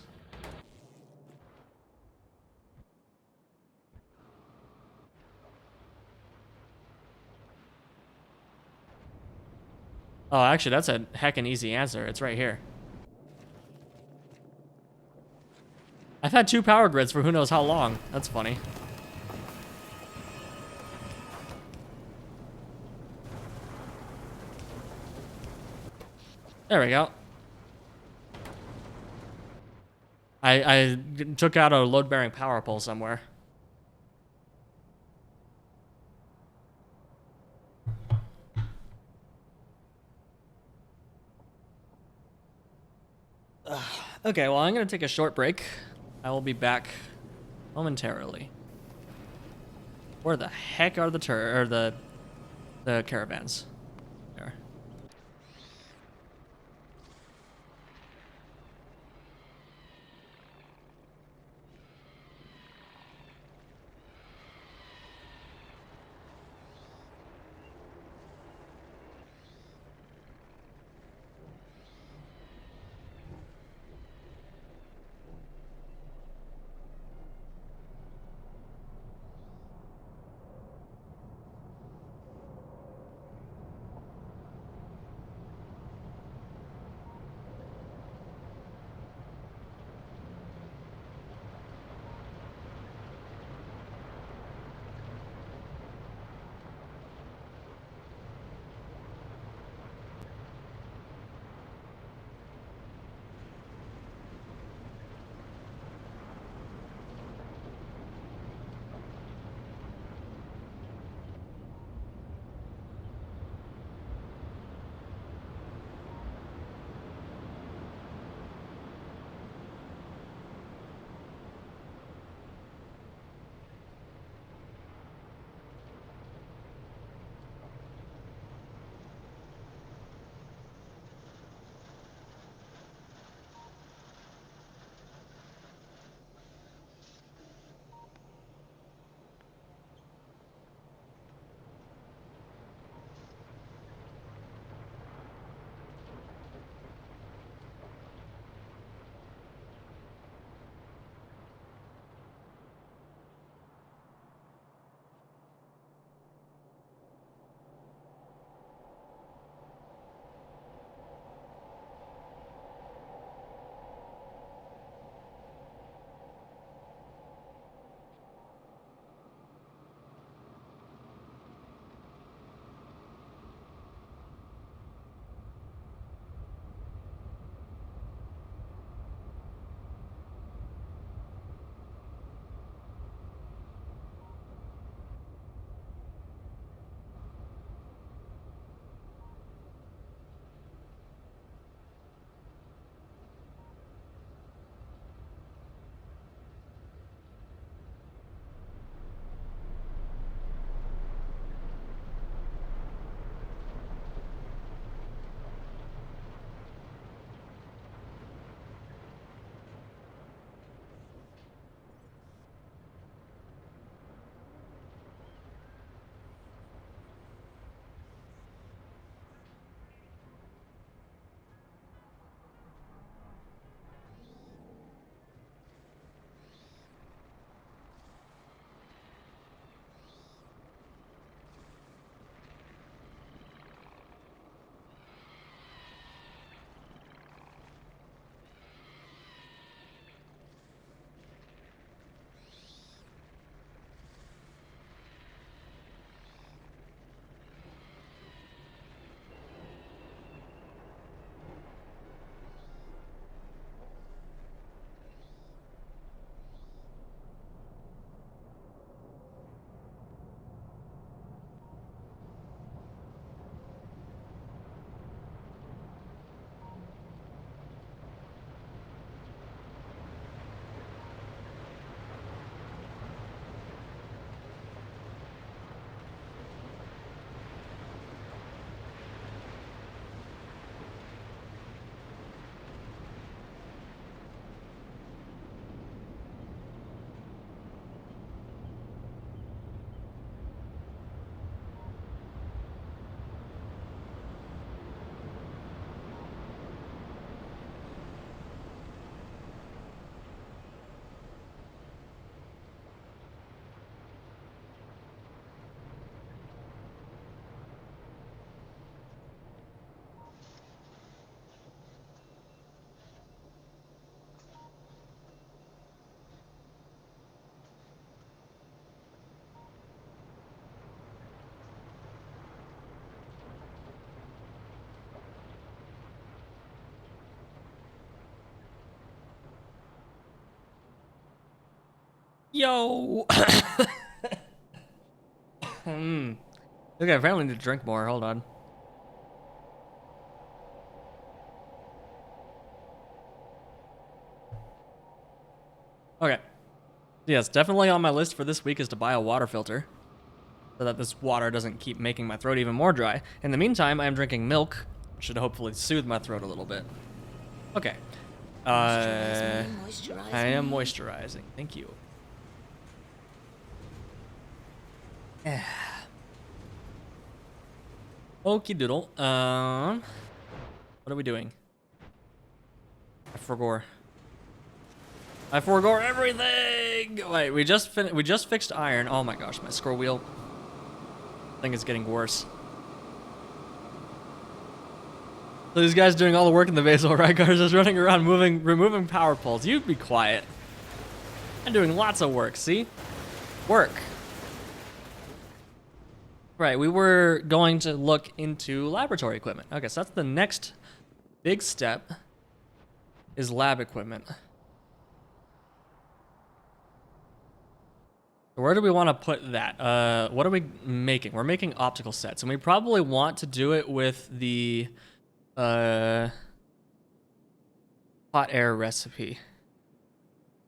Oh, actually, that's a heckin' easy answer. It's right here. I've had 2 power grids for who knows how long. That's funny. There we go. I took out a load-bearing power pole somewhere. Okay, well, I'm going to take a short break. I will be back momentarily. Where the heck are the caravans? There. Yo! Hmm. Okay, apparently need to drink more. Hold on. Okay. Yes, definitely on my list for this week is to buy a water filter so that this water doesn't keep making my throat even more dry. In the meantime, I'm drinking milk, which should hopefully soothe my throat a little bit. Okay. Moisturize me, I moisturize am me. moisturizing. Thank you. Okie doodle. What are we doing? I forgot. I forgot everything. Wait, we just fixed iron. Oh my gosh, my scroll wheel thing is getting worse. So these guys doing all the work in the base while Rygar's just running around removing power poles. You be quiet. I'm doing lots of work, see? Work. Right, we were going to look into laboratory equipment. Okay, so that's the next big step is lab equipment. Where do we want to put that? What are we making? We're making optical sets, and we probably want to do it with the hot air recipe,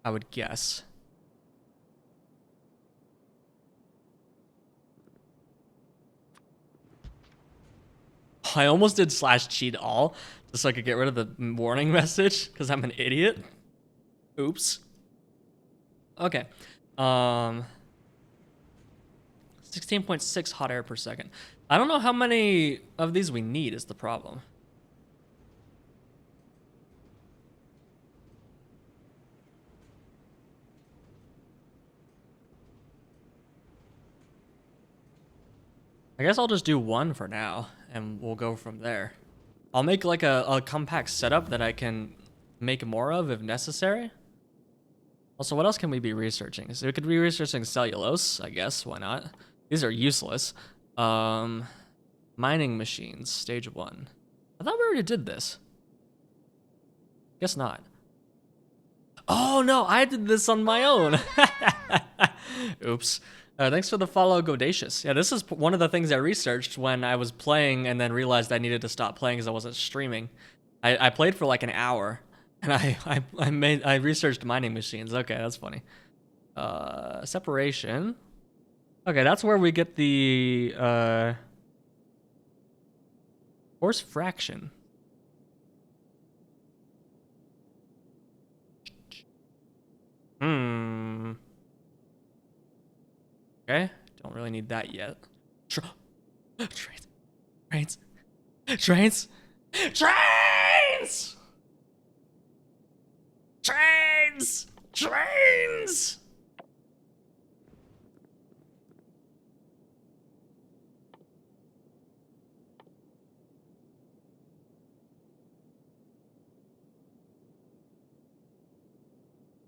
I would guess. I almost did /cheat all just so I could get rid of the warning message because I'm an idiot. Oops. Okay. 16.6 hot air per second. I don't know how many of these we need is the problem. I guess I'll just do one for now and we'll go from there. I'll make like a compact setup that I can make more of if necessary. Also, what else can we be researching? So we could be researching cellulose, I guess. Why not? These are useless. Mining machines, stage 1. I thought we already did this. Guess not. Oh no, I did this on my own. Oops. Thanks for the follow, Godacious. Yeah, this is one of the things I researched when I was playing and then realized I needed to stop playing because I wasn't streaming. I played for like an hour and I researched mining machines. Okay, that's funny. Separation. Okay, that's where we get the force fraction. Hmm. Okay, don't really need that yet. Trains, trains, trains, trains, trains, trains.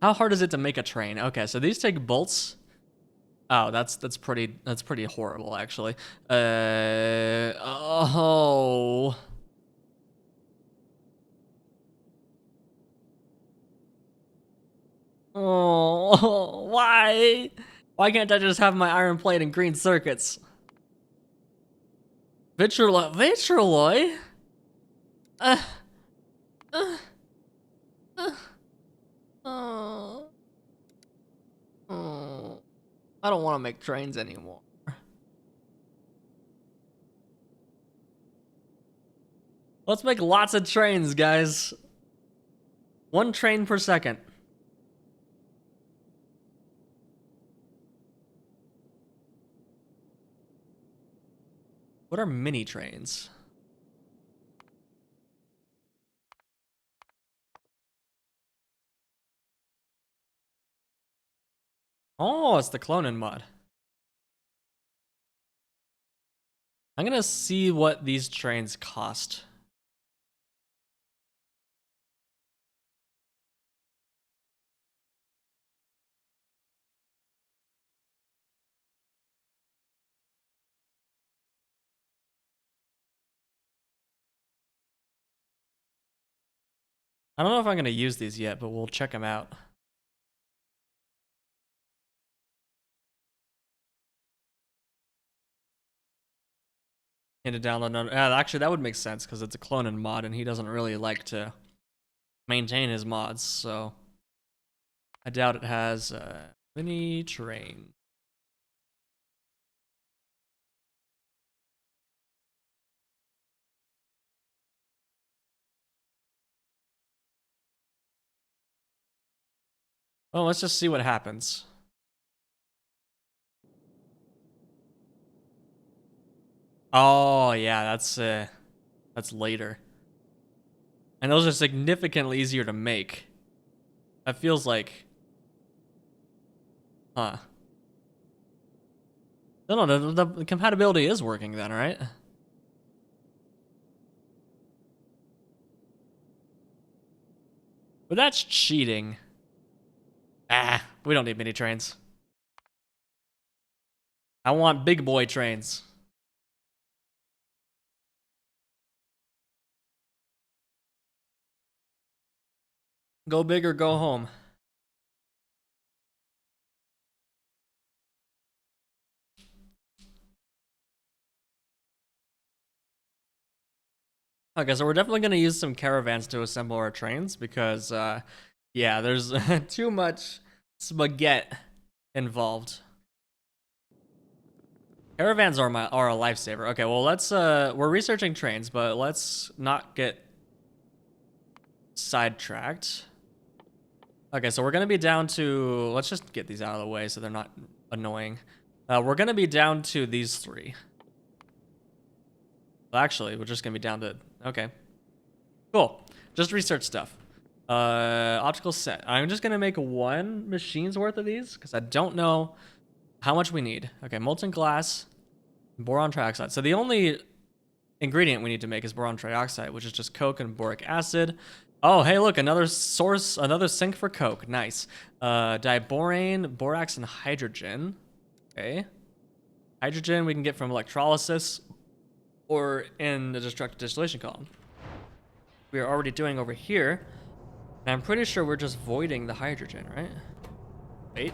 How hard is it to make a train? Okay, so these take bolts. Oh, that's pretty horrible actually. Oh. Oh, why? Why can't I just have my iron plate and green circuits? Vitrolloy? Uh, uh, uh, oh, oh. I don't want to make trains anymore. Let's make lots of trains, guys. 1 train per second. What are mini trains? Oh, it's the cloning mod. I'm gonna see what these trains cost. I don't know if I'm gonna use these yet, but we'll check them out. Need to download another. Actually, that would make sense because it's a cloning mod, and he doesn't really like to maintain his mods. So I doubt it has mini train. Well, let's just see what happens. Oh yeah, that's later. And those are significantly easier to make. That feels like, huh? No, the compatibility is working then, right? But that's cheating. Ah, we don't need mini trains. I want big boy trains. Go big or go home. Okay, so we're definitely gonna use some caravans to assemble our trains because, yeah, there's too much spaghetti involved. Caravans are a lifesaver. Okay, well let's we're researching trains, but let's not get sidetracked. Okay, so we're gonna be down to, let's just get these out of the way so they're not annoying. We're gonna be down to these three. Well, actually, we're just gonna be down to, okay. Cool, just research stuff. Optical set. I'm just gonna make one machine's worth of these because I don't know how much we need. Okay, molten glass, boron trioxide. So the only ingredient we need to make is boron trioxide, which is just coke and boric acid. Oh, hey, look, another source, another sink for coke. Nice. Diborane, borax, and hydrogen. Okay. Hydrogen we can get from electrolysis or in the destructive distillation column. We are already doing over here. And I'm pretty sure we're just voiding the hydrogen, right? Wait.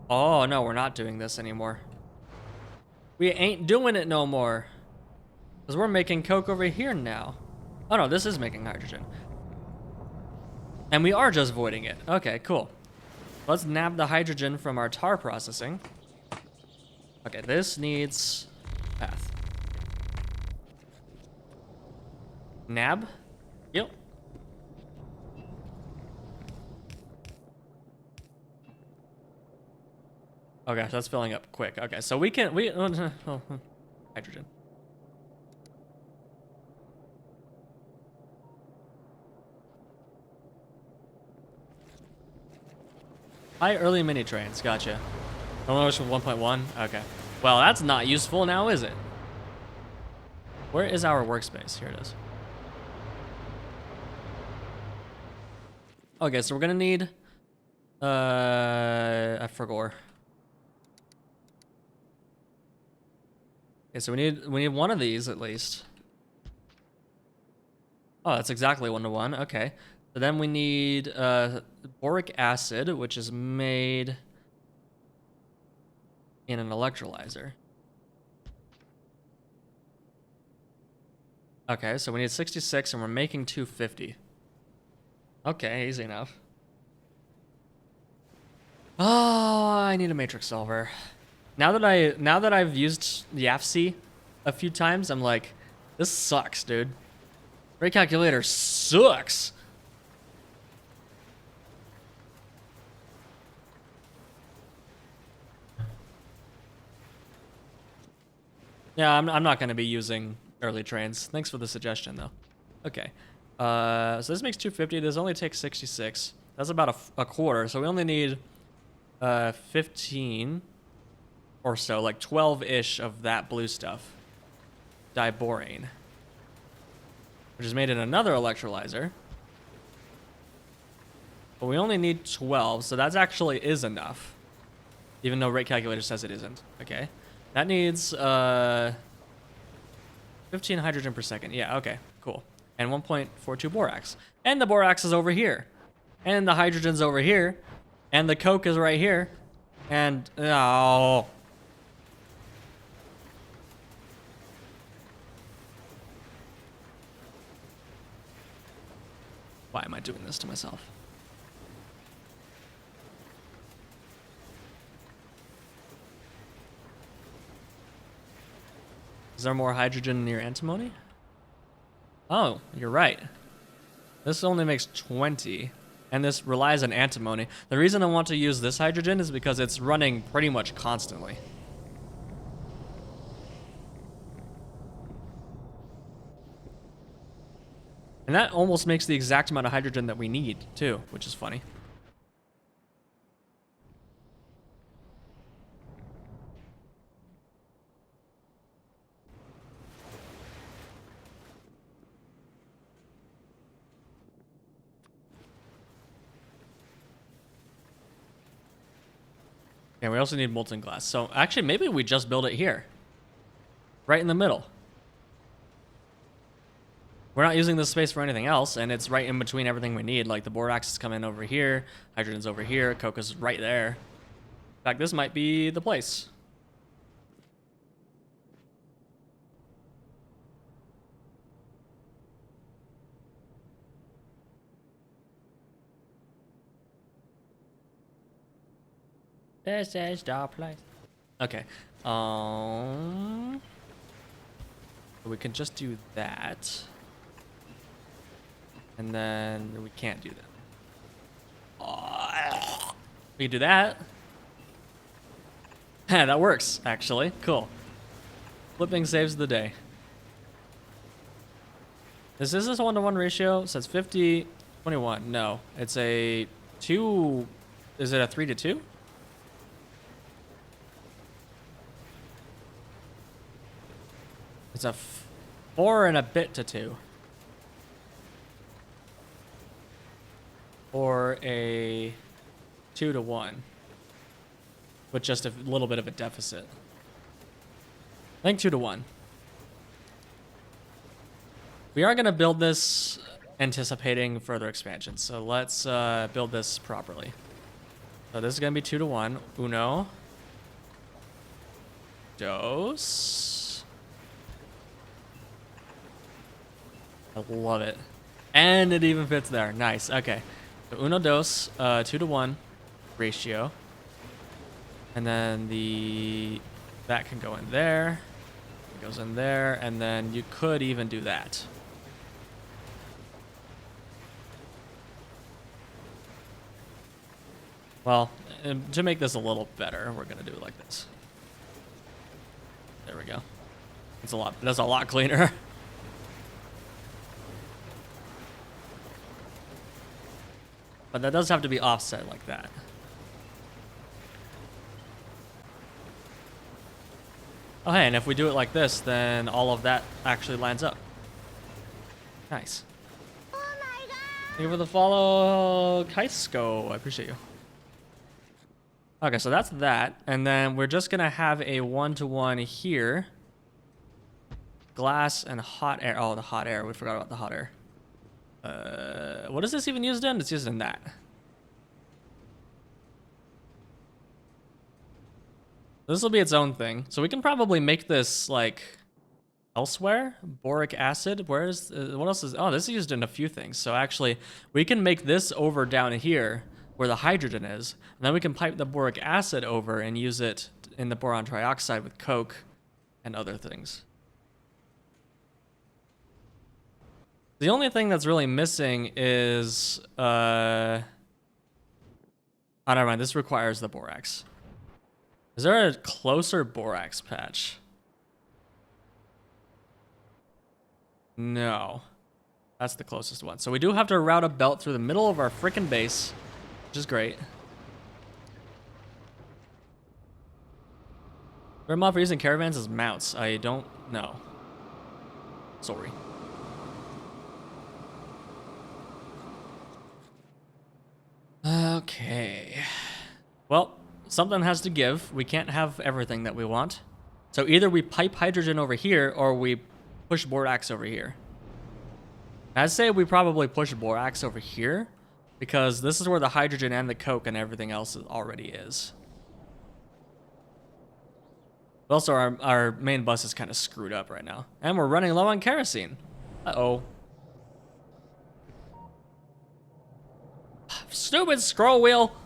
Oh, no, we're not doing this anymore. We ain't doing it no more. Because we're making coke over here now. Oh, no, this is making hydrogen. And we are just voiding it. Okay, cool. Let's nab the hydrogen from our tar processing. Okay, this needs path. Nab? Yep. Okay, that's filling up quick. Okay, so we can, hydrogen. High early mini trains, gotcha. Only from 1.1? Okay. Well, that's not useful now, is it? Where is our workspace? Here it is. Okay, so we're gonna need, I forgot. Okay, so we need one of these at least. Oh, that's exactly 1-to-1. Okay. So then we need boric acid, which is made in an electrolyzer. Okay, so we need 66 and we're making 250. Okay, easy enough. Oh, I need a matrix solver. Now that I've used YAFC a few times, I'm like, this sucks, dude. Rate calculator sucks. Yeah, I'm not going to be using early trains. Thanks for the suggestion, though. Okay. So this makes 250. This only takes 66. That's about a quarter. So we only need 15 or so, like 12-ish of that blue stuff. Diborane. Which is made in another electrolyzer. But we only need 12, so that actually is enough. Even though rate calculator says it isn't. Okay. That needs 15 hydrogen per second. Yeah, okay, cool. And 1.42 borax. And the borax is over here. And the hydrogen's over here. And the coke is right here. And, oh. Why am I doing this to myself? Is there more hydrogen near antimony? Oh, you're right. This only makes 20, and this relies on antimony. The reason I want to use this hydrogen is because it's running pretty much constantly. And that almost makes the exact amount of hydrogen that we need, too, which is funny. And we also need molten glass. So actually, maybe we just build it here. Right in the middle. We're not using this space for anything else, and it's right in between everything we need. Like the borax is coming over here, hydrogen's over here, coke is right there. In fact, this might be the place. This is the place. Okay. We can just do that. And then we can't do that. We can do that. That works, actually. Cool. Flipping saves the day. Is this a 1-to-1 ratio? It says 50, 21. No, it's a 2. Is it a 3-to-2? It's a 4 and a bit to 2. Or a 2-to-1. With just a little bit of a deficit. I think 2-to-1. We are going to build this anticipating further expansion. So let's build this properly. So this is going to be 2-to-1. Uno. Dos. I love it. And it even fits there. Nice. Okay. So uno, dos, 2-to-1 ratio. And then that can go in there. It goes in there. And then you could even do that. Well, to make this a little better, we're going to do it like this. There we go. That's a lot cleaner. But that does have to be offset like that. Oh, hey, and if we do it like this, then all of that actually lines up. Nice. Oh my god! Thank you for the follow, Kaisko. I appreciate you. Okay, so that's that. And then we're just going to have a 1-to-1 here. Glass and hot air. Oh, the hot air. We forgot about the hot air. What is this even used in? It's used in that. This will be its own thing. So we can probably make this like elsewhere. Boric acid. Where is what else is? Oh, this is used in a few things. So actually, we can make this over down here where the hydrogen is, and then we can pipe the boric acid over and use it in the boron trioxide with coke and other things. The only thing that's really missing is, oh, never mind, this requires the borax. Is there a closer borax patch? No. That's the closest one. So we do have to route a belt through the middle of our frickin' base, which is great. Grandma for using caravans as mounts. I don't know. Sorry. Okay. Well, something has to give. We can't have everything that we want. So either we pipe hydrogen over here or we push borax over here. I'd say we probably push borax over here because this is where the hydrogen and the coke and everything else already is. But also, our main bus is kind of screwed up right now. And we're running low on kerosene. Uh-oh. Stupid scroll wheel!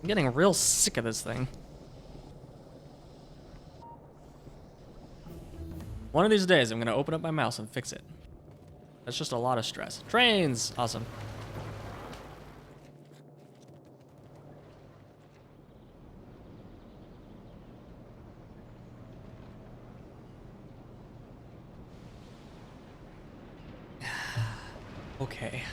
I'm getting real sick of this thing. One of these days, I'm gonna open up my mouse and fix it. That's just a lot of stress. Trains! Awesome. Okay.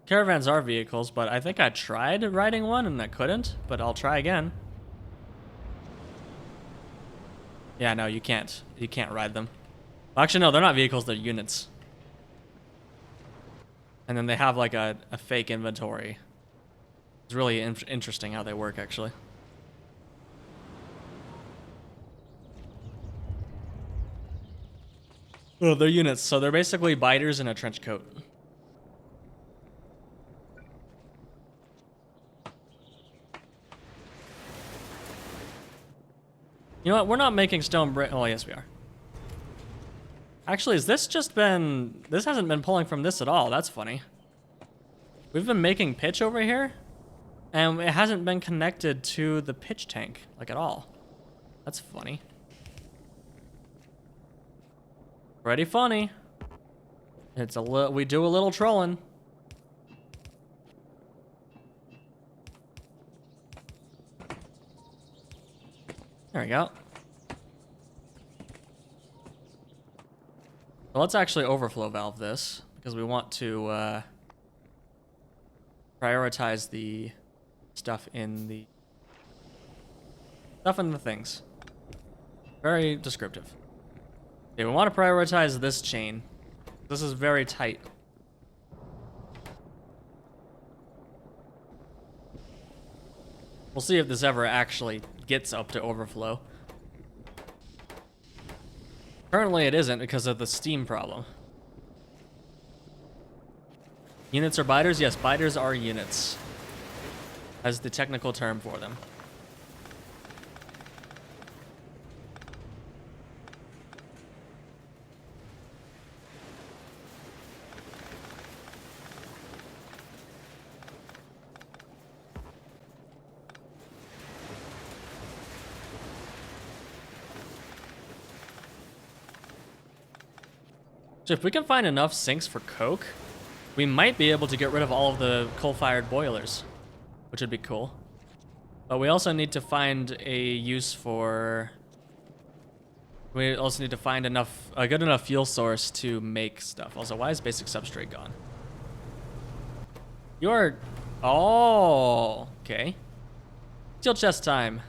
Caravans are vehicles, but I think I tried riding one and I couldn't, but I'll try again. Yeah, no, you can't. You can't ride them. Actually, no, they're not vehicles, they're units. And then they have like a fake inventory. It's really interesting how they work, actually. Oh, they're units, so they're basically biters in a trench coat. You know what? We're not making stone brick. Oh, yes, we are. Actually, has this just been... This hasn't been pulling from this at all. That's funny. We've been making pitch over here, and it hasn't been connected to the pitch tank, like, at all. That's funny. Pretty funny. It's a little... We do a little trolling. There we go. Well, let's actually overflow valve this, because we want to prioritize the stuff in the things. Very descriptive. Okay, we want to prioritize this chain. This is very tight. We'll see if this ever actually gets up to overflow. Currently it isn't because of the steam problem. Units are biters? Yes, biters are units. As the technical term for them. So if we can find enough sinks for coke, we might be able to get rid of all of the coal-fired boilers, which would be cool. But we also need to find a use for... We also need to find a good enough fuel source to make stuff. Also, why is basic substrate gone? You're... Oh, okay. Steel chest time.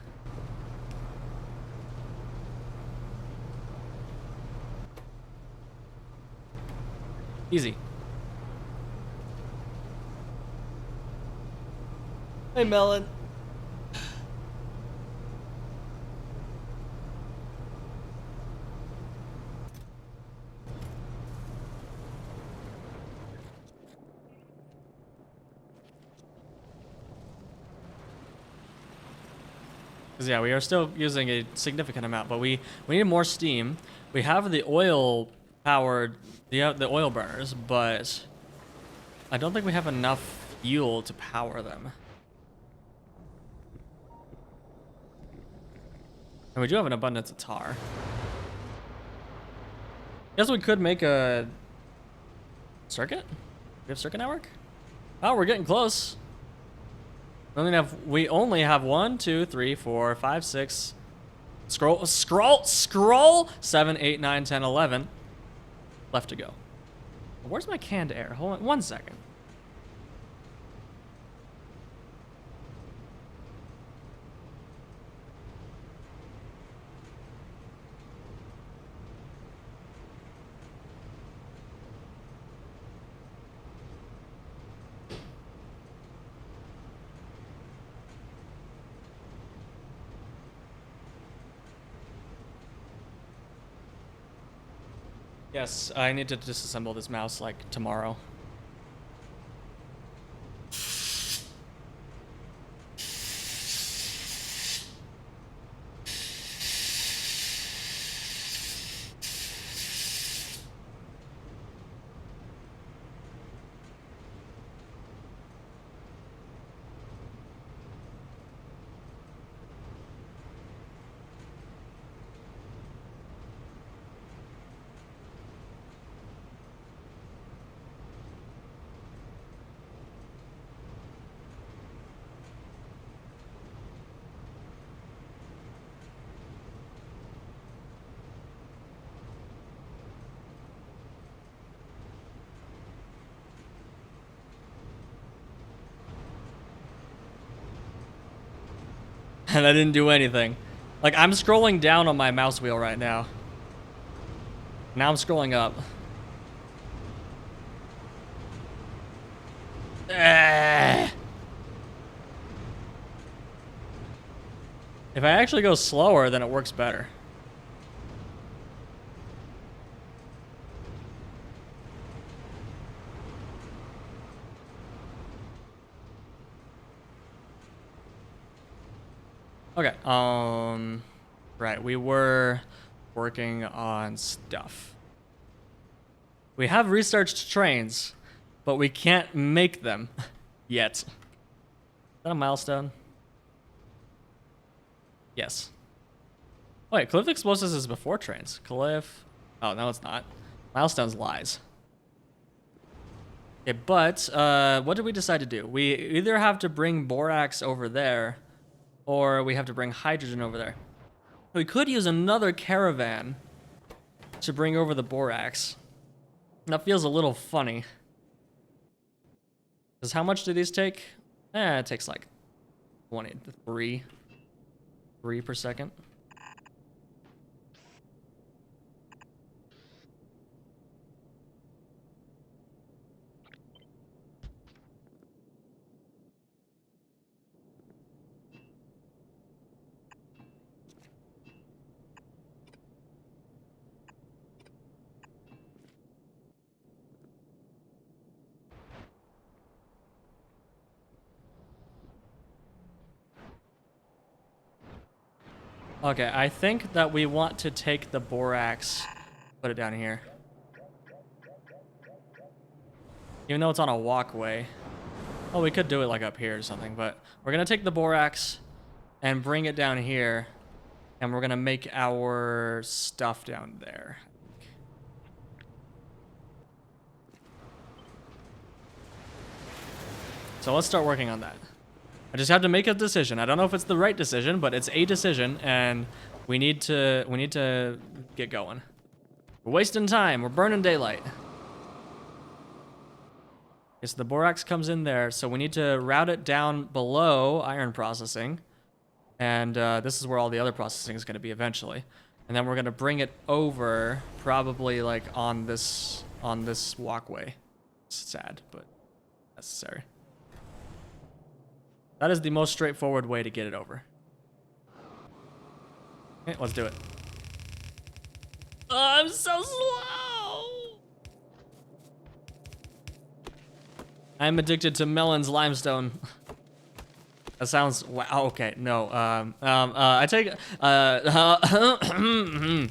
Easy. Hey, Melon. Because yeah, we are still using a significant amount, but we need more steam. We have the oil powered, the oil burners, but I don't think we have enough fuel to power them. And we do have an abundance of tar. Guess we could make a circuit? We have circuit network? Oh, we're getting close. We only have 1, 2, 3, 4, 5, 6. Scroll! 7, 8, 9, 10, 11. Left to go. Where's my canned air? Hold on 1 second. Yes, I need to disassemble this mouse like tomorrow. And I didn't do anything. Like, I'm scrolling down on my mouse wheel right now. Now I'm scrolling up. If I actually go slower, then it works better. Okay, right, we were working on stuff. We have researched trains, but we can't make them yet. Is that a milestone? Yes. Wait, Cliff Explosives is before trains. Cliff. Oh, no, it's not. Milestones lies. Okay, but what did we decide to do? We either have to bring borax over there, or we have to bring hydrogen over there. We could use another caravan to bring over the borax. That feels a little funny. Because how much do these take? It takes like 23 per second. Okay, I think that we want to take the borax, put it down here. Even though it's on a walkway. Oh, we could do it like up here or something, but we're gonna take the borax and bring it down here, and we're gonna make our stuff down there. So let's start working on that. I just have to make a decision. I don't know if it's the right decision, but it's a decision, and we need to get going. We're wasting time. We're burning daylight. Okay, so the borax comes in there, so we need to route it down below iron processing, and this is where all the other processing is going to be eventually. And then we're going to bring it over, probably like on this walkway. It's sad, but necessary. That is the most straightforward way to get it over. Okay, let's do it. Oh, I'm so slow! I'm addicted to Melon's limestone. That sounds wow. Okay, no. I take. I'm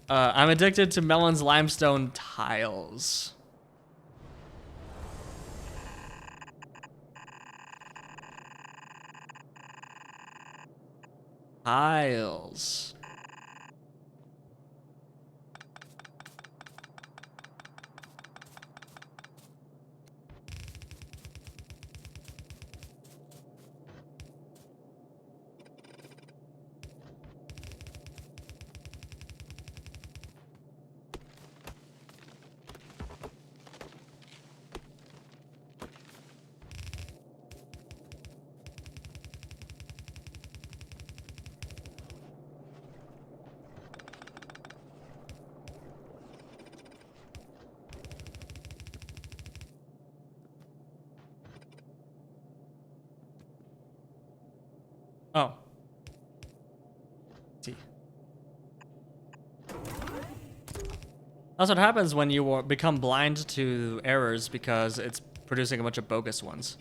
addicted to Melon's limestone tiles. Tiles. That's what happens when you become blind to errors because it's producing a bunch of bogus ones.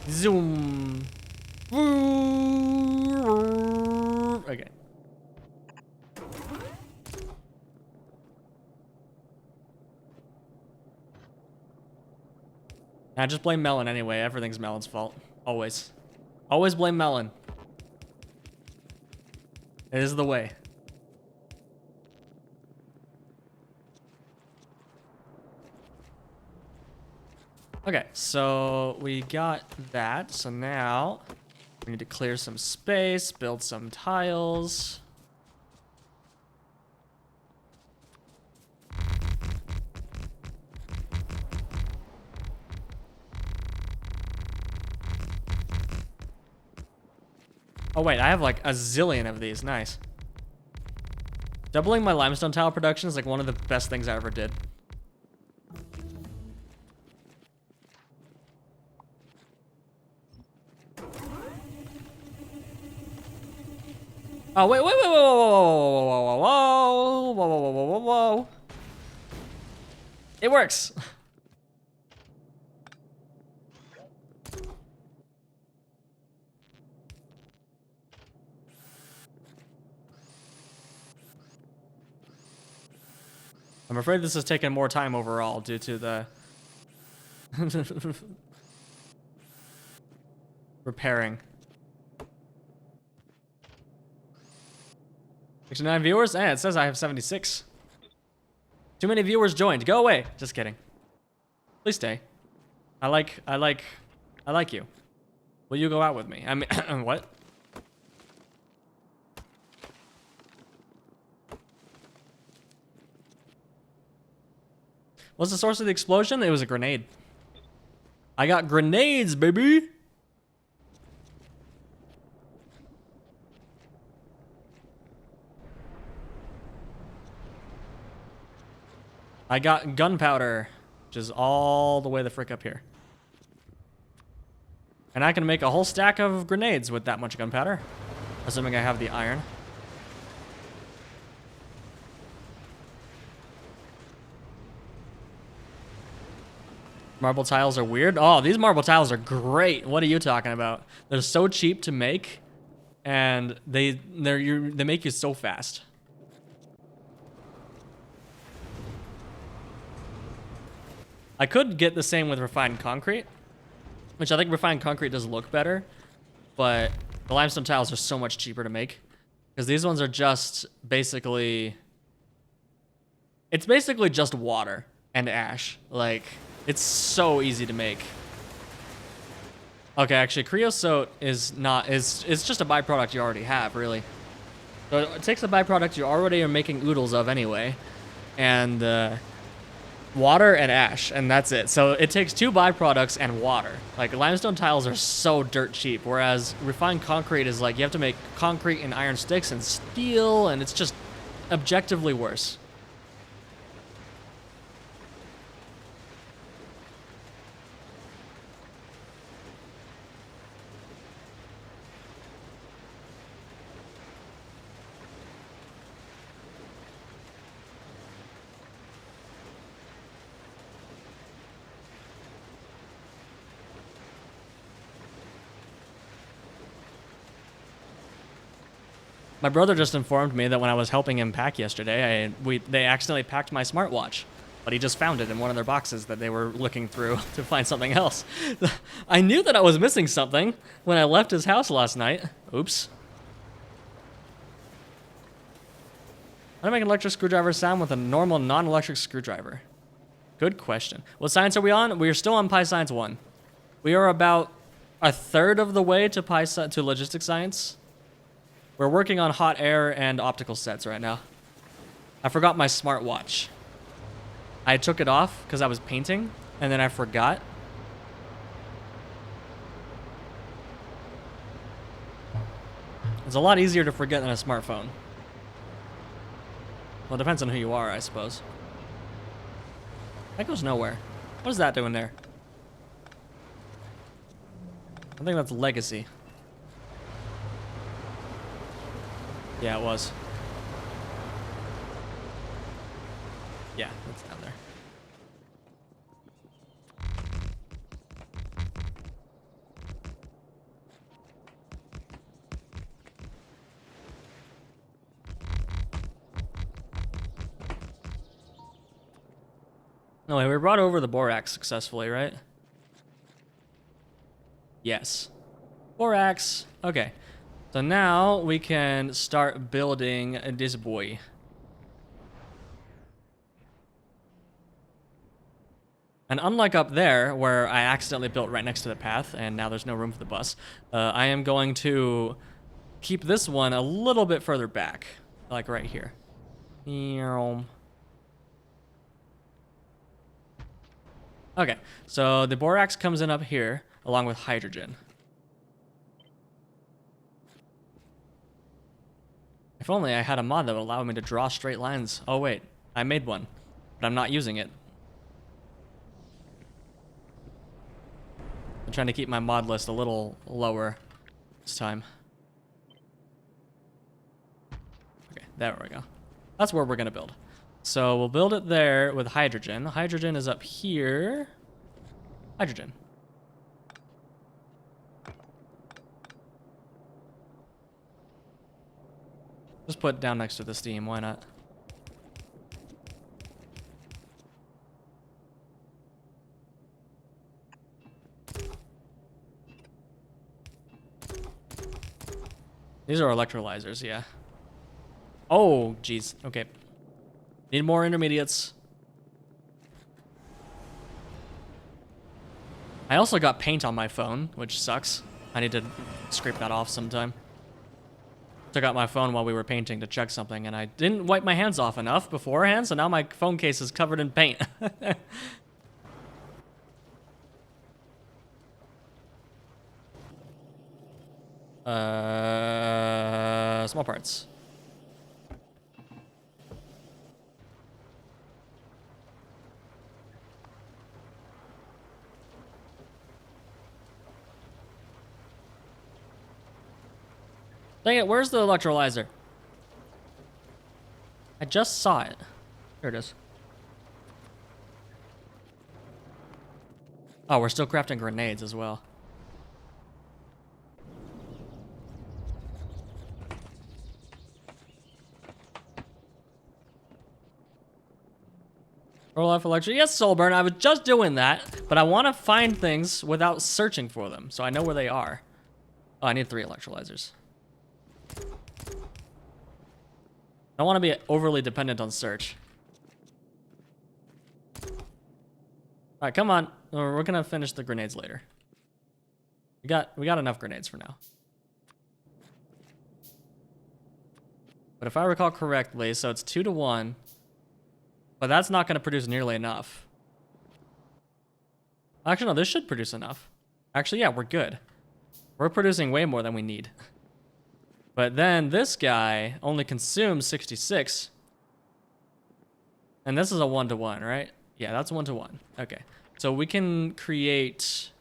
Zoom. Okay. I just blame Melon anyway. Everything's Melon's fault. Always. Always blame Melon. It is the way. Okay, so we got that. So now we need to clear some space, build some tiles. Oh wait, I have like a zillion of these. Nice. Doubling my limestone tile production is like one of the best things I ever did. Oh wait, whoa, whoa, whoa, whoa, whoa, whoa, whoa, whoa, whoa, whoa, whoa. It works. I'm afraid this is taking more time overall due to the repairing. 69 viewers? Eh, it says I have 76. Too many viewers joined. Go away. Just kidding. Please stay. I like you. Will you go out with me? I mean, what? What's the source of the explosion? It was a grenade. I got grenades, baby. I got gunpowder, which is all the way the frick up here. And I can make a whole stack of grenades with that much gunpowder, assuming I have the iron. Marble tiles are weird. Oh, these marble tiles are great. What are you talking about? They're so cheap to make, and they make you so fast. I could get the same with refined concrete, which I think refined concrete does look better, but the limestone tiles are so much cheaper to make because these ones are just basically, it's basically just water and ash. Like, it's so easy to make. Okay, actually, creosote is not, it's just a byproduct you already have, really. So it takes a byproduct you already are making oodles of anyway, and water and ash, and that's it. So it takes two byproducts and water. Like, limestone tiles are so dirt cheap, whereas refined concrete is like, you have to make concrete and iron sticks and steel, and it's just objectively worse. My brother just informed me that when I was helping him pack yesterday, they accidentally packed my smartwatch, but he just found it in one of their boxes that they were looking through to find something else. I knew that I was missing something when I left his house last night. Oops. How do I make an electric screwdriver sound with a normal non-electric screwdriver? Good question. What science are we on? We are still on Pi Science 1. We are about a third of the way to to logistics science. We're working on hot air and optical sets right now. I forgot my smartwatch. I took it off because I was painting, and then I forgot. It's a lot easier to forget than a smartphone. Well, it depends on who you are, I suppose. That goes nowhere. What is that doing there? I think that's legacy. Yeah, it was. Yeah, it's down there. No, wait, we brought over the borax successfully, right? Yes. Borax. Okay. So now we can start building this boy. And unlike up there, where I accidentally built right next to the path, and now there's no room for the bus, I am going to keep this one a little bit further back, like right here. Okay, so the borax comes in up here, along with hydrogen. If only I had a mod that would allow me to draw straight lines. Oh wait, I made one, but I'm not using it. I'm trying to keep my mod list a little lower this time. Okay, there we go. That's where we're gonna build. So we'll build it there with hydrogen. Hydrogen is up here. Hydrogen. Just put it down next to the steam, why not? These are electrolyzers, yeah. Oh, geez. Okay. Need more intermediates. I also got paint on my phone, which sucks. I need to scrape that off sometime. Took out my phone while we were painting to check something, and I didn't wipe my hands off enough beforehand, so now my phone case is covered in paint. Small parts. Dang it, where's the electrolyzer? I just saw it. Here it is. Oh, we're still crafting grenades as well. Roll off electric. Yes, Soulburn, I was just doing that, but I want to find things without searching for them, so I know where they are. Oh, I need 3 electrolyzers. I don't want to be overly dependent on search. All right, come on. We're gonna finish the grenades later. We got enough grenades for now. But if I recall correctly, so it's 2 to 1. But that's not gonna produce nearly enough. Actually, no, this should produce enough. Actually, yeah, we're good. We're producing way more than we need. But then this guy only consumes 66. And this is a 1-to-1, right? Yeah, that's 1-to-1. Okay. So we can create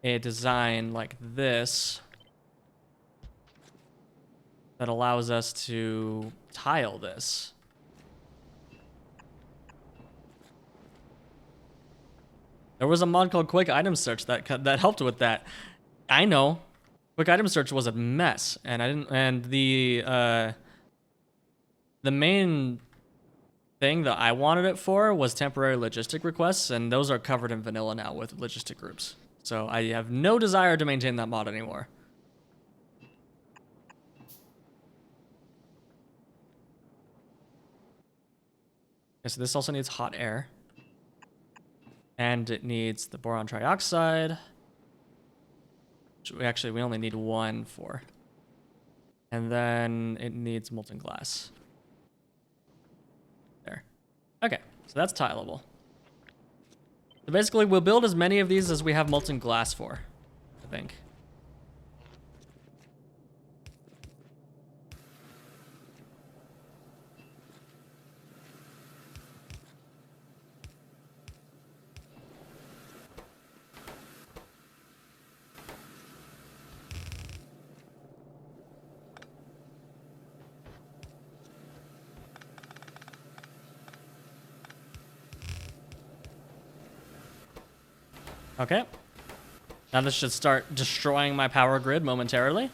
a design like this that allows us to tile this. There was a mod called Quick Item Search that helped with that. I know. Quick Item Search was a mess, and the main thing that I wanted it for was temporary logistic requests, and those are covered in vanilla now with logistic groups. So I have no desire to maintain that mod anymore. Okay, so this also needs hot air. And it needs the boron trioxide. Which we only need 1 for. And then it needs molten glass. There. Okay, so that's tileable. So basically, we'll build as many of these as we have molten glass for, I think. Okay. Now this should start destroying my power grid momentarily.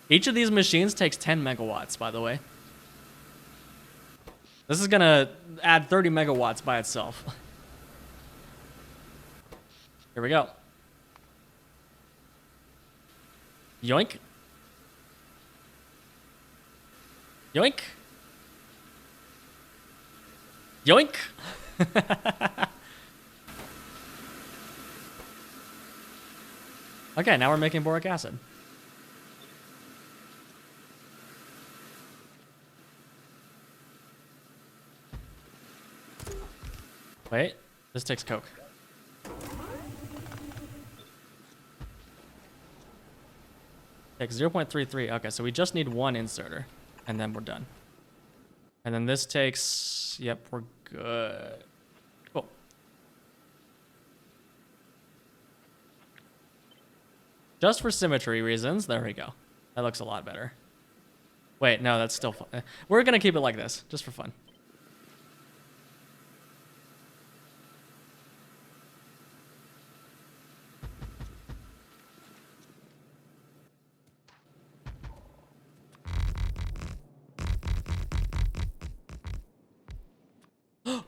Each of these machines takes 10 megawatts, by the way. This is gonna add 30 megawatts by itself. Here we go. Yoink. Yoink. Yoink. Okay, now we're making boric acid. Wait, this takes coke. Takes 0.33. Okay, so we just need one inserter, and then we're done. And then this takes... Yep, we're good. Cool. Just for symmetry reasons, there we go. That looks a lot better. Wait, no, that's still fun. We're gonna keep it like this, just for fun.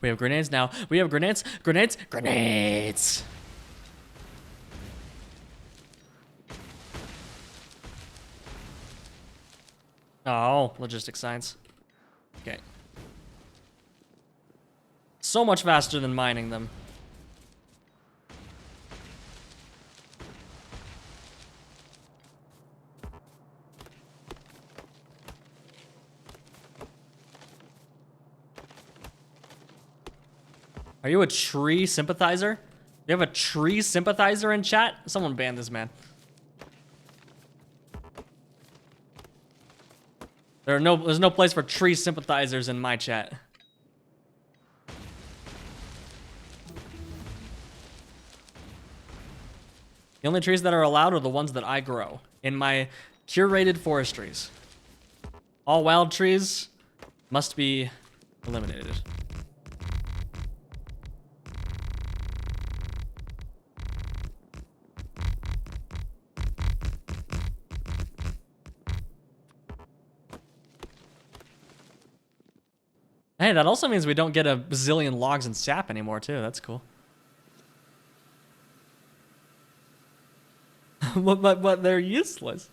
We have grenades now. We have grenades, grenades, grenades. Oh, logistics science. Okay. So much faster than mining them. Are you a tree sympathizer? You have a tree sympathizer in chat? Someone ban this man. There's no place for tree sympathizers in my chat. The only trees that are allowed are the ones that I grow in my curated forestries. All wild trees must be eliminated. Hey, that also means we don't get a bazillion logs and sap anymore, too. That's cool. but they're useless.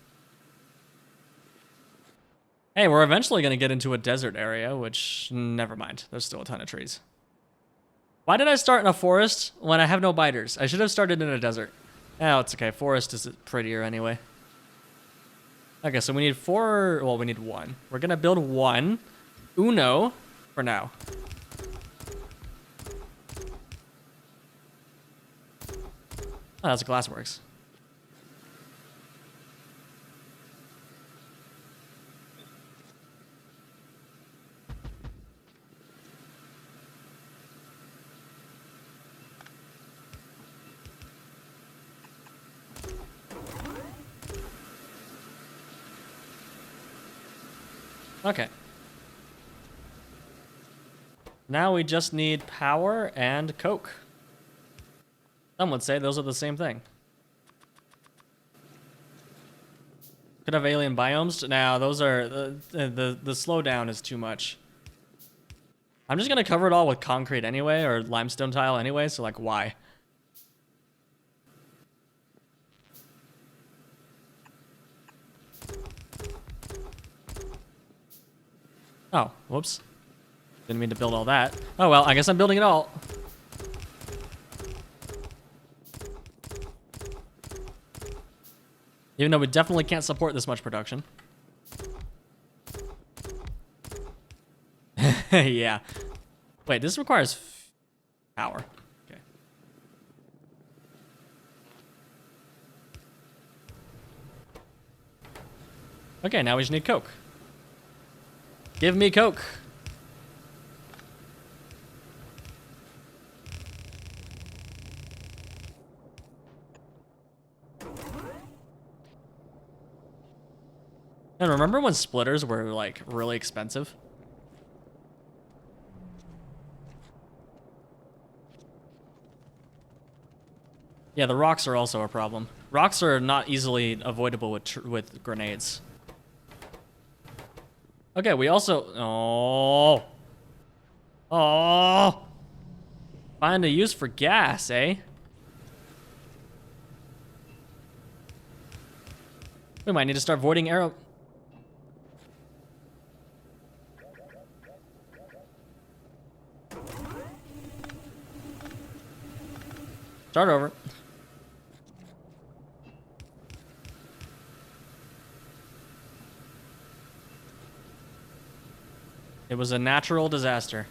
Hey, we're eventually going to get into a desert area, which, never mind. There's still a ton of trees. Why did I start in a forest when I have no biters? I should have started in a desert. Oh, it's okay. Forest is prettier anyway. Okay, so we need well, we need one. We're going to build one. Uno. For now. Oh, that's glassworks. Okay. Now we just need power and coke. Some would say those are the same thing. Could have alien biomes. Now those are the slowdown is too much. I'm just gonna cover it all with concrete anyway, or limestone tile anyway. So like, why? Oh, whoops. Didn't mean to build all that. Oh well, I guess I'm building it all. Even though we definitely can't support this much production. Yeah. Wait, this requires power. Okay. Okay, now we just need coke. Give me coke. And remember when splitters were like really expensive? Yeah, the rocks are also a problem. Rocks are not easily avoidable with grenades. Okay, we also... Oh! Find a use for gas, eh? We might need to start voiding arrow... Start over. It was a natural disaster.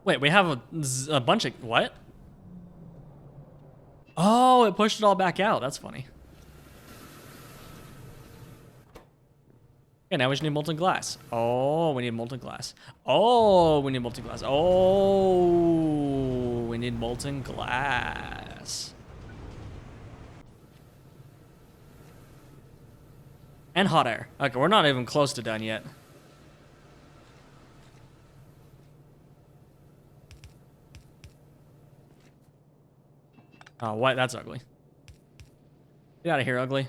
Wait, we have a bunch of... What? Oh, it pushed it all back out. That's funny. Okay, now we just need molten glass. Oh, we need molten glass. Oh, we need molten glass. Oh, we need molten glass. And hot air. Okay, we're not even close to done yet. Oh, what? That's ugly. Get out of here, ugly.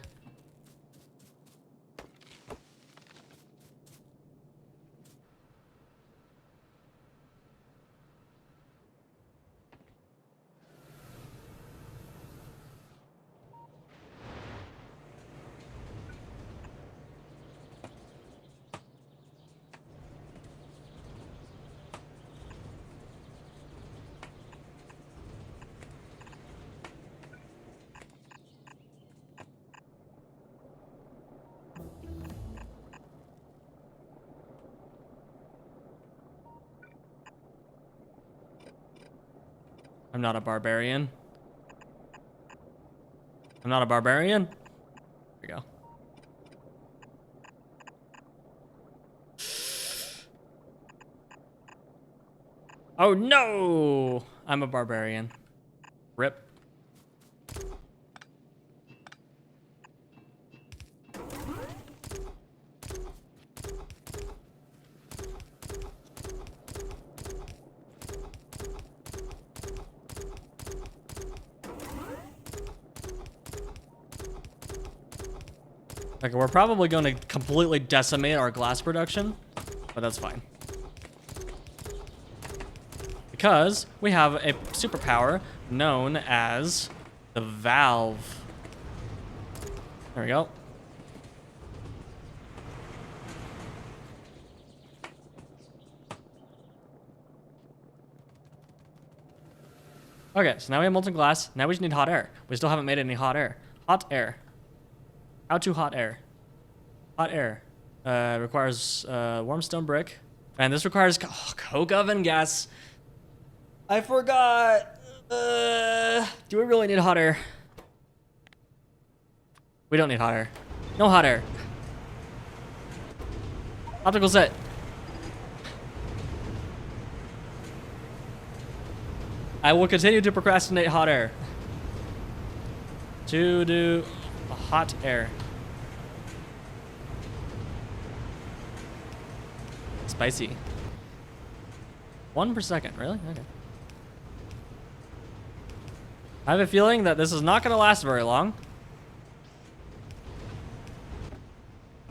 I'm not a barbarian. I'm not a barbarian. There we go. Oh no! I'm a barbarian. Rip. Okay, we're probably going to completely decimate our glass production, but that's fine. Because we have a superpower known as the valve. There we go. Okay, so now we have molten glass. Now we just need hot air. We still haven't made any hot air. Hot air. How to hot air? Hot air. Requires warm stone brick. And this requires coke oven gas. I forgot. Do we really need hot air? We don't need hot air. No hot air. Optical set. I will continue to procrastinate hot air. To do hot air. Spicy. 1 per second, really? Okay. I have a feeling that this is not going to last very long.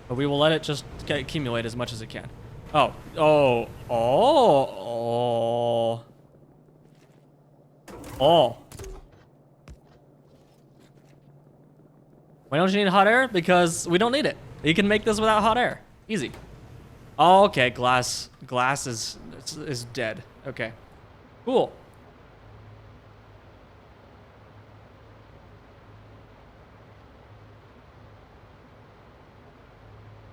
But we will let it just accumulate as much as it can. Oh. Oh. Oh. Oh. Oh. Why don't you need hot air? Because we don't need it. You can make this without hot air. Easy. Oh, okay, glass is dead. Okay. Cool.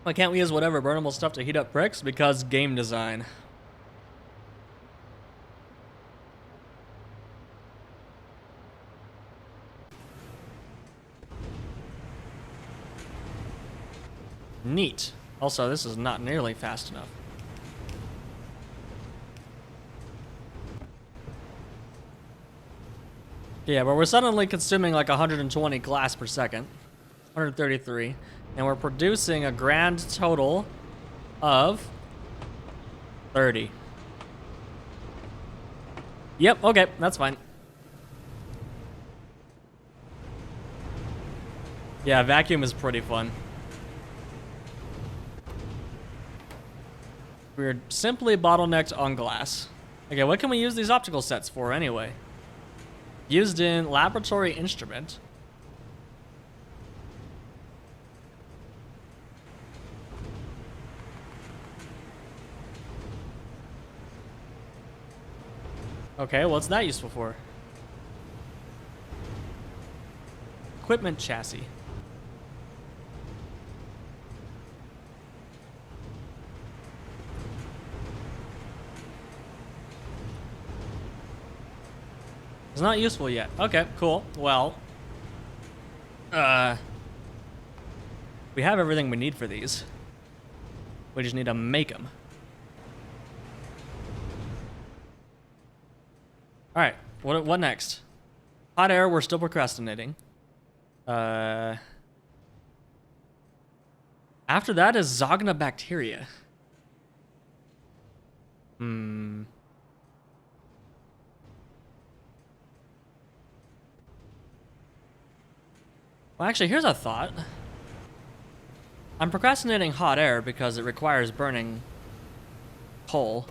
Why can't we use whatever burnable stuff to heat up bricks? Because game design. Neat. Also, this is not nearly fast enough. Yeah, but we're suddenly consuming like 120 glass per second. 133. And we're producing a grand total of 30. Yep, okay, that's fine. Yeah, vacuum is pretty fun. We're simply bottlenecked on glass. Okay, what can we use these optical sets for anyway? Used in laboratory instrument. Okay, what's that useful for? Equipment chassis. It's not useful yet. Okay, cool. Well, we have everything we need for these. We just need to make them. All right, what next? Hot air, we're still procrastinating. After that is Zogna bacteria. Well, actually, here's a thought. I'm procrastinating hot air because it requires burning coal,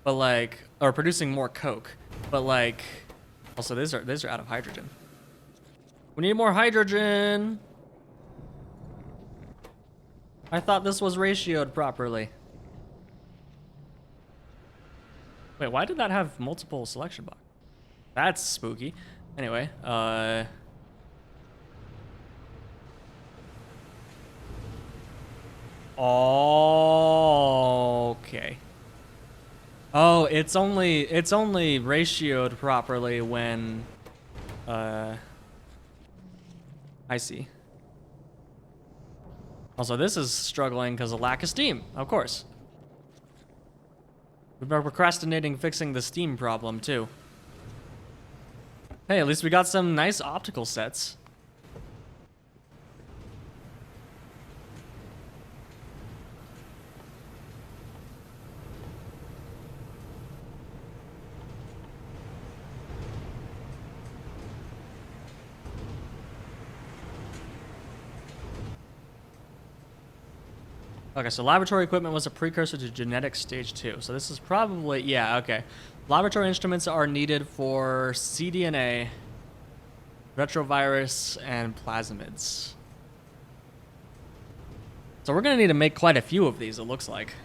but like, or producing more coke, but like, also these are out of hydrogen. We need more hydrogen. I thought this was ratioed properly. Wait, why did that have multiple selection boxes? That's spooky. Anyway, okay. Oh, it's only ratioed properly when I see. Also, this is struggling because of lack of steam, of course. We've been procrastinating fixing the steam problem too. Hey, at least we got some nice optical sets. Okay, so laboratory equipment was a precursor to genetic stage 2. So this is probably, yeah, okay. Laboratory instruments are needed for cDNA, retrovirus, and plasmids. So we're gonna need to make quite a few of these, it looks like.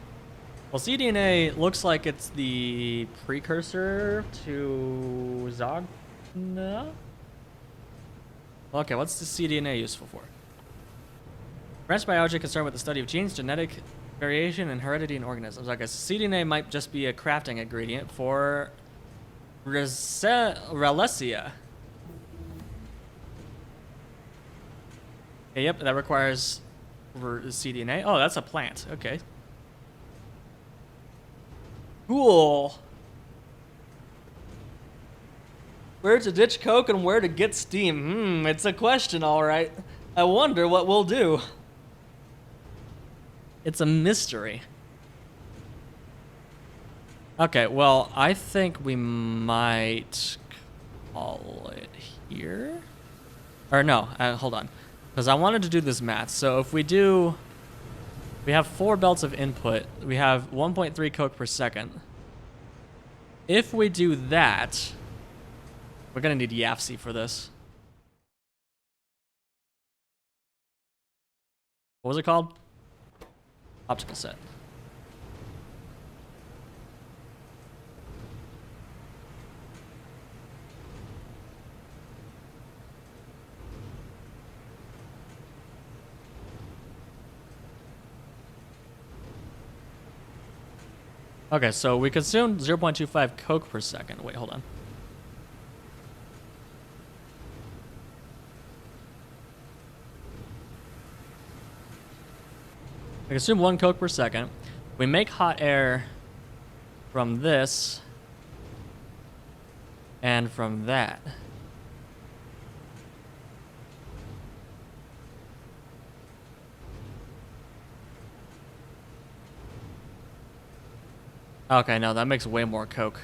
Well, cDNA looks like it's the precursor to Zogna? Okay, what's the cDNA useful for? Branch biology concerned with the study of genes, genetic variation, and heredity in organisms. Okay, so cDNA might just be a crafting ingredient for Relesia. Okay, yep, that requires cDNA. Oh, that's a plant. Okay. Cool. Where to ditch coke and where to get steam? It's a question, all right. I wonder what we'll do. It's a mystery. Okay, well, I think we might call it here. Or no, hold on. Because I wanted to do this math. So if we do... We have 4 belts of input. We have 1.3 coke per second. If we do that... We're going to need YAFC for this. What was it called? Optical set. Okay, so we consumed 0.25 coke per second. Wait, hold on. I consume 1 Coke per second. We make hot air from this and from that. Okay, no, that makes way more Coke.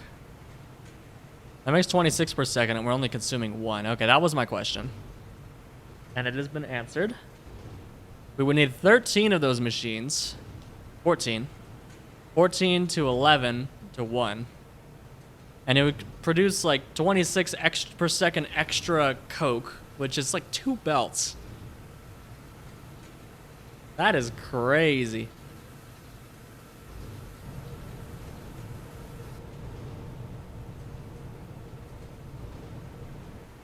That makes 26 per second, and we're only consuming 1. Okay, that was my question. And it has been answered. We would need 13 of those machines. 14. 14 to 11 to 1. And it would produce like 26 per second extra Coke, which is like 2 belts. That is crazy.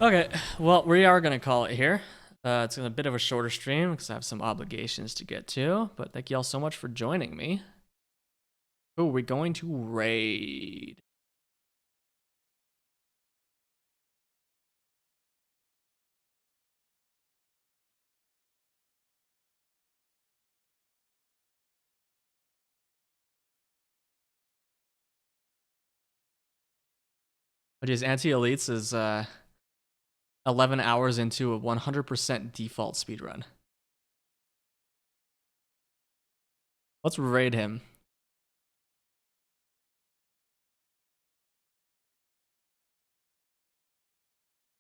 Okay, well, we are going to call it here. It's a bit of a shorter stream because I have some obligations to get to. But thank you all so much for joining me. Who are we going to raid? Which is anti-elites is 11 hours into a 100% default speedrun. Let's raid him.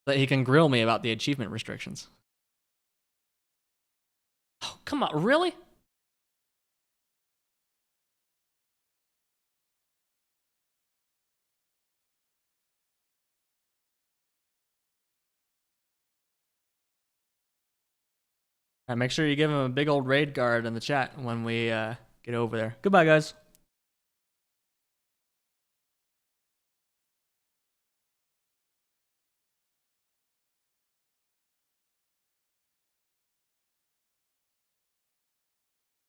So that he can grill me about the achievement restrictions. Oh, come on, really? All right, make sure you give him a big old raid guard in the chat when we get over there. Goodbye, guys.